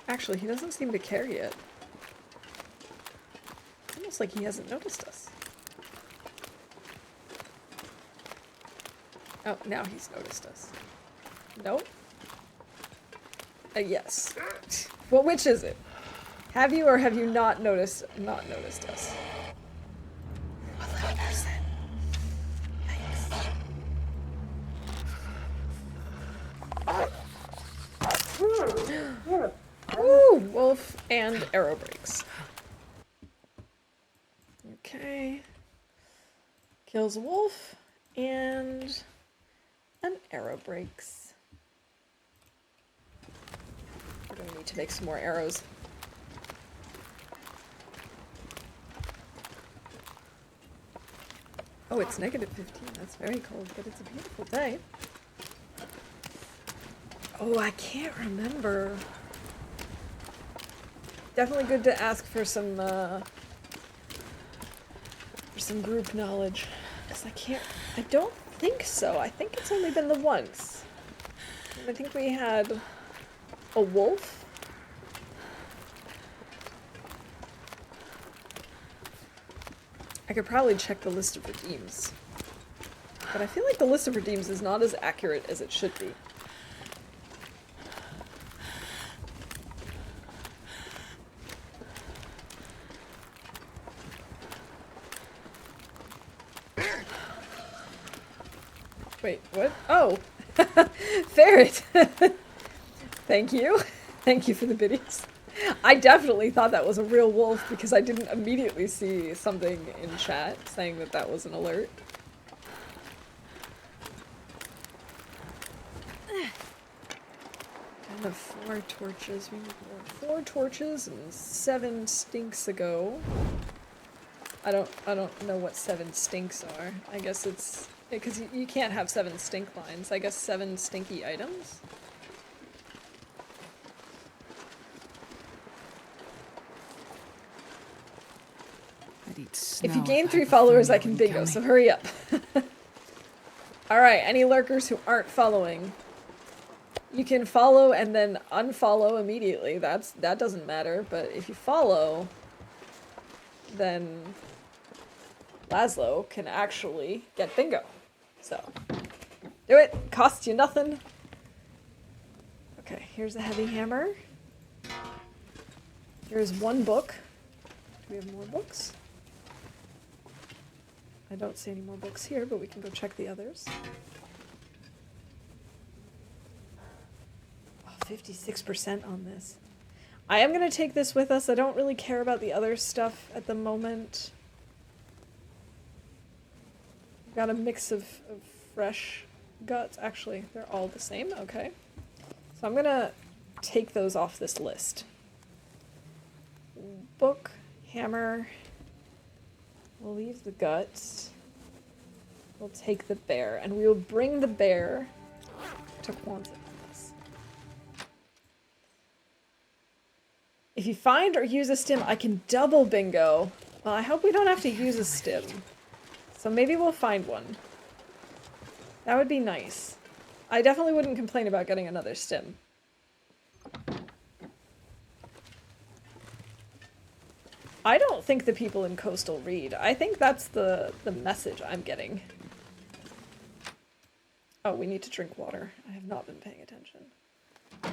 Actually, he doesn't seem to care yet. It's almost like he hasn't noticed us. Oh, now he's noticed us. Nope. Yes. Well, which is it? Have you or have you not noticed us? 11%. Ooh, wolf and arrow breaks. Okay. Kills a wolf and an arrow breaks. We're gonna need to make some more arrows. Oh, it's -15. That's very cold, but it's a beautiful day. Oh, I can't remember. Definitely good to ask for some group knowledge. Because I don't think so. I think it's only been the once. I think we had a wolf. I could probably check the list of redeems. But I feel like the list of redeems is not as accurate as it should be. Wait, what? Oh! Ferret! Thank you. Thank you for the biddies. I definitely thought that was a real wolf because I didn't immediately see something in chat saying that that was an alert. I have 4 torches. We need more. 4 torches and 7 stinks ago. I don't know what 7 stinks are. I guess it's because you can't have 7 stink lines. I guess 7 stinky items. If you gain 3 followers, I can bingo, so hurry up. Alright, any lurkers who aren't following, you can follow and then unfollow immediately. That doesn't matter, but if you follow, then Laszlo can actually get bingo. So, do it. Costs you nothing. Okay, here's a heavy hammer. Here's 1 book. Do we have more books? I don't see any more books here, but we can go check the others. Oh, 56% on this. I am going to take this with us. I don't really care about the other stuff at the moment. Got a mix of fresh guts. Actually, they're all the same. Okay. So I'm going to take those off this list. Book, hammer. We'll leave the guts. We'll take the bear, and we will bring the bear to Kwanzaa with us. If you find or use a stim, I can double bingo. Well, I hope we don't have to use a stim. So maybe we'll find one. That would be nice. I definitely wouldn't complain about getting another stim. I don't think the people in Coastal read. I think that's the message I'm getting. Oh, we need to drink water. I have not been paying attention. The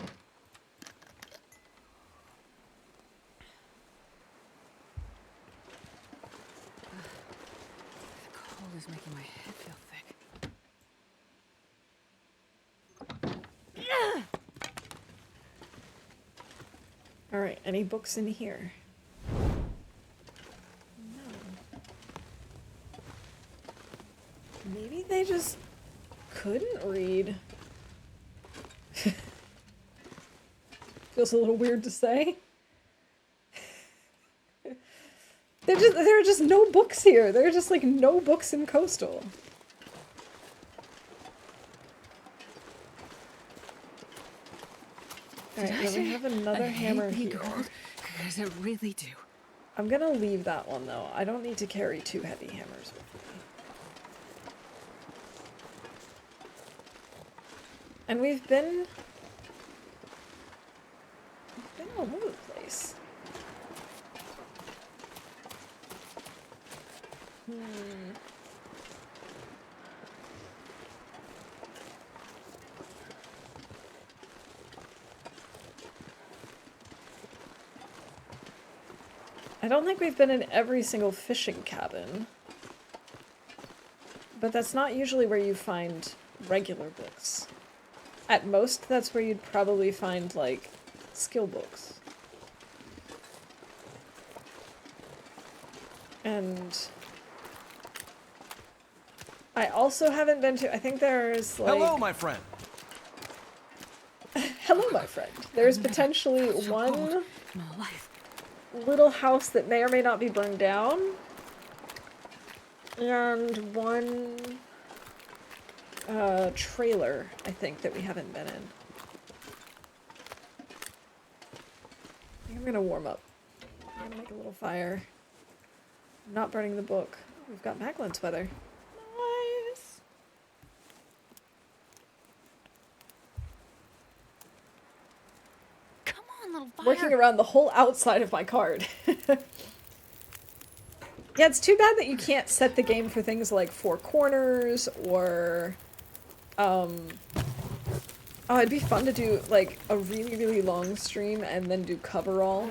cold is making my head feel thick. Alright, any books in here? Maybe they just couldn't read. Feels a little weird to say. There are just no books here. There are just like no books in Coastal. Alright, we have another hammer here. Because I really do. I'm gonna leave that one though. I don't need to carry 2 heavy hammers with me. And we've been all over the place. I don't think we've been in every single fishing cabin. But that's not usually where you find regular books. At most, that's where you'd probably find, like, skill books. And I also haven't been to, I think there's, like... Hello, my friend! Hello, my friend. There's potentially one little house that may or may not be burned down. And one... trailer, I think, that we haven't been in. I think I'm gonna warm up. I'm gonna make a little fire. I'm not burning the book. We've got Maglin's weather. Nice! Come on, little fire. Working around the whole outside of my card. Yeah, it's too bad that you can't set the game for things like 4 corners or... Oh, it'd be fun to do, like, a really, really long stream and then do coverall.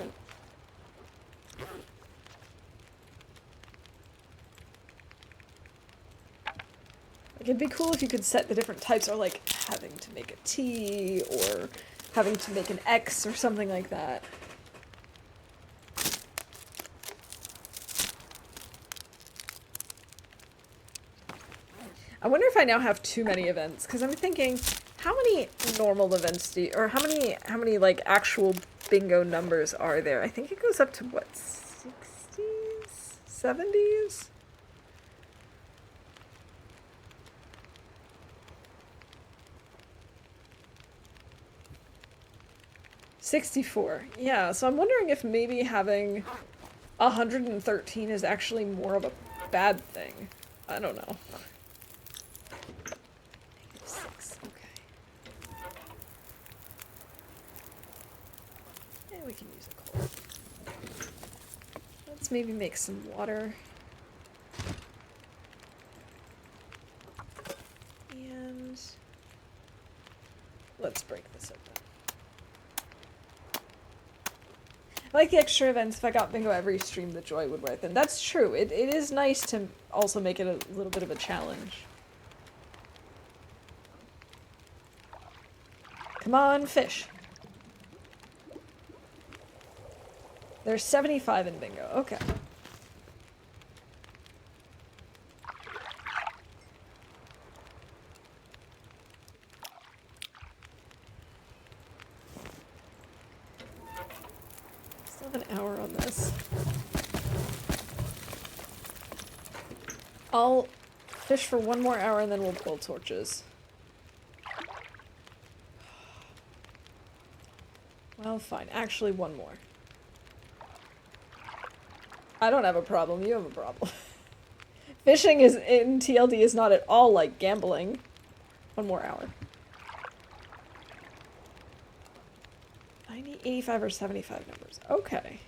Like, it'd be cool if you could set the different types, or like having to make a T or having to make an X or something like that. I wonder if I now have too many events, because I'm thinking, how many normal events do you, or how many like actual bingo numbers are there? I think it goes up to what, 60s? 70s? $64. Yeah, so I'm wondering if maybe having 113 is actually more of a bad thing. I don't know. -6, okay. And we can use a coal. Let's maybe make some water. And let's break this open. I like the extra events. If I got bingo every stream, the joy would wear thin. That's true. It is nice to also make it a little bit of a challenge. Come on, fish. There's 75 in bingo. Okay. Still have an hour on this. I'll fish for 1 more hour and then we'll pull torches. Well, fine. Actually, 1 more. I don't have a problem. You have a problem. Fishing is in TLD is not at all like gambling. 1 more hour. I need 85 or 75 numbers. Okay.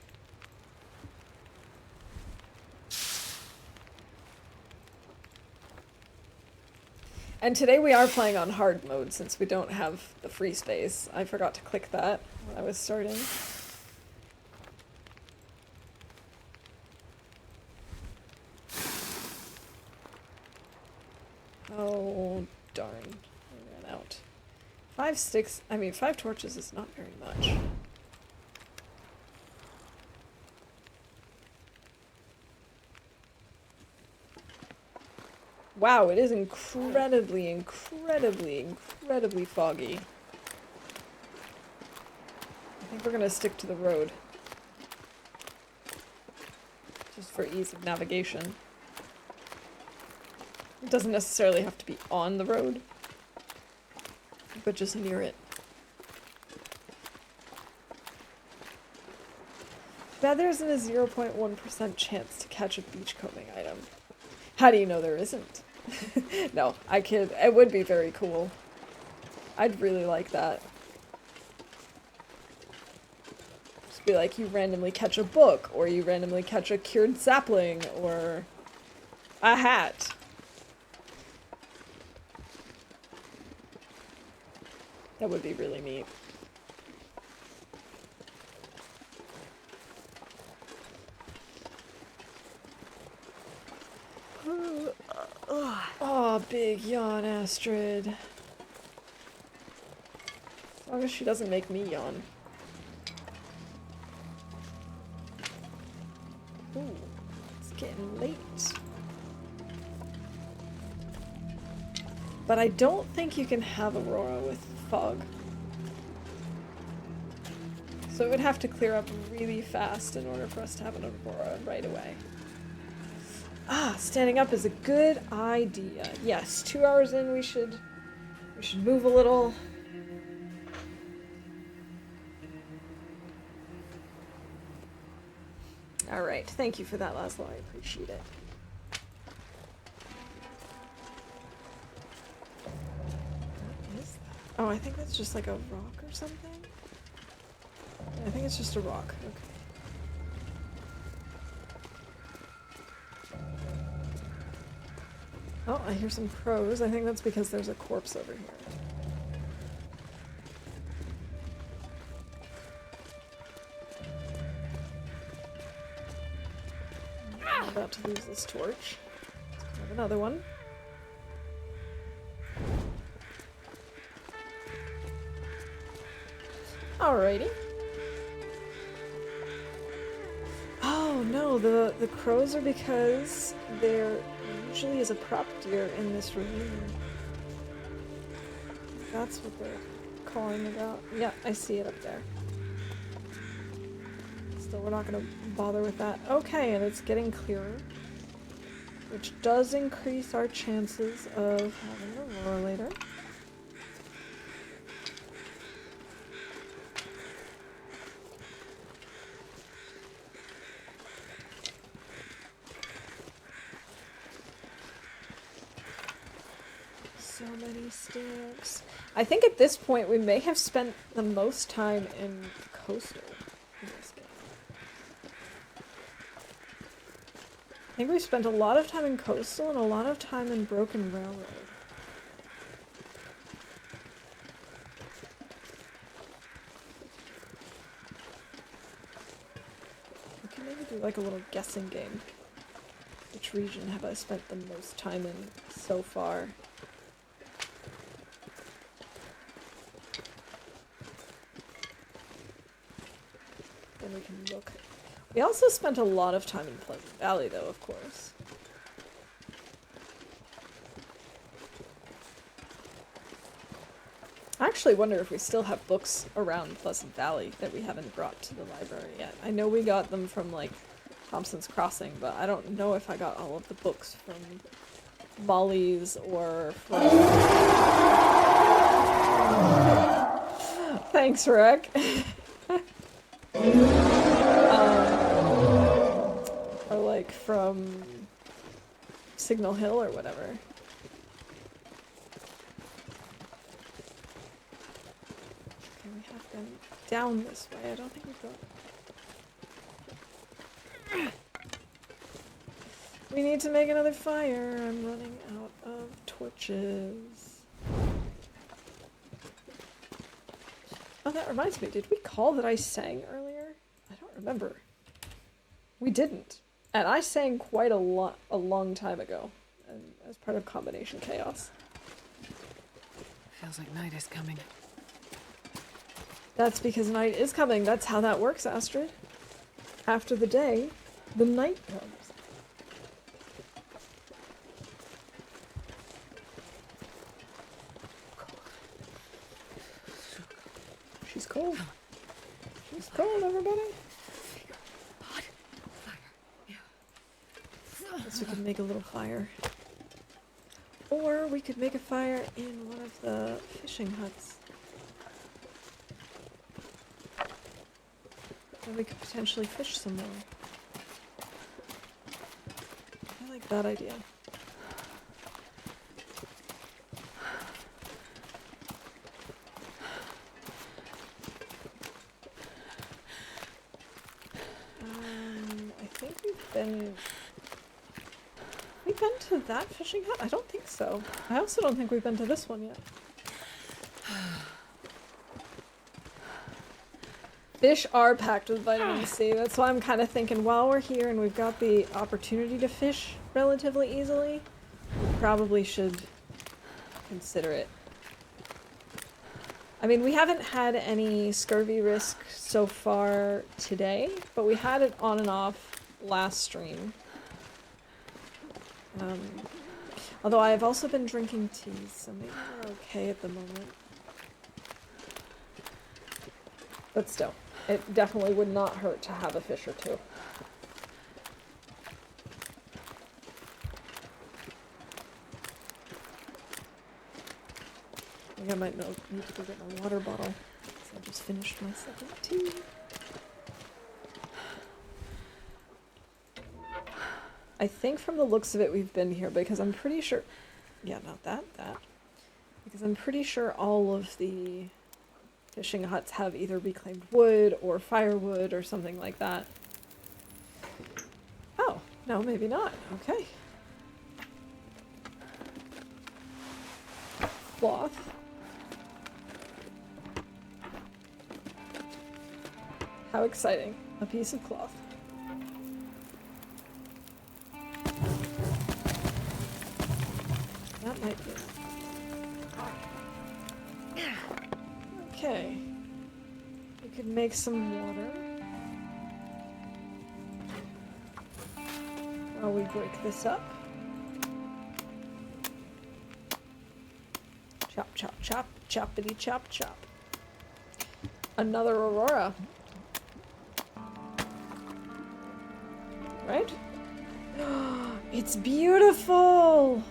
And today we are playing on hard mode since we don't have the free space. I forgot to click that when I was starting. Oh, darn. I ran out. 5 sticks, 5 torches is not very much. Wow, it is incredibly, incredibly, incredibly foggy. I think we're gonna stick to the road. Just for ease of navigation. It doesn't necessarily have to be on the road, but just near it. Bad there isn't a 0.1% chance to catch a beachcombing item. How do you know there isn't? No, I kid. It would be very cool. I'd really like that. Just be like, you randomly catch a book, or you randomly catch a cured sapling, or a hat. That would be really neat. Oh, big yawn, Astrid. As long as she doesn't make me yawn. Ooh, it's getting late. But I don't think you can have Aurora with fog. So it would have to clear up really fast in order for us to have an Aurora right away. Ah, standing up is a good idea. Yes, 2 hours in, we should move a little. All right, thank you for that, Laszlo. I appreciate it. What is that? Oh, I think that's just like a rock or something. I think it's just a rock. Okay. Oh, I hear some crows. I think that's because there's a corpse over here. I'm about to lose this torch. Let's grab another one. Alrighty. Oh no, the crows are because there usually is a prop deer in this ravine. That's what they're calling about. Yeah, I see it up there. Still, we're not gonna bother with that. Okay, and it's getting clearer, which does increase our chances of having Aurora later. So many sticks. I think at this point we may have spent the most time in coastal in this game. I think we spent a lot of time in coastal and a lot of time in Broken Railroad. We can maybe do like a little guessing game. Which region have I spent the most time in so far? Then we can look. We also spent a lot of time in Pleasant Valley, though, of course. I actually wonder if we still have books around Pleasant Valley that we haven't brought to the library yet. I know we got them from, like, Thompson's Crossing, but I don't know if I got all of the books from Molly's or from... Thanks, Rick. Or like from Signal Hill or whatever. Okay, we have them down this way. I don't think we've got... We need to make another fire. I'm running out of torches. Oh, that reminds me. Did we call that I sang earlier? I don't remember. We didn't. And I sang quite a long time ago, and as part of Combination Chaos. Feels like night is coming. That's because night is coming. That's how that works, Astrid. After the day, the night comes. She's cold. She's cold, everybody. Hot fire. Yeah. Guess we could make a little fire. Or we could make a fire in one of the fishing huts. Then we could potentially fish some more. I like that idea. I think we've been to that fishing hut? I don't think so. I also don't think we've been to this one yet. Fish are packed with vitamin C. That's why I'm kind of thinking while we're here and we've got the opportunity to fish relatively easily, we probably should consider it. I mean, we haven't had any scurvy risk so far today, but we had it on and off last stream. Although I have also been drinking tea, so maybe we're okay at the moment. But still, it definitely would not hurt to have a fish or two. I think I might need to go get my water bottle, because I just finished my second tea. I think from the looks of it we've been here, because I'm pretty sure... Yeah, not that. Because I'm pretty sure all of the fishing huts have either reclaimed wood or firewood or something like that. Oh, no, maybe not. Okay. Cloth. How exciting. A piece of cloth. That might be enough. Okay. could make some water. While we break this up. Chop, chop, chop, choppity, chop, chop. Another aurora. Right? It's beautiful!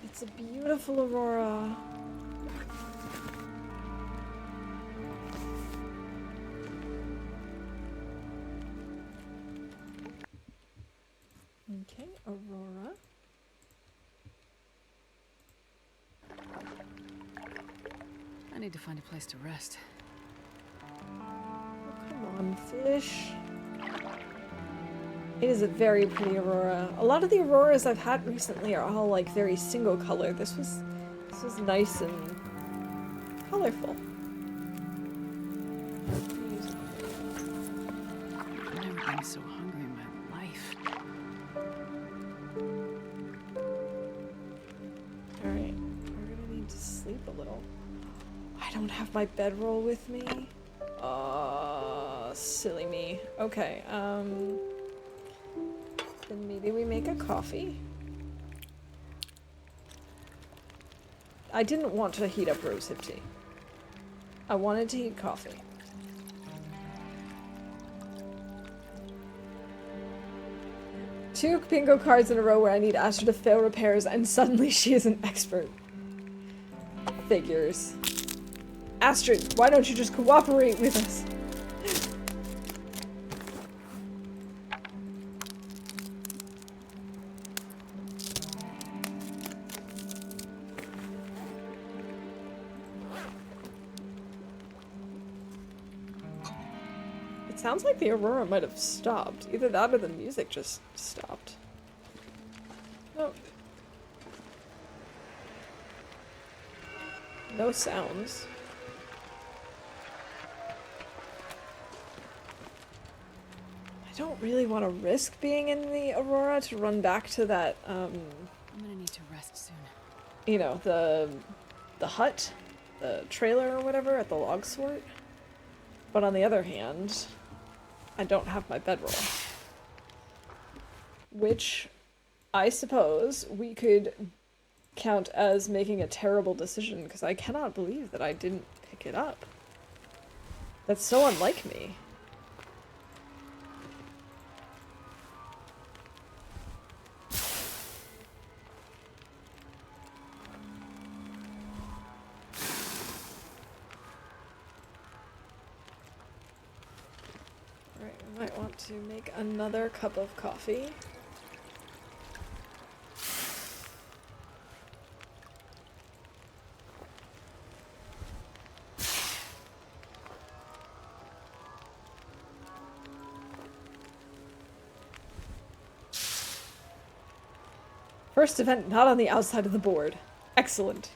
It's a beautiful aurora. Okay, aurora. I need to find a place to rest. Oh, come on, fish. It is a very pretty aurora. A lot of the auroras I've had recently are all like very single color. This was nice and colorful. I've never been so hungry in my life. Alright, we're gonna need to sleep a little. I don't have my bedroll with me. Silly me. Okay, then maybe we make a coffee. I didn't want to heat up rosehip tea. I wanted to heat coffee. Two bingo cards in a row where I need Astrid to fail repairs and suddenly she is an expert. Figures. Astrid, why don't you just cooperate with us? It sounds like the aurora might have stopped. Either that or the music just stopped. Oh. No sounds. I don't really want to risk being in the aurora to run back to that, I'm gonna need to rest soon. you know, the hut, the trailer or whatever at the log sort. But on the other hand, I don't have my bedroll. Which, I suppose, we could count as making a terrible decision, because I cannot believe that I didn't pick it up. That's so unlike me. Alright, we might want to make another cup of coffee. First event not on the outside of the board. Excellent.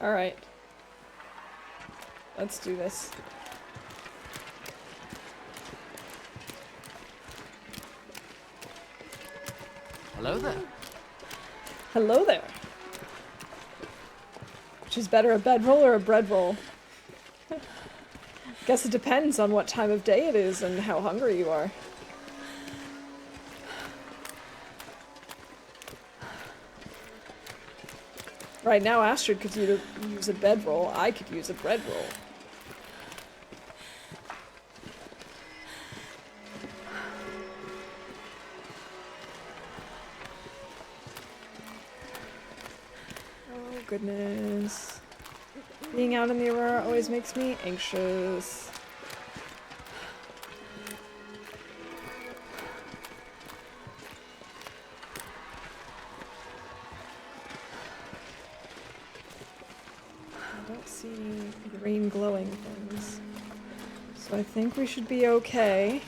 All right. Let's do this. Hello there. Hello there. Which is better, a bedroll or a bread roll? Guess it depends on what time of day it is and how hungry you are. Right now, Astrid could use a bedroll. I could use a bread roll. Oh, goodness. Being out in the aurora always makes me anxious. I don't see green glowing things. So I think we should be okay.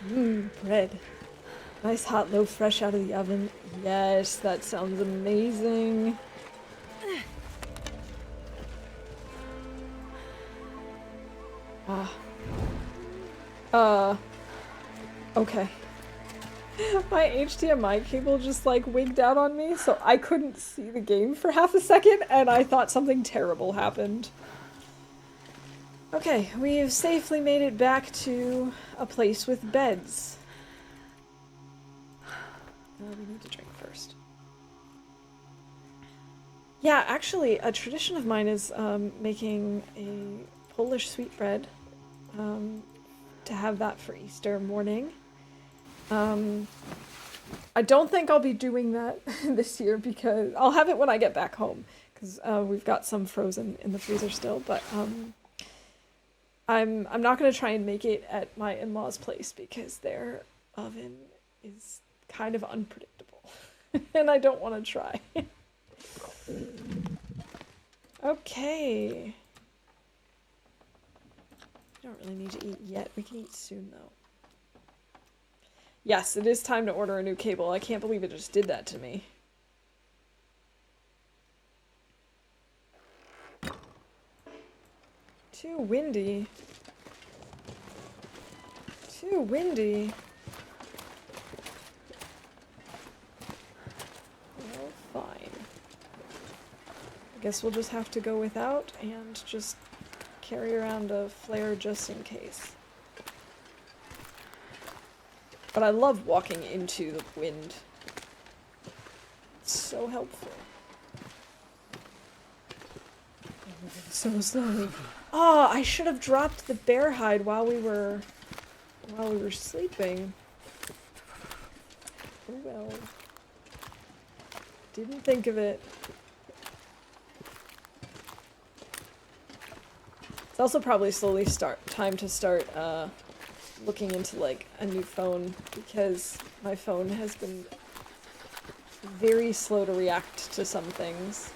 Mmm, bread. Nice hot loaf fresh out of the oven. Yes, that sounds amazing. Okay. My HDMI cable just like wigged out on me, so I couldn't see the game for half a second, and I thought something terrible happened. Okay, we've safely made it back to a place with beds. We need to drink first. Yeah, actually, a tradition of mine is making a Polish sweetbread to have that for Easter morning. I don't think I'll be doing that this year because I'll have it when I get back home because we've got some frozen in the freezer still, but I'm not going to try and make it at my in-laws' place because their oven is kind of unpredictable and I don't want to try. Okay. We don't really need to eat yet. We can eat soon though. Yes, it is time to order a new cable. I can't believe it just did that to me. Too windy. Too windy. Well, fine. I guess we'll just have to go without and just carry around a flare just in case. But I love walking into the wind. It's so helpful. So slowly. Oh, I should have dropped the bear hide while we were sleeping. Oh well. Didn't think of it. It's also probably slowly time to start looking into like a new phone because my phone has been very slow to react to some things.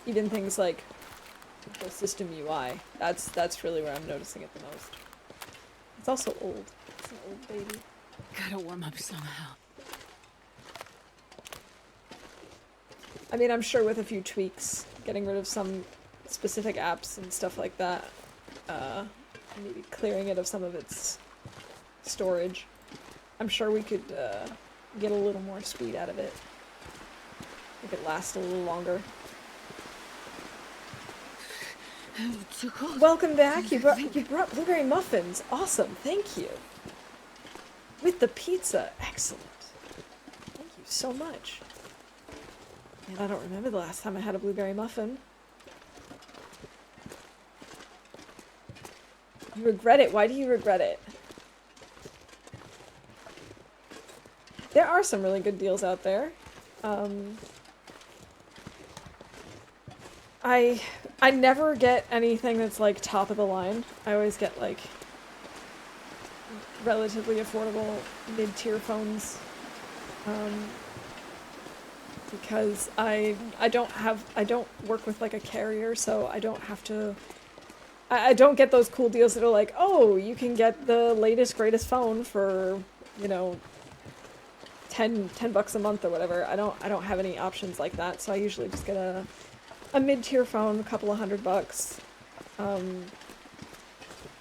Even things like the system UI. That's really where I'm noticing it the most. It's also old. It's an old baby. Gotta warm up somehow. I mean, I'm sure with a few tweaks, getting rid of some specific apps and stuff like that, maybe clearing it of some of its storage, I'm sure we could get a little more speed out of it. Make it last a little longer. Too cold. Welcome back. You brought blueberry muffins. Awesome. Thank you. With the pizza. Excellent. Thank you so much. And I don't remember the last time I had a blueberry muffin. You regret it. Why do you regret it? There are some really good deals out there. I never get anything that's like top of the line. I always get like relatively affordable mid-tier phones. Because I don't work with like a carrier, so I don't have to I don't get those cool deals that are like, oh, you can get the latest greatest phone for, you know, 10 bucks a month or whatever. I don't have any options like that, so I usually just get a mid-tier phone, a couple of $100,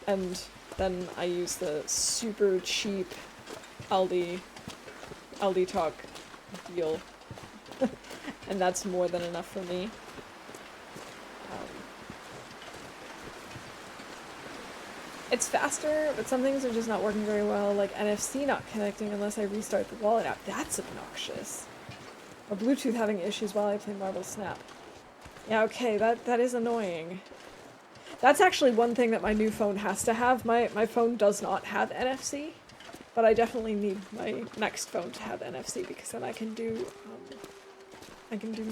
and then I use the super cheap Aldi Talk deal, and that's more than enough for me. It's faster, but some things are just not working very well, like NFC not connecting unless I restart the wallet app. That's obnoxious. Or Bluetooth having issues while I play Marble Snap. Yeah, okay, that is annoying. That's actually one thing that my new phone has to have. My phone does not have NFC, but I definitely need my next phone to have NFC because then I can do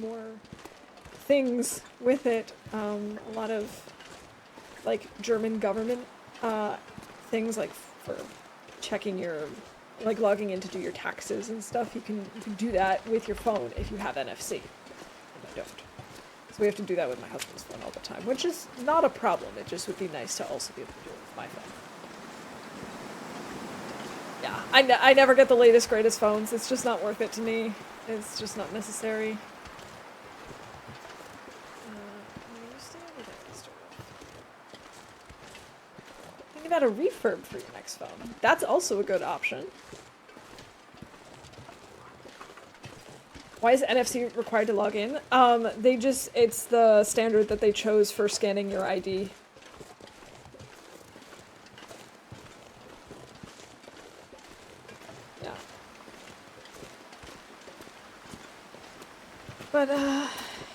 more things with it. A lot of like German government things, like for checking your, like logging in to do your taxes and stuff. You can do that with your phone if you have NFC, and I don't. So we have to do that with my husband's phone all the time, which is not a problem. It just would be nice to also be able to do it with my phone. Yeah, I never get the latest, greatest phones. It's just not worth it to me. It's just not necessary. Think about a refurb for your next phone. That's also a good option. Why is NFC required to log in? It's the standard that they chose for scanning your ID. Yeah. But,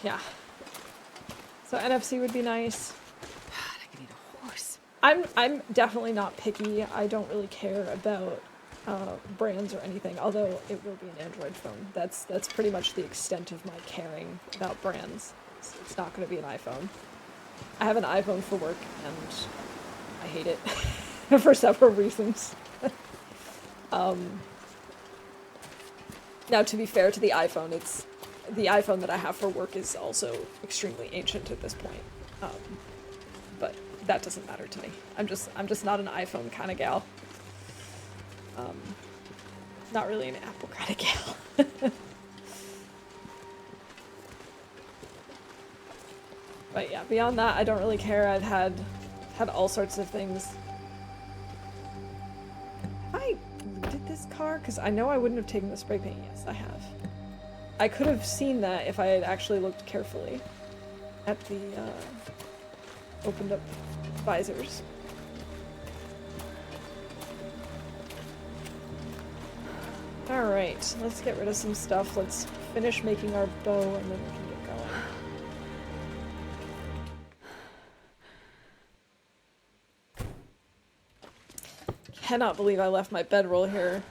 yeah. So NFC would be nice. God, I could eat a horse. I'm definitely not picky. I don't really care about brands or anything, although it will be an Android phone. That's pretty much the extent of my caring about brands. It's not going to be an iPhone. I have an iPhone for work, and I hate it for several reasons. Now, to be fair to the iPhone, the iPhone that I have for work is also extremely ancient at this point. But that doesn't matter to me. I'm just not an iPhone kind of gal. Not really an Apple kind of gal. But yeah, beyond that, I don't really care. I've had all sorts of things. Have I looted this car? Because I know I wouldn't have taken the spray paint. Yes, I have. I could have seen that if I had actually looked carefully at the opened up visors. Alright, let's get rid of some stuff. Let's finish making our bow and then we can get going. Cannot believe I left my bedroll here.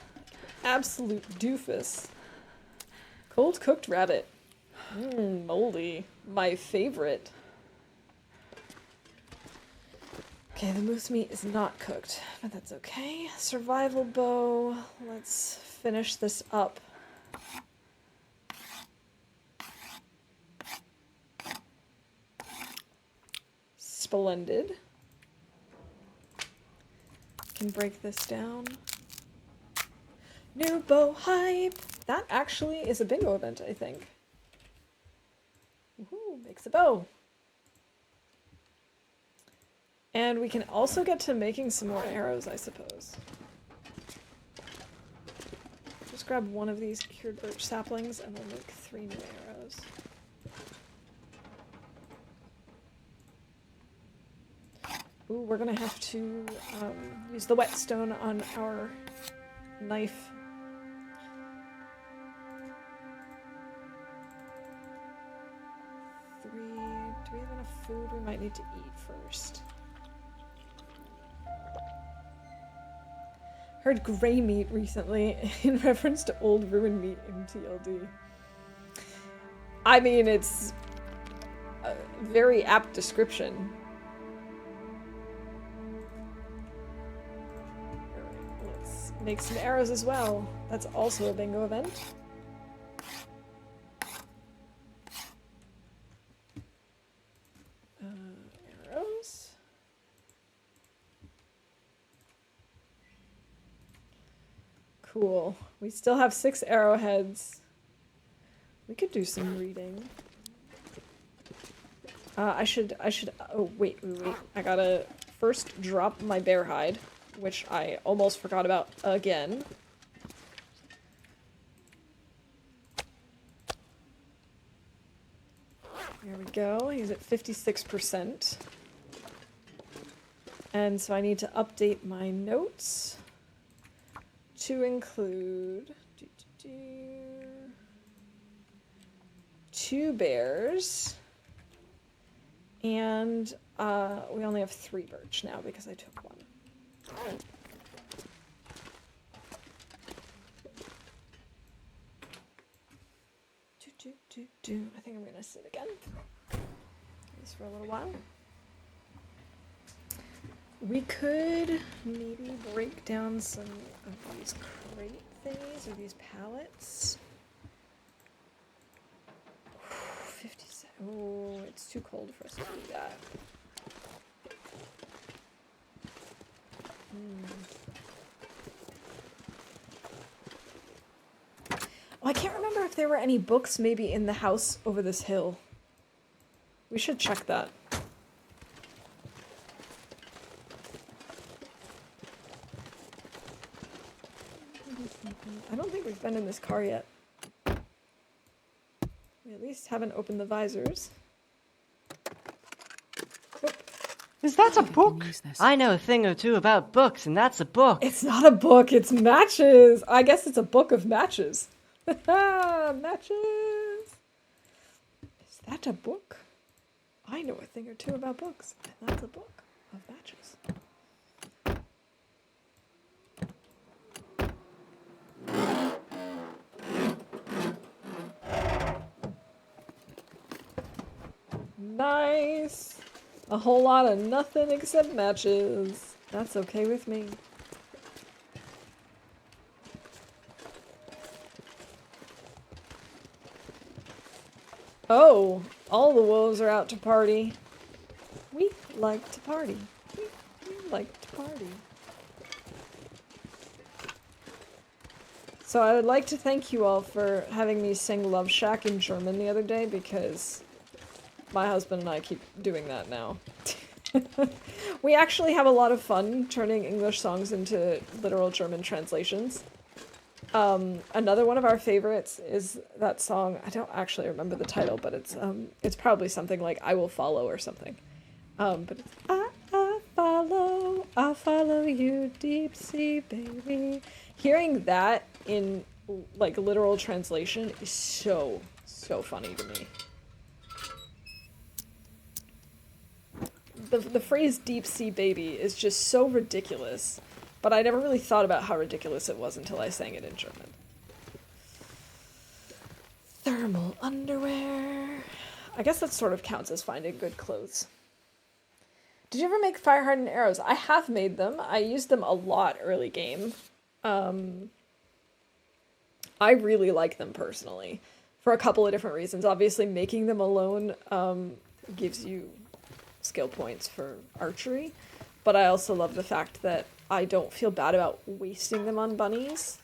Absolute doofus. Cold cooked rabbit. Moldy. My favorite. Okay, the moose meat is not cooked, but that's okay. Survival bow. Let's finish this up. Splendid. Can break this down. New bow hype. That actually is a bingo event, I think. Woohoo, makes a bow. And we can also get to making some more arrows, I suppose. Just grab one of these cured birch saplings and we'll make 3 new arrows. Ooh, we're gonna have to use the whetstone on our knife. Do we have enough food? We might need to eat first. Heard gray meat recently in reference to old ruined meat in TLD. I mean, it's a very apt description. Alright, let's make some arrows as well. That's also a bingo event. Arrows. Cool. We still have 6 arrowheads. We could do some reading. I should, oh, wait. I gotta first drop my bear hide, which I almost forgot about again. There we go. He's at 56%. And so I need to update my notes to include 2 bears, and we only have 3 birch now because I took 1. I think I'm gonna sit again. Just for a little while. We could maybe break down some of these crate thingies or these pallets. 57. Oh, it's too cold for us to do that. Well, I can't remember if there were any books maybe in the house over this hill. We should check that. I don't think we've been in this car yet. We at least haven't opened the visors. Is that a book? I know a thing or two about books, and that's a book. It's not a book, it's matches. I guess it's a book of matches. Matches. Is that a book? I know a thing or two about books, and that's a book of matches. Nice. A whole lot of nothing except matches. That's okay with me. Oh, all the wolves are out to party. We like to party. We like to party. So I would like to thank you all for having me sing Love Shack in German the other day, because my husband and I keep doing that now. We actually have a lot of fun turning English songs into literal German translations. Another one of our favorites is that song. I don't actually remember the title, but it's probably something like "I Will Follow" or something. But it's I'll follow you, deep sea baby. Hearing that in like literal translation is so funny to me. The phrase "deep sea baby" is just so ridiculous, but I never really thought about how ridiculous it was until I sang it in German. Thermal underwear. I guess that sort of counts as finding good clothes. Did you ever make fire hardened arrows? I have made them. I used them a lot early game. I really like them personally, for a couple of different reasons. Obviously, making them alone gives you skill points for archery, but I also love the fact that I don't feel bad about wasting them on bunnies.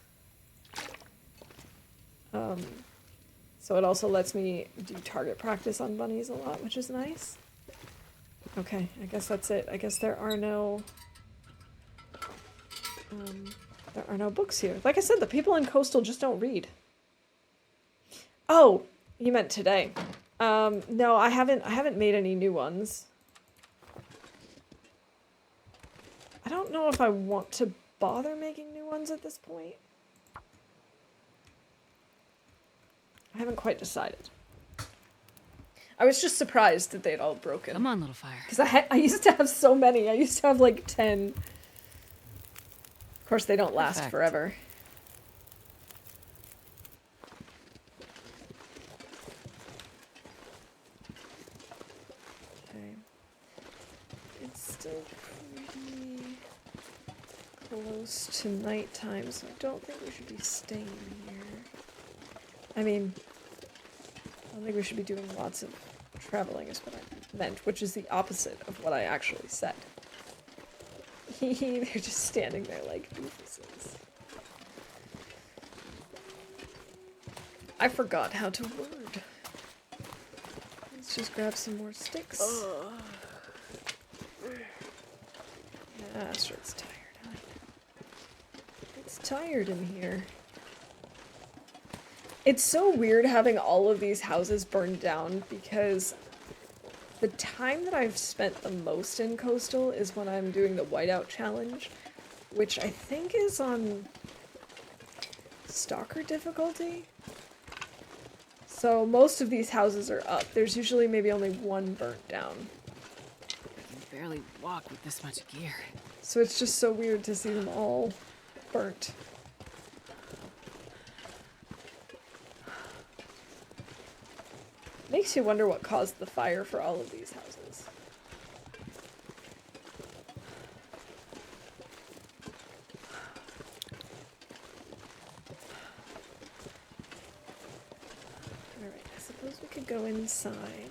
So it also lets me do target practice on bunnies a lot, which is nice. Okay, I guess that's it. I guess there are no books here. Like I said, the people in Coastal just don't read. Oh, you meant today. No, I haven't made any new ones. I don't know if I want to bother making new ones at this point. I haven't quite decided. I was just surprised that they'd all broken. Come on, little fire. Because I used to have so many. I used to have like 10. Of course, they don't last forever. Okay. It's still pretty close to nighttime, so I don't think we should be staying here. I mean, I don't think we should be doing lots of traveling is what I meant, which is the opposite of what I actually said. They're just standing there like doofuses. I forgot how to word. Let's just grab some more sticks. Yeah, sure, it's tired, huh? It's tired in here. It's so weird having all of these houses burned down, because the time that I've spent the most in Coastal is when I'm doing the Whiteout Challenge, which I think is on Stalker difficulty. So most of these houses are up. There's usually maybe only one burnt down. I can barely walk with this much gear. So it's just so weird to see them all burnt. Makes you wonder what caused the fire for all of these houses. Alright, I suppose we could go inside.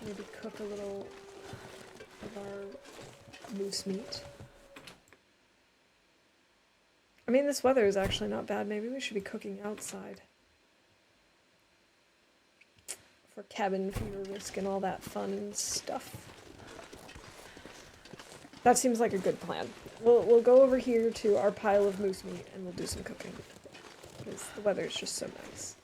Maybe cook a little of our moose meat. mean, this weather is actually not bad. Maybe we should be cooking outside. For cabin fever risk and all that fun stuff. That seems like a good plan. We'll go over here to our pile of moose meat and we'll do some cooking. Because the weather is just so nice.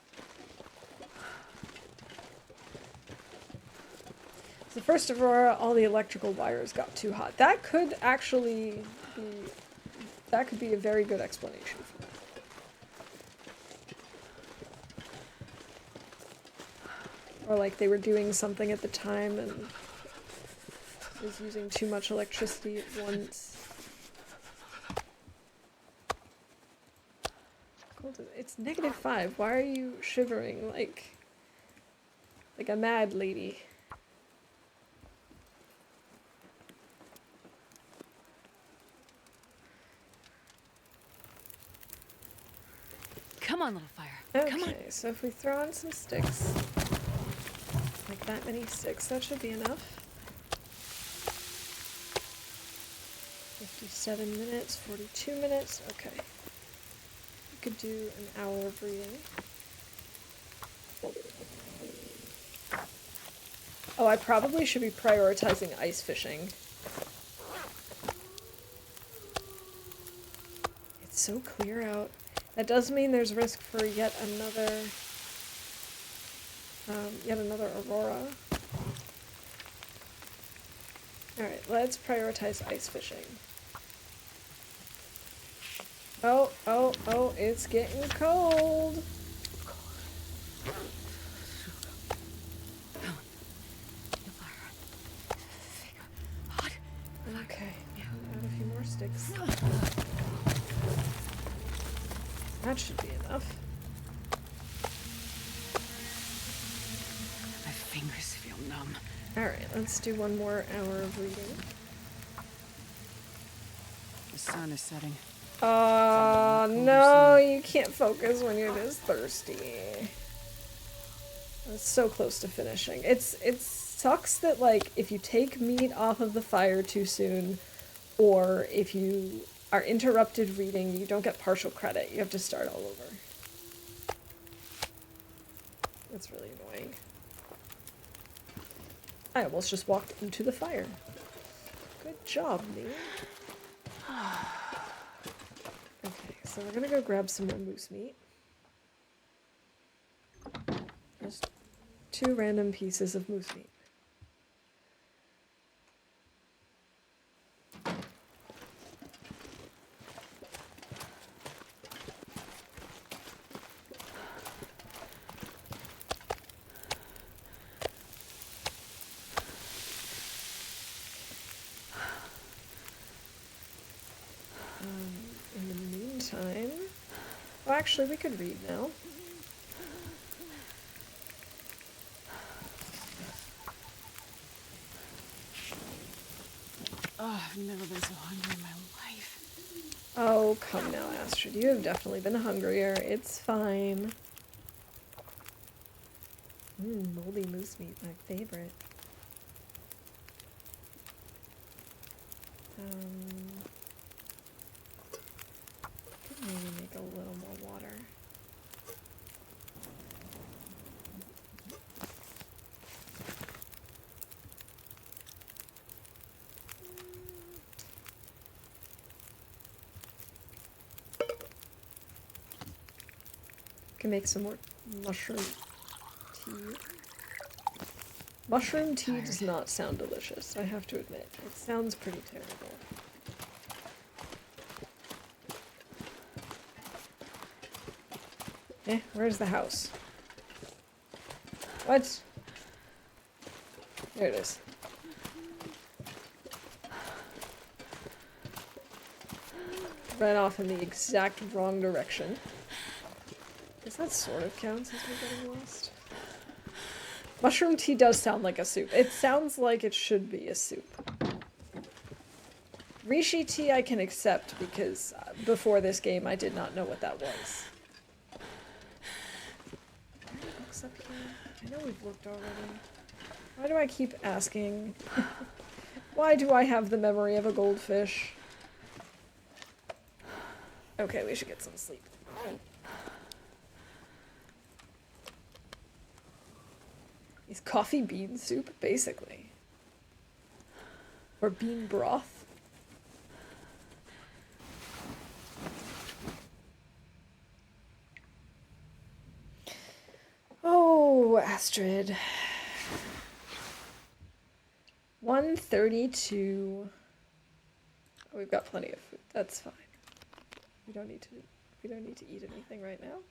So first of all the electrical wires got too hot. That could actually be... That could be a very good explanation for that. Or like they were doing something at the time and was using too much electricity at once. It's -5. Why are you shivering like a mad lady? Come on, little fire. Okay, Come on. so if we throw on some sticks, like that many sticks, that should be enough. 57 minutes, 42 minutes, okay. We could do an hour of reading. Oh, I probably should be prioritizing ice fishing. It's so clear out. That does mean there's risk for yet another aurora. Alright, let's prioritize ice fishing. Oh, it's getting cold. Okay, add a few more sticks. That should be enough. My fingers feel numb. Alright, let's do one more hour of reading. The sun is setting. No, you can't focus when you're this thirsty. It's so close to finishing. It sucks that, like, if you take meat off of the fire too soon, or if you are interrupted reading, you don't get partial credit. You have to start all over. That's really annoying. I almost just walked into the fire. Good job, me. Okay, so we're gonna go grab some more moose meat. Just 2 random pieces of moose meat. In the meantime... Oh, actually, we could read now. Oh, I've never been so hungry in my life. Oh, come now, Astrid. You have definitely been hungrier. It's fine. Moldy moose meat, my favorite. Could maybe make a little more water. Can make some more mushroom tea. Mushroom tea does not sound delicious, I have to admit. It sounds pretty terrible. Where's the house? What? There it is. Ran off in the exact wrong direction. Guess that sort of counts as we're getting lost. Mushroom tea does sound like a soup. It sounds like it should be a soup. Rishi tea I can accept because before this game I did not know what that was. Are there books up here? I know we've looked already. Why do I keep asking? Why do I have the memory of a goldfish? Okay, we should get some sleep. Is coffee bean soup, basically. Or bean broth. Oh, Astrid. 1:32. Oh, we've got plenty of food. That's fine. We don't need to eat anything right now.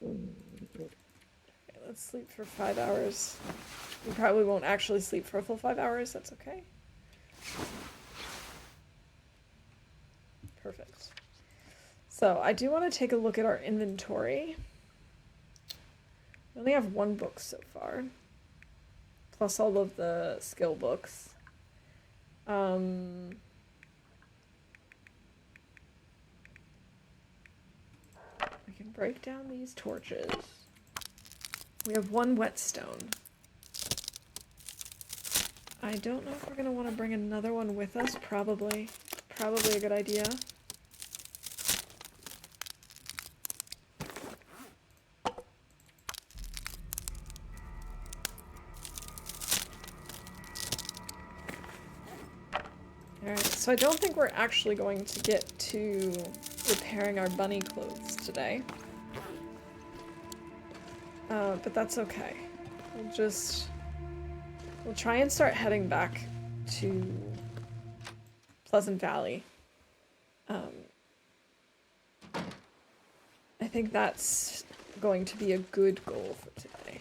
Okay, let's sleep for 5 hours. We probably won't actually sleep for a full 5 hours. That's okay. Perfect. So I do want to take a look at our inventory. We only have 1 book so far, plus all of the skill books. We can break down these torches. We have 1 whetstone. I don't know if we're gonna want to bring another one with us. Probably a good idea. Alright, so I don't think we're actually going to get to repairing our bunny clothes today. But that's okay. We'll try and start heading back to Pleasant Valley. I think that's going to be a good goal for today.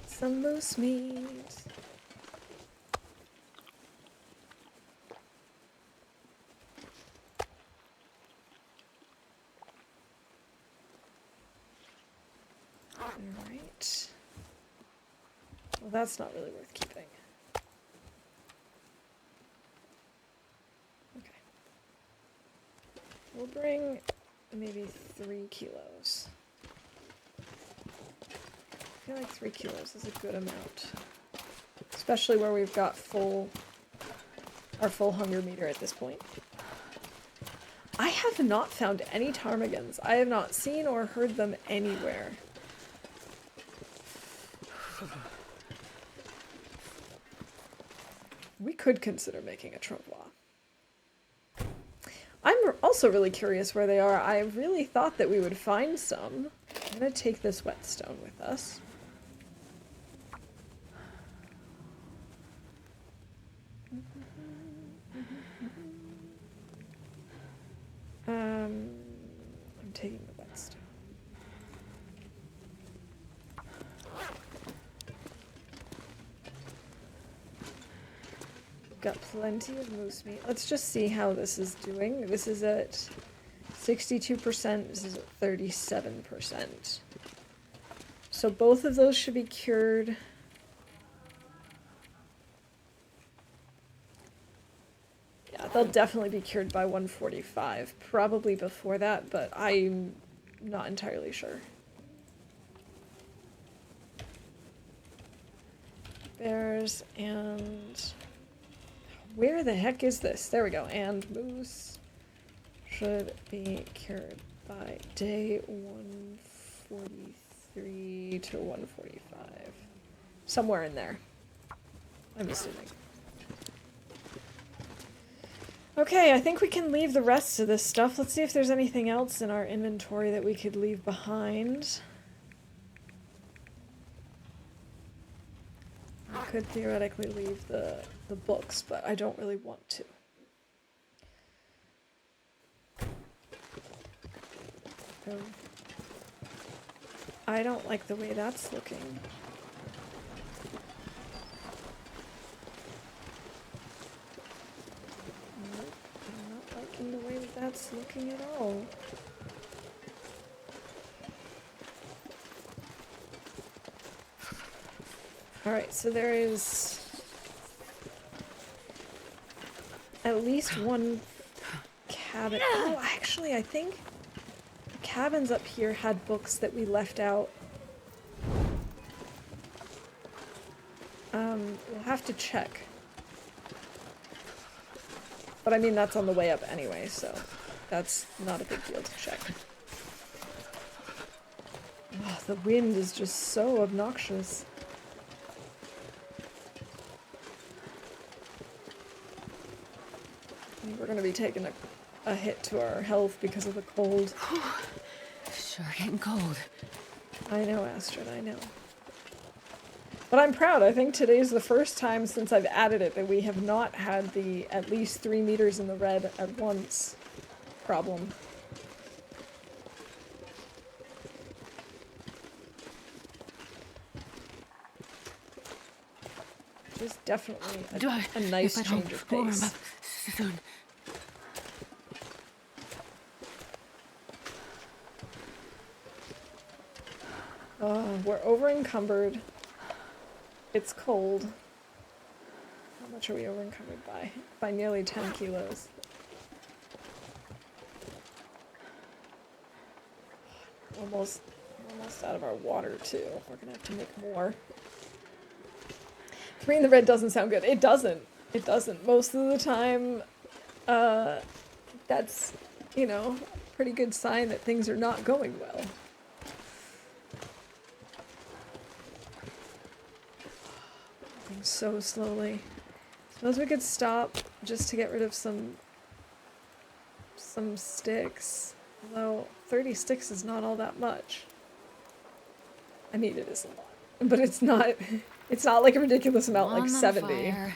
Some moose meat. Alright. Well, that's not really worth keeping. Okay. We'll bring maybe 3 kilos. I feel like 3 kilos is a good amount. Especially where we've got our full hunger meter at this point. I have not found any ptarmigans. I have not seen or heard them anywhere. We could consider making a travois. I'm also really curious where they are. I really thought that we would find some. I'm gonna take this whetstone with us. I'm taking the whetstone. Got plenty of moose meat. Let's just see how this is doing. This is at 62%. This is at 37%. So both of those should be cured. Yeah, they'll definitely be cured by 145. Probably before that, but I'm not entirely sure. Bears and... Where the heck is this? There we go. And moose should be cured by day 143 to 145. Somewhere in there, I'm assuming. Okay, I think we can leave the rest of this stuff. Let's see if there's anything else in our inventory that we could leave behind. I could theoretically leave the books, but I don't really want to. Oh. I don't like the way that's looking. Nope, I'm not liking the way that's looking at all. Alright, so there is at least 1 cabin. Oh, actually, I think the cabins up here had books that we left out. We'll have to check. But I mean, that's on the way up anyway, so that's not a big deal to check. Oh, the wind is just so obnoxious. I think we're gonna be taking a hit to our health because of the cold. Sure getting cold. I know, Astrid, I know. But I'm proud. I think today's the first time since I've added it that we have not had the at least 3 meters in the red at once problem. Which is definitely a nice change of pace. Soon. Oh, we're over encumbered. It's cold. How much are we over encumbered by? By nearly 10 kilos. Almost out of our water too. We're gonna have to make more. 3 in the red doesn't sound good. It doesn't. It doesn't. Most of the time, that's, you know, a pretty good sign that things are not going well. Moving so slowly. Suppose we could stop just to get rid of some sticks. Although 30 sticks is not all that much. I mean, it is a lot, but it's not like a ridiculous amount, like 70. Fire.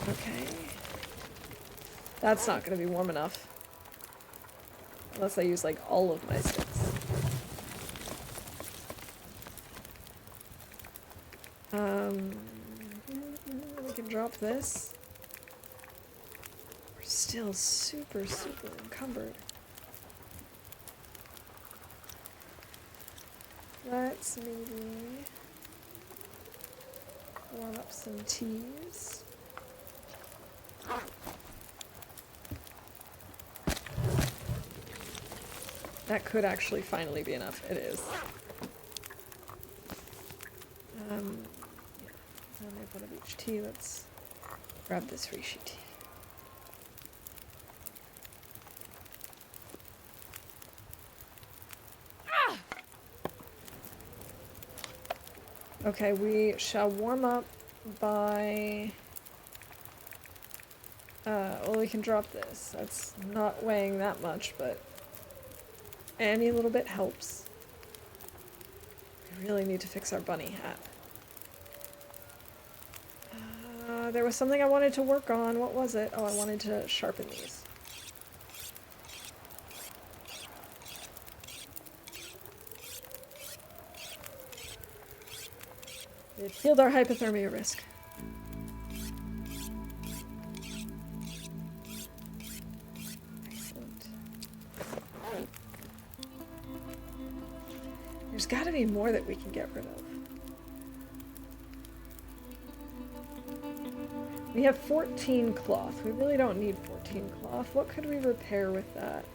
Okay. That's not going to be warm enough. Unless I use, like, all of my sticks. We can drop this. We're still super encumbered. Let's maybe warm up some teas. That could actually finally be enough. It is. Yeah. I'll make one of each tea. Let's grab this reishi tea. Okay, we shall warm up by... well, we can drop this. That's not weighing that much, but any little bit helps. We really need to fix our bunny hat. There was something I wanted to work on. What was it? Oh, I wanted to sharpen these. It healed our hypothermia risk. Excellent. There's got to be more that we can get rid of. We have 14 cloth. We really don't need 14 cloth. What could we repair with that?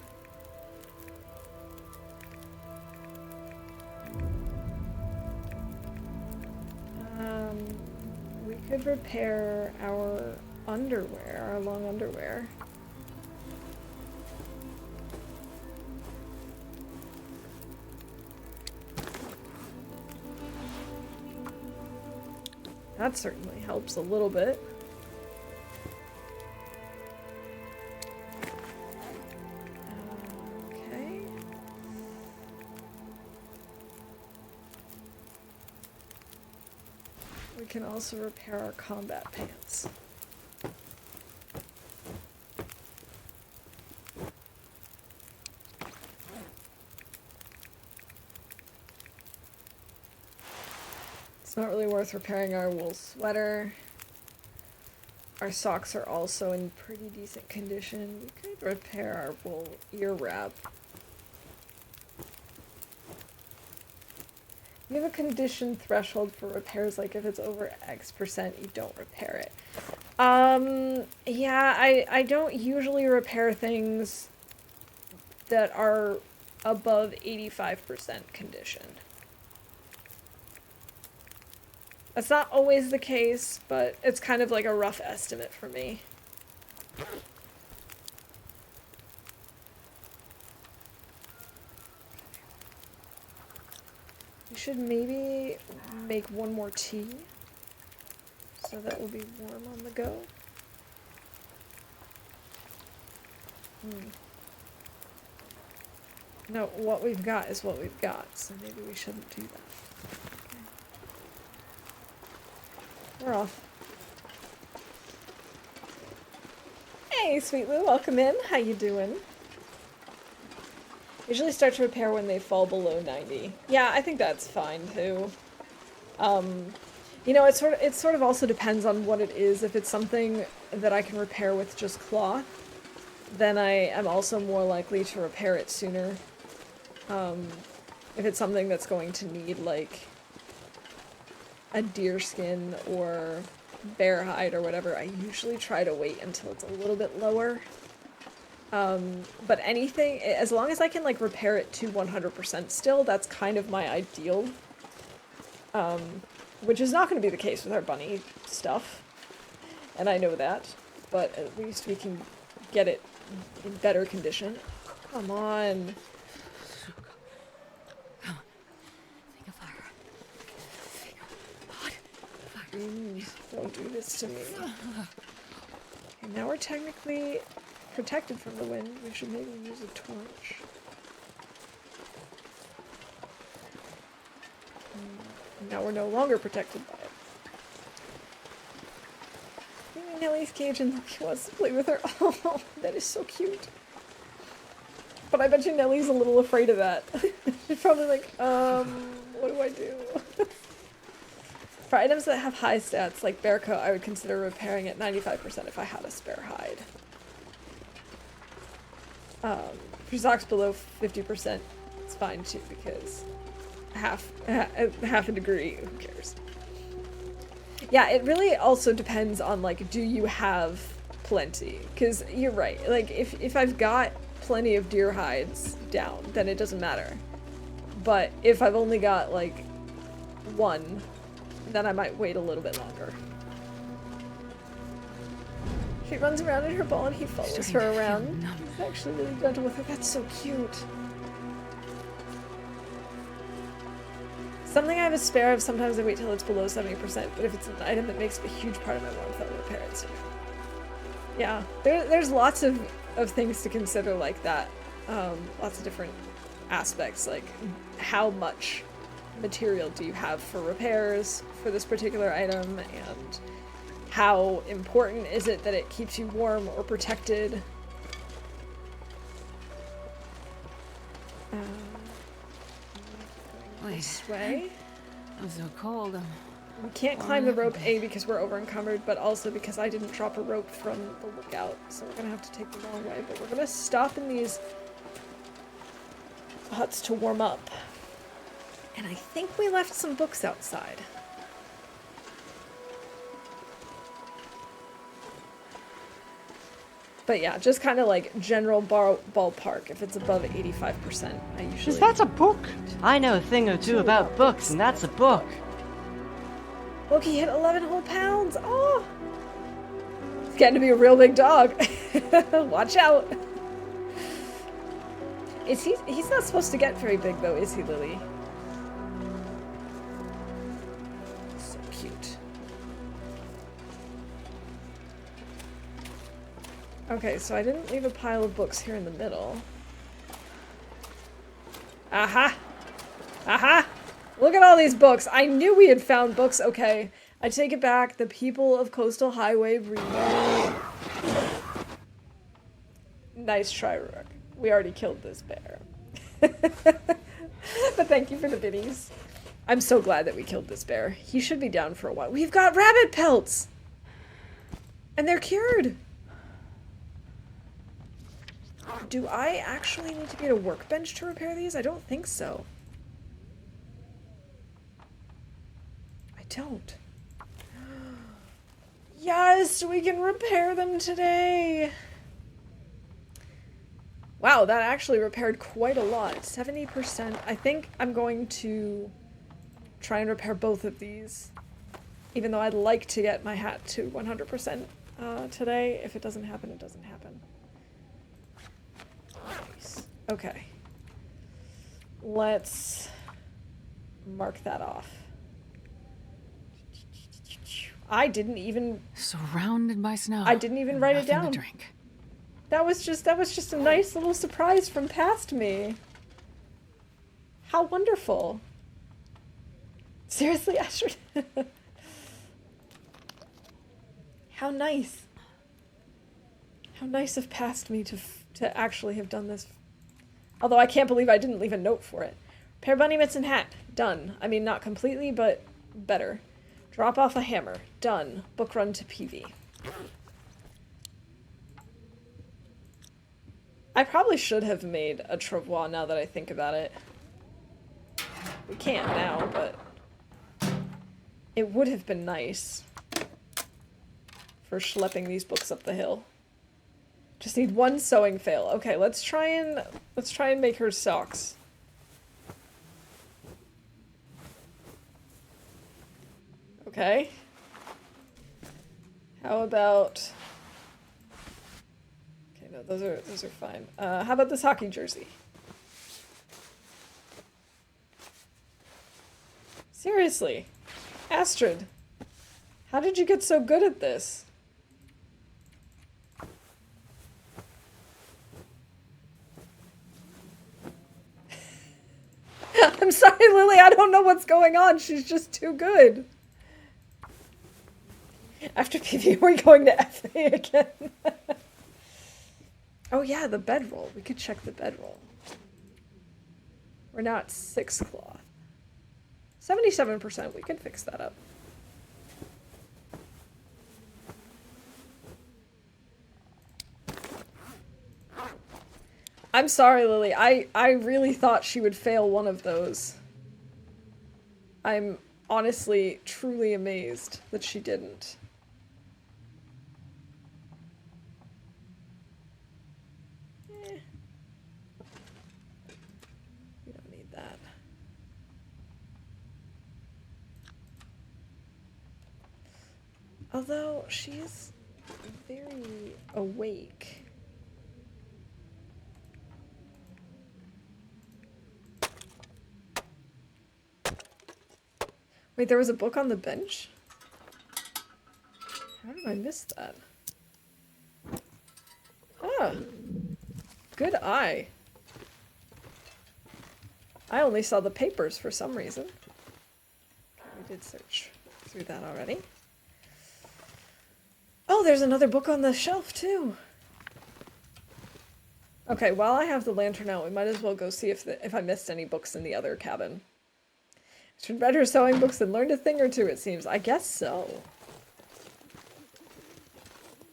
We could repair our underwear, our long underwear. That certainly helps a little bit. Okay. We can also repair our combat pants. It's not really worth repairing our wool sweater. Our socks are also in pretty decent condition. We could repair our wool ear wrap. You have a condition threshold for repairs, like if it's over X%, you don't repair it. Yeah, I don't usually repair things that are above 85% condition. That's not always the case, but it's kind of like a rough estimate for me. We should maybe make one more tea, so that will be warm on the go. No, what we've got is what we've got, so maybe we shouldn't do that. Okay. We're off. Hey, Sweet Lou, welcome in. How you doing? Usually start to repair when they fall below 90. Yeah, I think that's fine too. You know, it sort of also depends on what it is. If it's something that I can repair with just cloth, then I am also more likely to repair it sooner. If it's something that's going to need, like, a deer skin or bear hide or whatever, I usually try to wait until it's a little bit lower. But anything, as long as I can, like, repair it to 100% still, that's kind of my ideal. Which is not going to be the case with our bunny stuff. And I know that. But at least we can get it in better condition. Come on. Think of fire. Think of hot fire. Don't do this to me. And now we're technically protected from the wind. We should maybe use a torch. Now we're no longer protected by it. Maybe Nellie's cage and he wants to play with her. Oh, that is so cute. But I bet you Nellie's a little afraid of that. She's probably like, what do I do? For items that have high stats, like bear coat, I would consider repairing at 95% if I had a spare hide. For socks below 50%, it's fine too, because half a degree, who cares? Yeah, it really also depends on, like, do you have plenty? Because you're right, like, if I've got plenty of deer hides down, then it doesn't matter. But if I've only got, like, one, then I might wait a little bit longer. She runs around in her ball and he follows her around. He's actually really gentle with her. That's so cute. Something I have a spare of, sometimes I wait till it's below 70%, but if it's an item that makes a huge part of my warmth, I'll repair it sooner. Yeah, there's lots of things to consider like that. Lots of different aspects, like how much material do you have for repairs for this particular item, and how important is it that it keeps you warm or protected. Wait. This way. I'm so cold. We can't climb the rope, A, because we're over encumbered, but also because I didn't drop a rope from the lookout, so we're gonna have to take the long way. But we're gonna stop in these huts to warm up. And I think we left some books outside. But yeah, just kind of like general ballpark. If it's above 85%, I usually... Is that a book? I know a thing or two about books, and that's a book. Look, he hit 11 whole pounds! Oh! He's getting to be a real big dog. Watch out! He's not supposed to get very big though, is he, Lily? So cute. Okay, so I didn't leave a pile of books here in the middle. Aha! Aha! Look at all these books! I knew we had found books! Okay, I take it back. The people of Coastal Highway read. Nice try, Rook. We already killed this bear. But thank you for the biddies. I'm so glad that we killed this bear. He should be down for a while. We've got rabbit pelts! And they're cured! Do I actually need to get a workbench to repair these? I don't think so. I don't. Yes, we can repair them today! Wow, that actually repaired quite a lot. 70%. I think I'm going to try and repair both of these. Even though I'd like to get my hat to 100% today. If it doesn't happen, it doesn't happen. Nice. Okay. Let's mark that off. I didn't even... Surrounded by snow. I didn't even write it Nothing down. to drink. That was just a nice little surprise from past me. How wonderful. Seriously, Astrid? How nice. How nice of past me to actually have done this. Although I can't believe I didn't leave a note for it. Pair bunny mitts and hat. Done. I mean, not completely, but better. Drop off a hammer. Done. Book run to PV. I probably should have made a travois now that I think about it. We can't now, but it would have been nice for schlepping these books up the hill. Just need one sewing fail. Okay, let's try and make her socks. Okay. How about... Okay, no, those are fine. How about this hockey jersey? Seriously, Astrid, how did you get so good at this? I'm sorry, Lily, I don't know what's going on. She's just too good. After PV, we're going to FA again. Oh yeah, the bedroll. We could check the bedroll. We're not 6 cloth. 77%, we could fix that up. I'm sorry, Lily. I really thought she would fail one of those. I'm honestly, truly amazed that she didn't. We don't need that. Although, she's very awake. Wait, there was a book on the bench? How did I miss that? Ah. Good eye. I only saw the papers for some reason. Okay, we did search through that already. Oh, there's another book on the shelf, too. Okay, while I have the lantern out, we might as well go see if I missed any books in the other cabin. Should read her sewing books and learned a thing or two, it seems. I guess so.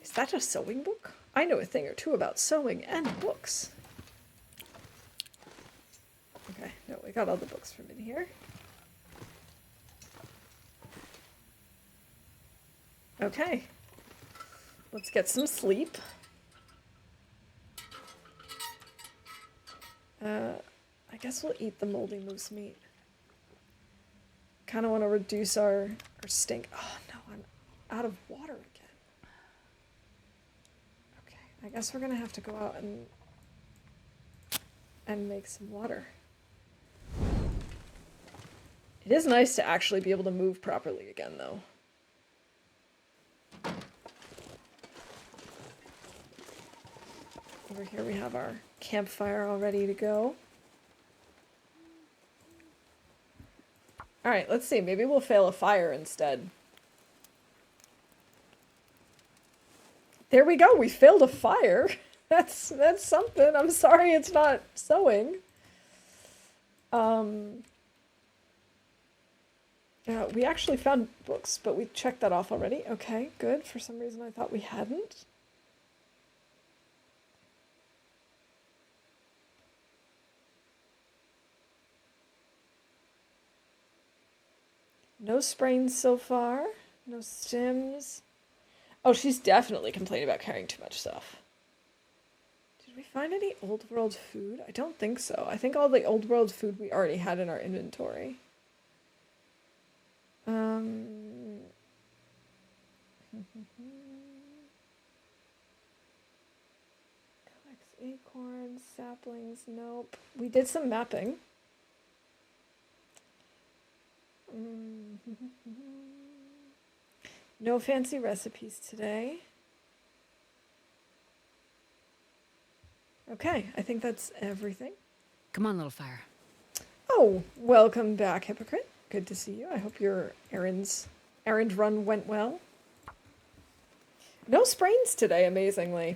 Is that a sewing book? I know a thing or two about sewing and books. Okay, no, we got all the books from in here. Okay. Let's get some sleep. I guess we'll eat the moldy moose meat. Kind of want to reduce our stink. Oh no, I'm out of water again. Okay, I guess we're gonna have to go out and make some water. It is nice to actually be able to move properly again, though. Over here we have our campfire all ready to go. Alright, let's see. Maybe we'll fail a fire instead. There we go. We failed a fire. That's something. I'm sorry it's not sewing. We actually found books, but we checked that off already. Okay, good. For some reason I thought we hadn't. No sprains so far. No stims. Oh, she's definitely complaining about carrying too much stuff. Did we find any old world food? I don't think so. I think all the old world food we already had in our inventory. Collects acorns, saplings, nope. We did some mapping. No fancy recipes today. Okay, I think that's everything. Come on, little fire. Oh, welcome back, Hypocrite. Good to see you. I hope your errand run went well. No sprains today, amazingly.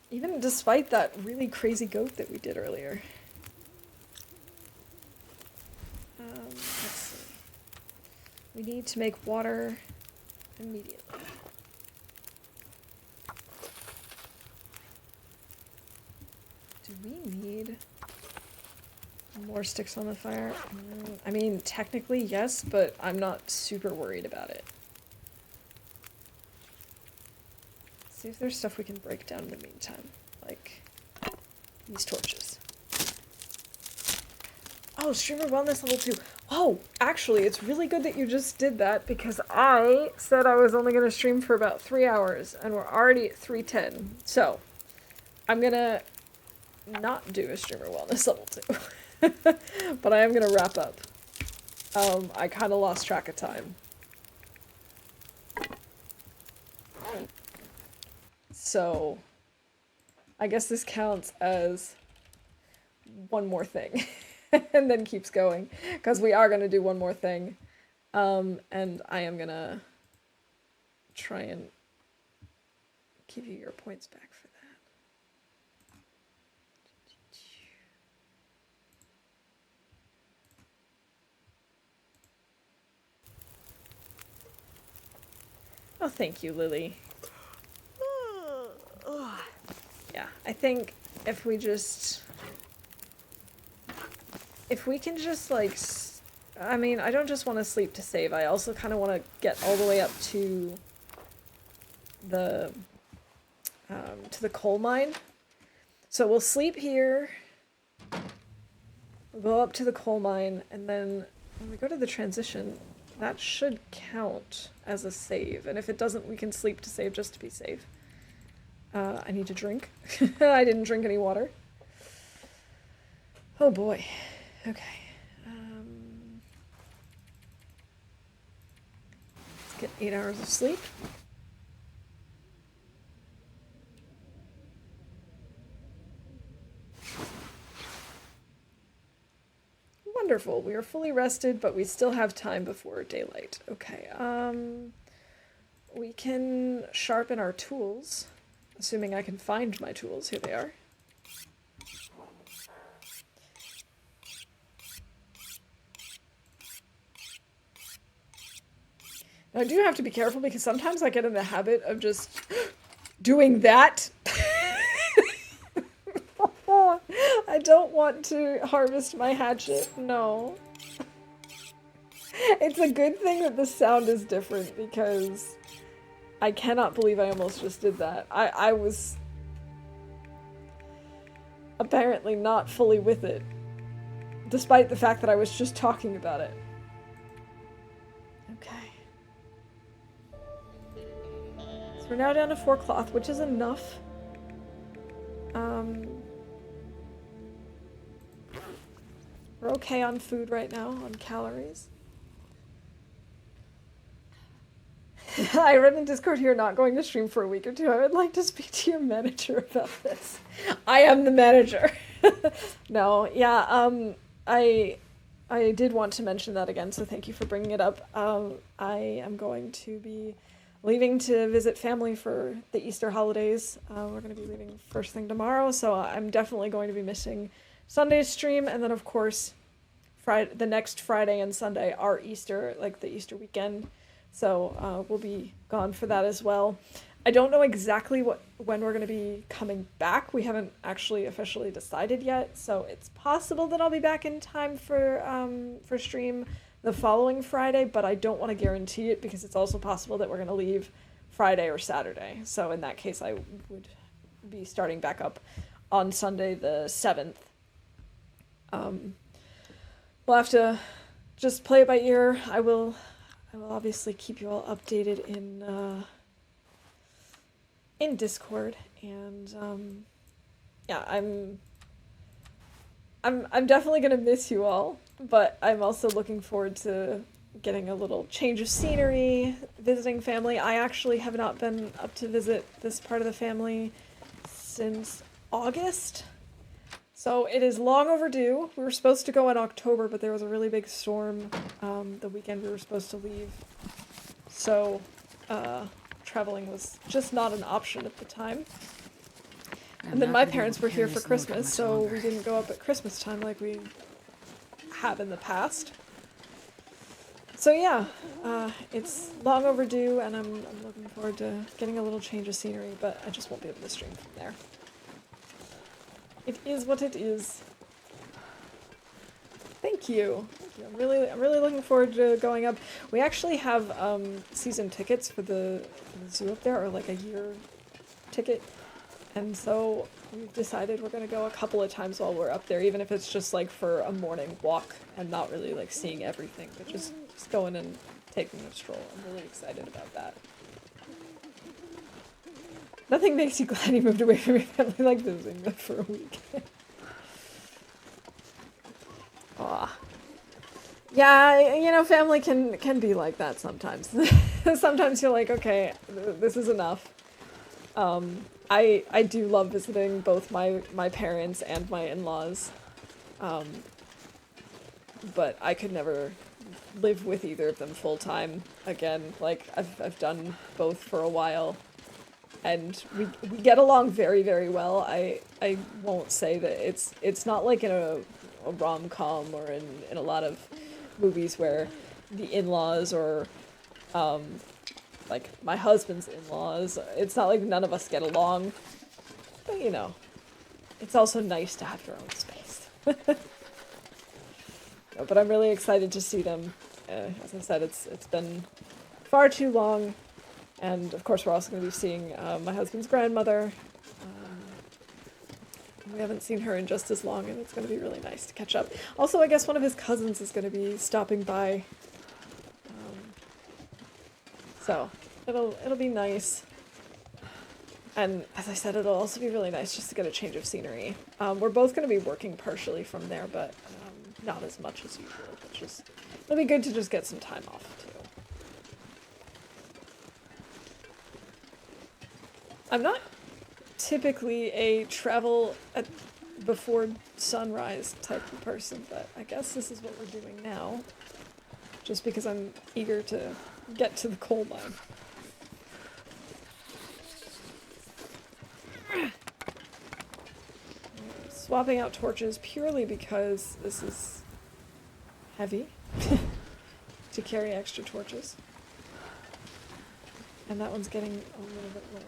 Even despite that really crazy goat that we did earlier. Let's see. We need to make water immediately. Do we need more sticks on the fire? I mean, technically, yes, but I'm not super worried about it. Let's see if there's stuff we can break down in the meantime, like these torches. Oh, streamer wellness level 2. Oh, actually, it's really good that you just did that because I said I was only going to stream for about 3 hours and we're already at 3:10. So, I'm going to not do a streamer wellness level 2. But I am going to wrap up. I kind of lost track of time. So, I guess this counts as one more thing. And then keeps going. Because we are going to do one more thing. And I am going to try and give you your points back for that. Oh, thank you, Lily. Yeah, I think if we can just, like, I mean, I don't just want to sleep to save. I also kind of want to get all the way up to the coal mine. So we'll sleep here. We'll go up to the coal mine, and then when we go to the transition, that should count as a save. And if it doesn't, we can sleep to save just to be safe. I need to drink. I didn't drink any water. Oh boy. Okay. Let's get 8 hours of sleep. Wonderful. We are fully rested, but we still have time before daylight. Okay. We can sharpen our tools, assuming I can find my tools. Here they are. Now, I do have to be careful because sometimes I get in the habit of just doing that. I don't want to harvest my hatchet. No. It's a good thing that the sound is different because I cannot believe I almost just did that. I was apparently not fully with it, despite the fact that I was just talking about it. Okay. So we're now down to 4 cloth, which is enough. We're okay on food right now, on calories. I read in Discord here, not going to stream for a week or two. I would like to speak to your manager about this. I am the manager. No, yeah, I did want to mention that again, so thank you for bringing it up. I am going to be leaving to visit family for the Easter holidays. We're going to be leaving first thing tomorrow, so I'm definitely going to be missing Sunday's stream, and then of course, the next Friday and Sunday are Easter, like the Easter weekend. So we'll be gone for that as well. I don't know exactly when we're going to be coming back. We haven't actually officially decided yet, so it's possible that I'll be back in time for stream the following Friday, but I don't want to guarantee it because it's also possible that we're going to leave Friday or Saturday. So in that case, I would be starting back up on Sunday the 7th. We'll have to just play it by ear. I will obviously keep you all updated in Discord, and yeah, I'm definitely gonna miss you all, but I'm also looking forward to getting a little change of scenery, visiting family. I actually have not been up to visit this part of the family since August. So it is long overdue. We were supposed to go in October, but there was a really big storm the weekend we were supposed to leave. So traveling was just not an option at the time. And then my parents were here for Christmas, so we didn't go up at Christmas time like we have in the past. So yeah, it's long overdue, and I'm looking forward to getting a little change of scenery, but I just won't be able to stream from there. It is what it is. Thank you. I'm really looking forward to going up. We actually have season tickets for the zoo up there, or like a year ticket. And so we've decided we're going to go a couple of times while we're up there, even if it's just like for a morning walk and not really like seeing everything, but just going and taking a stroll. I'm really excited about that. Nothing makes you glad you moved away from your family like visiting them for a week. Aw. Yeah, you know, family can be like that sometimes. Sometimes you're like, okay, this is enough. I do love visiting both my parents and my in-laws. But I could never live with either of them full time again. Like I've done both for a while. And we get along very, very well. I won't say that it's not like in a rom-com or in a lot of movies where the in-laws or like my husband's in-laws, it's not like none of us get along. But you know, it's also nice to have your own space. No, but I'm really excited to see them. As I said, it's been far too long. And of course, we're also going to be seeing my husband's grandmother. We haven't seen her in just as long, and it's going to be really nice to catch up. Also, I guess one of his cousins is going to be stopping by. So it'll be nice. And as I said, it'll also be really nice just to get a change of scenery. We're both going to be working partially from there, but not as much as usual. It'll be good to just get some time off too. I'm not typically a travel before sunrise type of person, but I guess this is what we're doing now. Just because I'm eager to get to the coal mine. Swapping out torches purely because this is heavy to carry extra torches. And that one's getting a little bit low.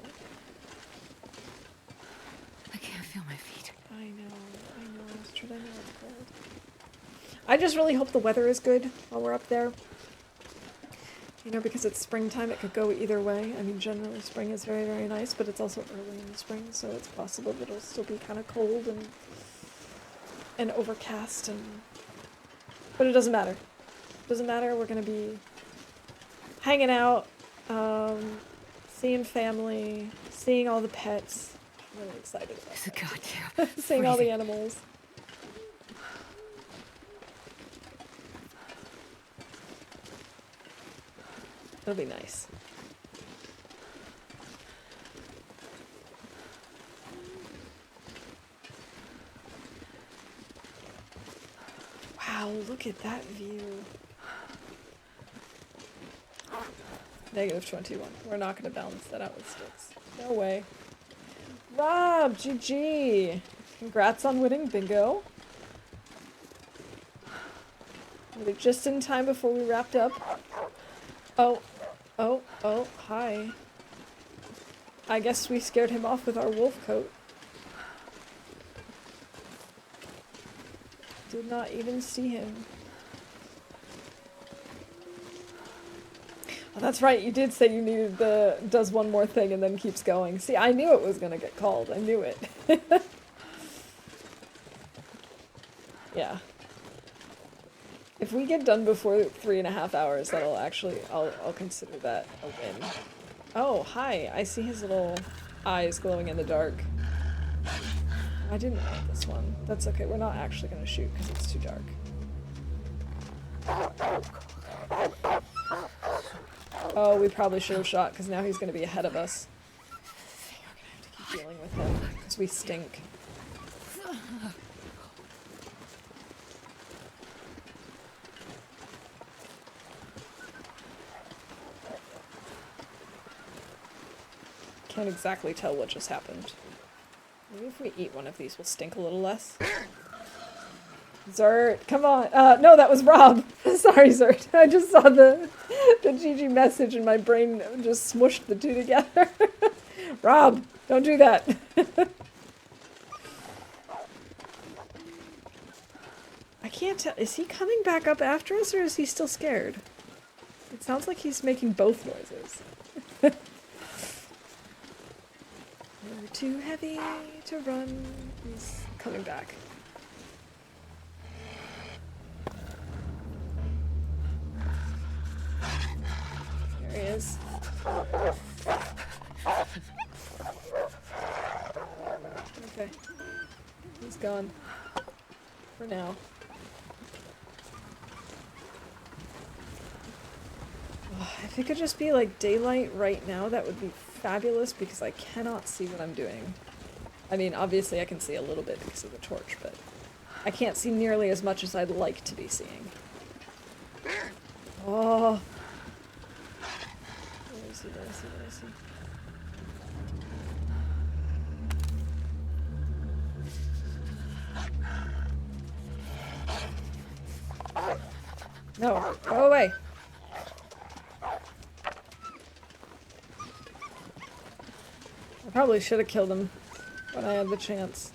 I can't feel my feet. I know, Astrid, I know it's cold. I just really hope the weather is good while we're up there. You know, because it's springtime, it could go either way. I mean, generally spring is very, very nice, but it's also early in the spring, so it's possible that it'll still be kind of cold and overcast, but it doesn't matter. It doesn't matter, we're going to be hanging out, seeing family, seeing all the pets. I'm really excited about It's a that. goddamn Seeing all the animals. It'll be nice. Wow, look at that view. -21. We're not going to balance that out with sticks. No way. Rob, GG. Congrats on winning bingo. Made it just in time before we wrapped up. Oh, hi. I guess we scared him off with our wolf coat. Did not even see him. Well, that's right. You did say you needed the does one more thing and then keeps going. See, I knew it was gonna get called. I knew it. Yeah. If we get done before 3.5 hours, that'll actually, I'll consider that a win. Oh, hi. I see his little eyes glowing in the dark. I didn't want this one. That's okay. We're not actually going to shoot because it's too dark. Oh, we probably should have shot because now he's going to be ahead of us. We're going to have to keep dealing with him because we stink. Can't exactly tell what just happened. Maybe if we eat one of these, we'll stink a little less. Zert, come on. No, that was Rob. Sorry, Zert. I just saw the GG message and my brain just smushed the two together. Rob, don't do that. I can't tell. Is he coming back up after us or is he still scared? It sounds like he's making both noises. We're too heavy to run. He's coming back. There he is. Okay. He's gone. For now. If it could just be like daylight right now, that would be fabulous because I cannot see what I'm doing. I mean, obviously I can see a little bit because of the torch, but I can't see nearly as much as I'd like to be seeing. Oh. Where is he? Where is he? Where is he? No, go away. I probably should have killed him when I had the chance.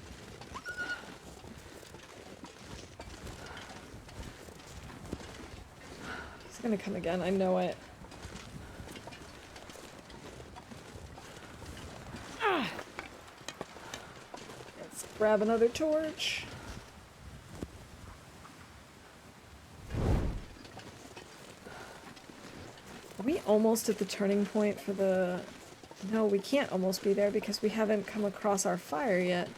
He's gonna come again, I know it. Ah. Let's grab another torch. Are we almost at the turning point for the... No, we can't almost be there because we haven't come across our fire yet.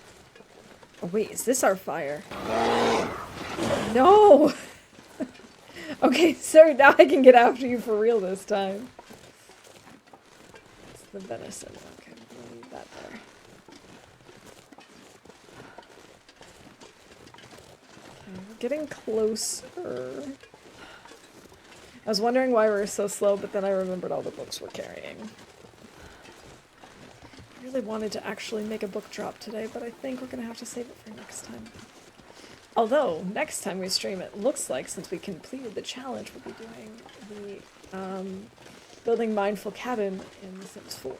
Oh wait, is this our fire? No! Okay, sorry, now I can get after you for real this time. It's the venison. Okay, we'll leave that there. Okay, we're getting closer. I was wondering why we were so slow, but then I remembered all the books we're carrying. I really wanted to actually make a book drop today, but I think we're going to have to save it for next time. Although, next time we stream, it looks like, since we completed the challenge, we'll be doing the Building Mindful Cabin in The Sims 4.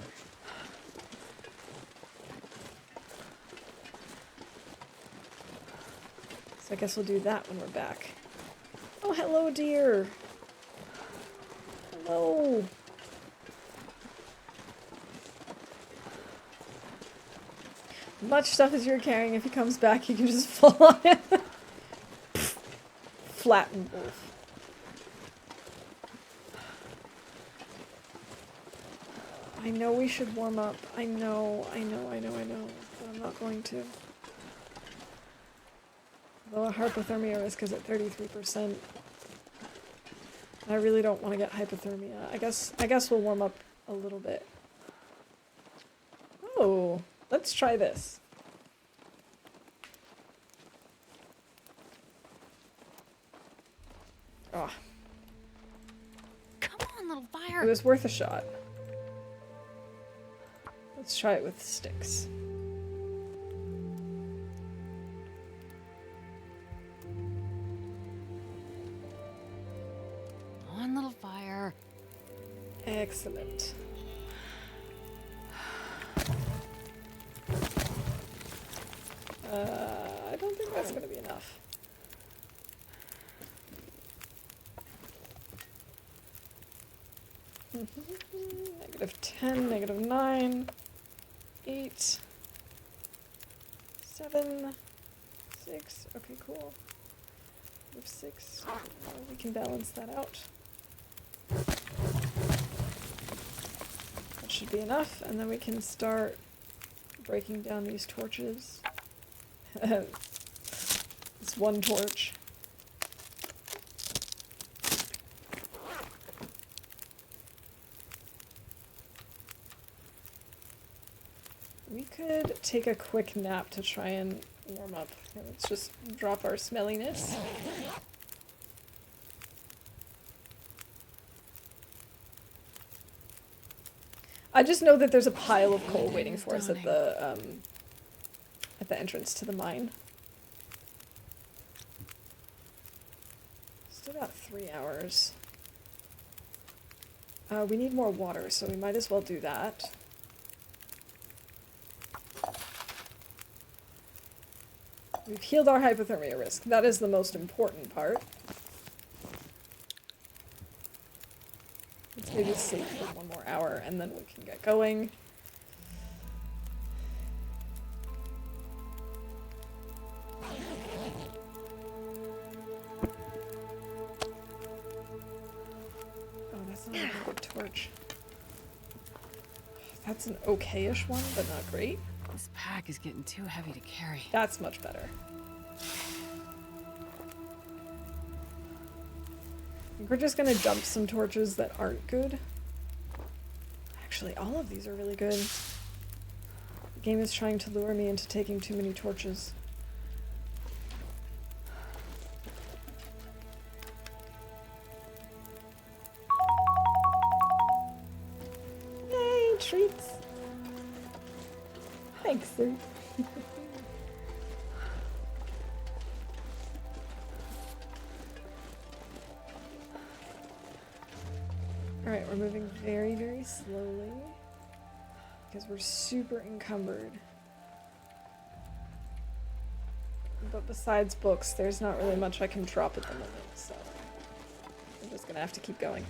So I guess we'll do that when we're back. Oh, hello, dear! Hello! Much stuff as you're carrying, if he comes back, you can just fall on it. Flatten wolf. I know we should warm up. I know. But I'm not going to. Though a hypothermia risk is at 33%. I really don't want to get hypothermia. I guess we'll warm up a little bit. Oh. Let's try this. Oh. Come on, little fire. It was worth a shot. Let's try it with sticks. On, little fire. Excellent. I don't think that's going to be enough. -10, -9, 8, 7, 6. Okay, cool. We have 6. We can balance that out. That should be enough, and then we can start breaking down these torches. It's one torch. We could take a quick nap to try and warm up. Okay, let's just drop our smelliness. I just know that there's a pile of coal waiting for us at the entrance to the mine. Still got 3 hours. We need more water, so we might as well do that. We've healed our hypothermia risk. That is the most important part. Let's maybe sleep for 1 more hour and then we can get going. Oh, that's not a good torch. That's an okay-ish one, but not great. This pack is getting too heavy to carry. That's much better. I think we're just gonna dump some torches that aren't good. Actually, all of these are really good. The game is trying to lure me into taking too many torches. Yay, treats! Thanks, sir. Alright, we're moving very, very slowly because we're super encumbered. But besides books, there's not really much I can drop at the moment, so I'm just gonna have to keep going.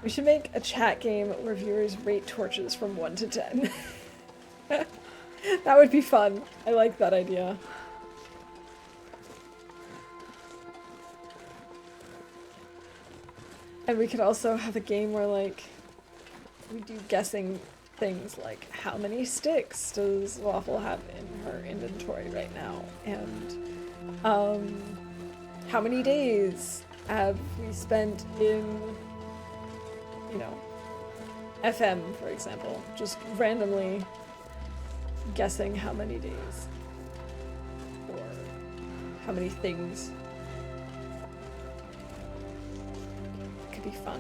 We should make a chat game where viewers rate torches from 1 to 10. That would be fun. I like that idea. And we could also have a game where, like, we do guessing things like, how many sticks does Waffle have in her inventory right now? And, how many days have we spent in, you know, FM, for example, just randomly guessing how many days or how many things. It could be fun.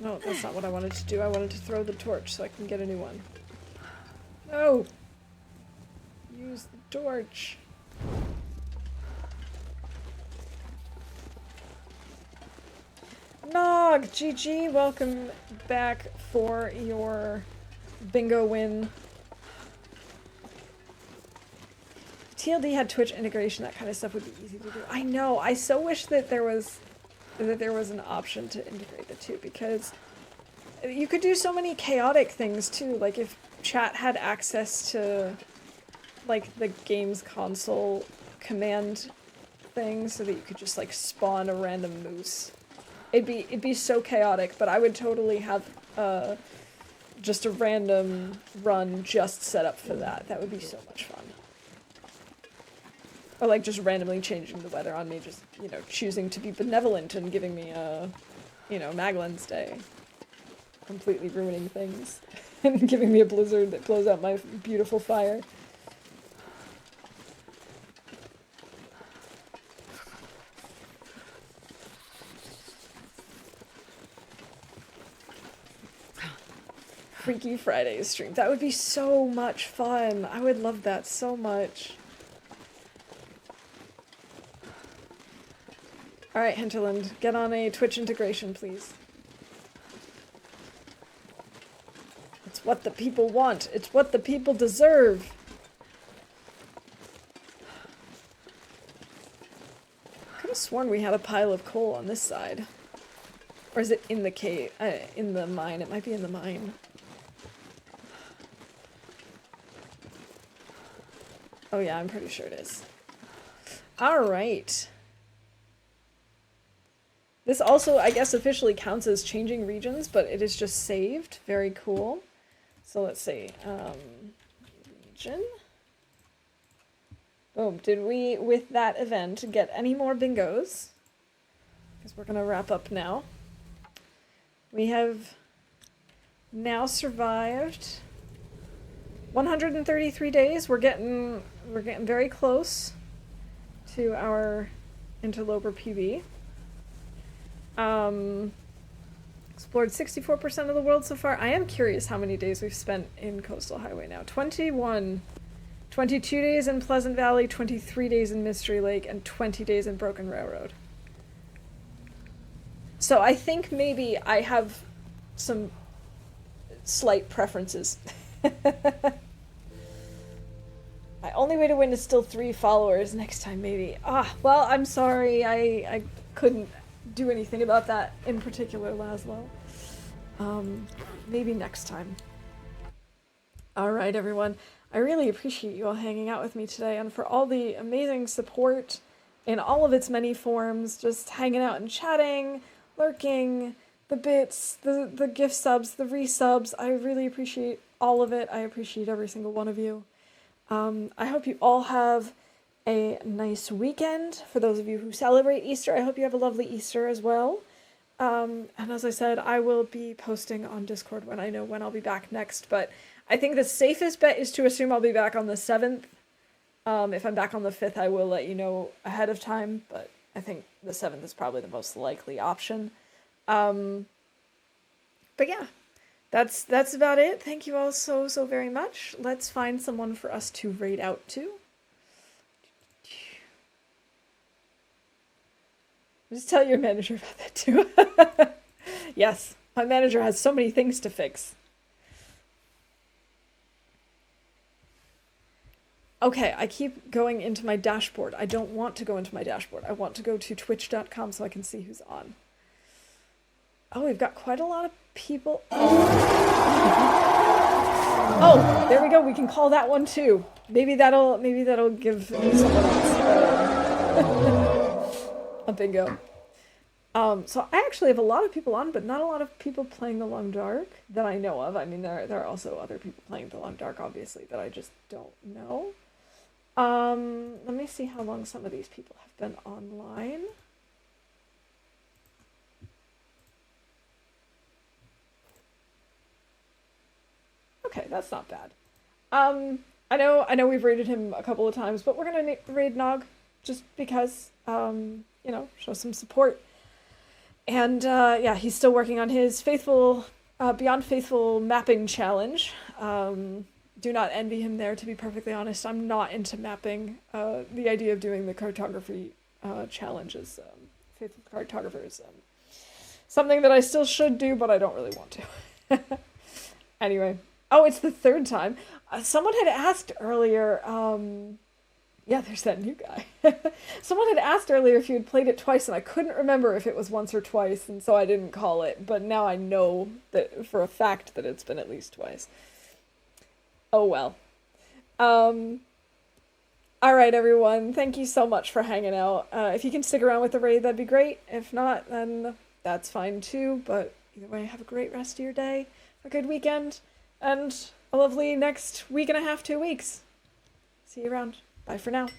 No, that's not what I wanted to do. I wanted to throw the torch so I can get a new one. No! Use the torch. Nog! GG! Welcome back for your bingo win. If TLD had Twitch integration, that kind of stuff would be easy to do. I know! I so wish that there was an option to integrate the two, because you could do so many chaotic things too. Like if chat had access to like the game's console command thing so that you could just like spawn a random moose. It'd be so chaotic, but I would totally have just a random run just set up for that. That would be so much fun. Or like just randomly changing the weather on me, just, you know, choosing to be benevolent and giving me a, you know, Maglin's Day. Completely ruining things. And giving me a blizzard that blows out my beautiful fire. Freaky Friday stream. That would be so much fun. I would love that so much. Alright, Hinterland, get on a Twitch integration, please. Let's It's what the people want. It's what the people deserve. I could have sworn we had a pile of coal on this side. Or is it in the cave? In the mine. It might be in the mine. Oh yeah, I'm pretty sure it is. Alright. This also, I guess, officially counts as changing regions, but it is just saved. Very cool. So let's see. Region. Boom. Did we, with that event, get any more bingos? Because we're going to wrap up now. We have now survived 133 days. We're getting very close to our interloper PB. Explored 64% of the world so far. I am curious how many days we've spent in Coastal Highway now. 21. 22 days in Pleasant Valley, 23 days in Mystery Lake, and 20 days in Broken Railroad. So I think maybe I have some slight preferences. My only way to win is still 3 followers. Next time, maybe. Well, I'm sorry. I couldn't do anything about that in particular, Laszlo. Maybe next time. All right, everyone. I really appreciate you all hanging out with me today and for all the amazing support in all of its many forms. Just hanging out and chatting, lurking, the bits, the gift subs, the resubs. I really appreciate all of it. I appreciate every single one of you. I hope you all have a nice weekend. For those of you who celebrate Easter, I hope you have a lovely Easter as well. And as I said, I will be posting on Discord when I know when I'll be back next. But I think the safest bet is to assume I'll be back on the 7th. If I'm back on the 5th, I will let you know ahead of time. But I think the 7th is probably the most likely option. But yeah. That's about it. Thank you all so very much. Let's find someone for us to raid out to. Just tell your manager about that too. Yes, my manager has so many things to fix. Okay, I keep going into my dashboard. I don't want to go into my dashboard. I want to go to twitch.com so I can see who's on. Oh, we've got quite a lot of people. Oh, there we go. We can call that one too. Maybe that'll give someone else a bingo. So I actually have a lot of people on, but not a lot of people playing The Long Dark that I know of. I mean, there are also other people playing The Long Dark, obviously, that I just don't know. Let me see how long some of these people have been online. Okay, that's not bad. I know we've raided him a couple of times, but we're gonna raid Nog just because, you know, show some support. And yeah, he's still working on his faithful, Beyond Faithful mapping challenge. Do not envy him there, to be perfectly honest. I'm not into mapping. The idea of doing the cartography challenges, faithful cartographers, something that I still should do, but I don't really want to. Anyway. Oh, it's the 3rd time. Someone had asked earlier, yeah, there's that new guy. Someone had asked earlier if you had played it twice, and I couldn't remember if it was once or twice, and so I didn't call it. But now I know that for a fact that it's been at least twice. Oh well. All right, everyone. Thank you so much for hanging out. If you can stick around with the raid, that'd be great. If not, then that's fine too. But either way, have a great rest of your day, a good weekend, and a lovely next week and a half, 2 weeks. See you around. Bye for now.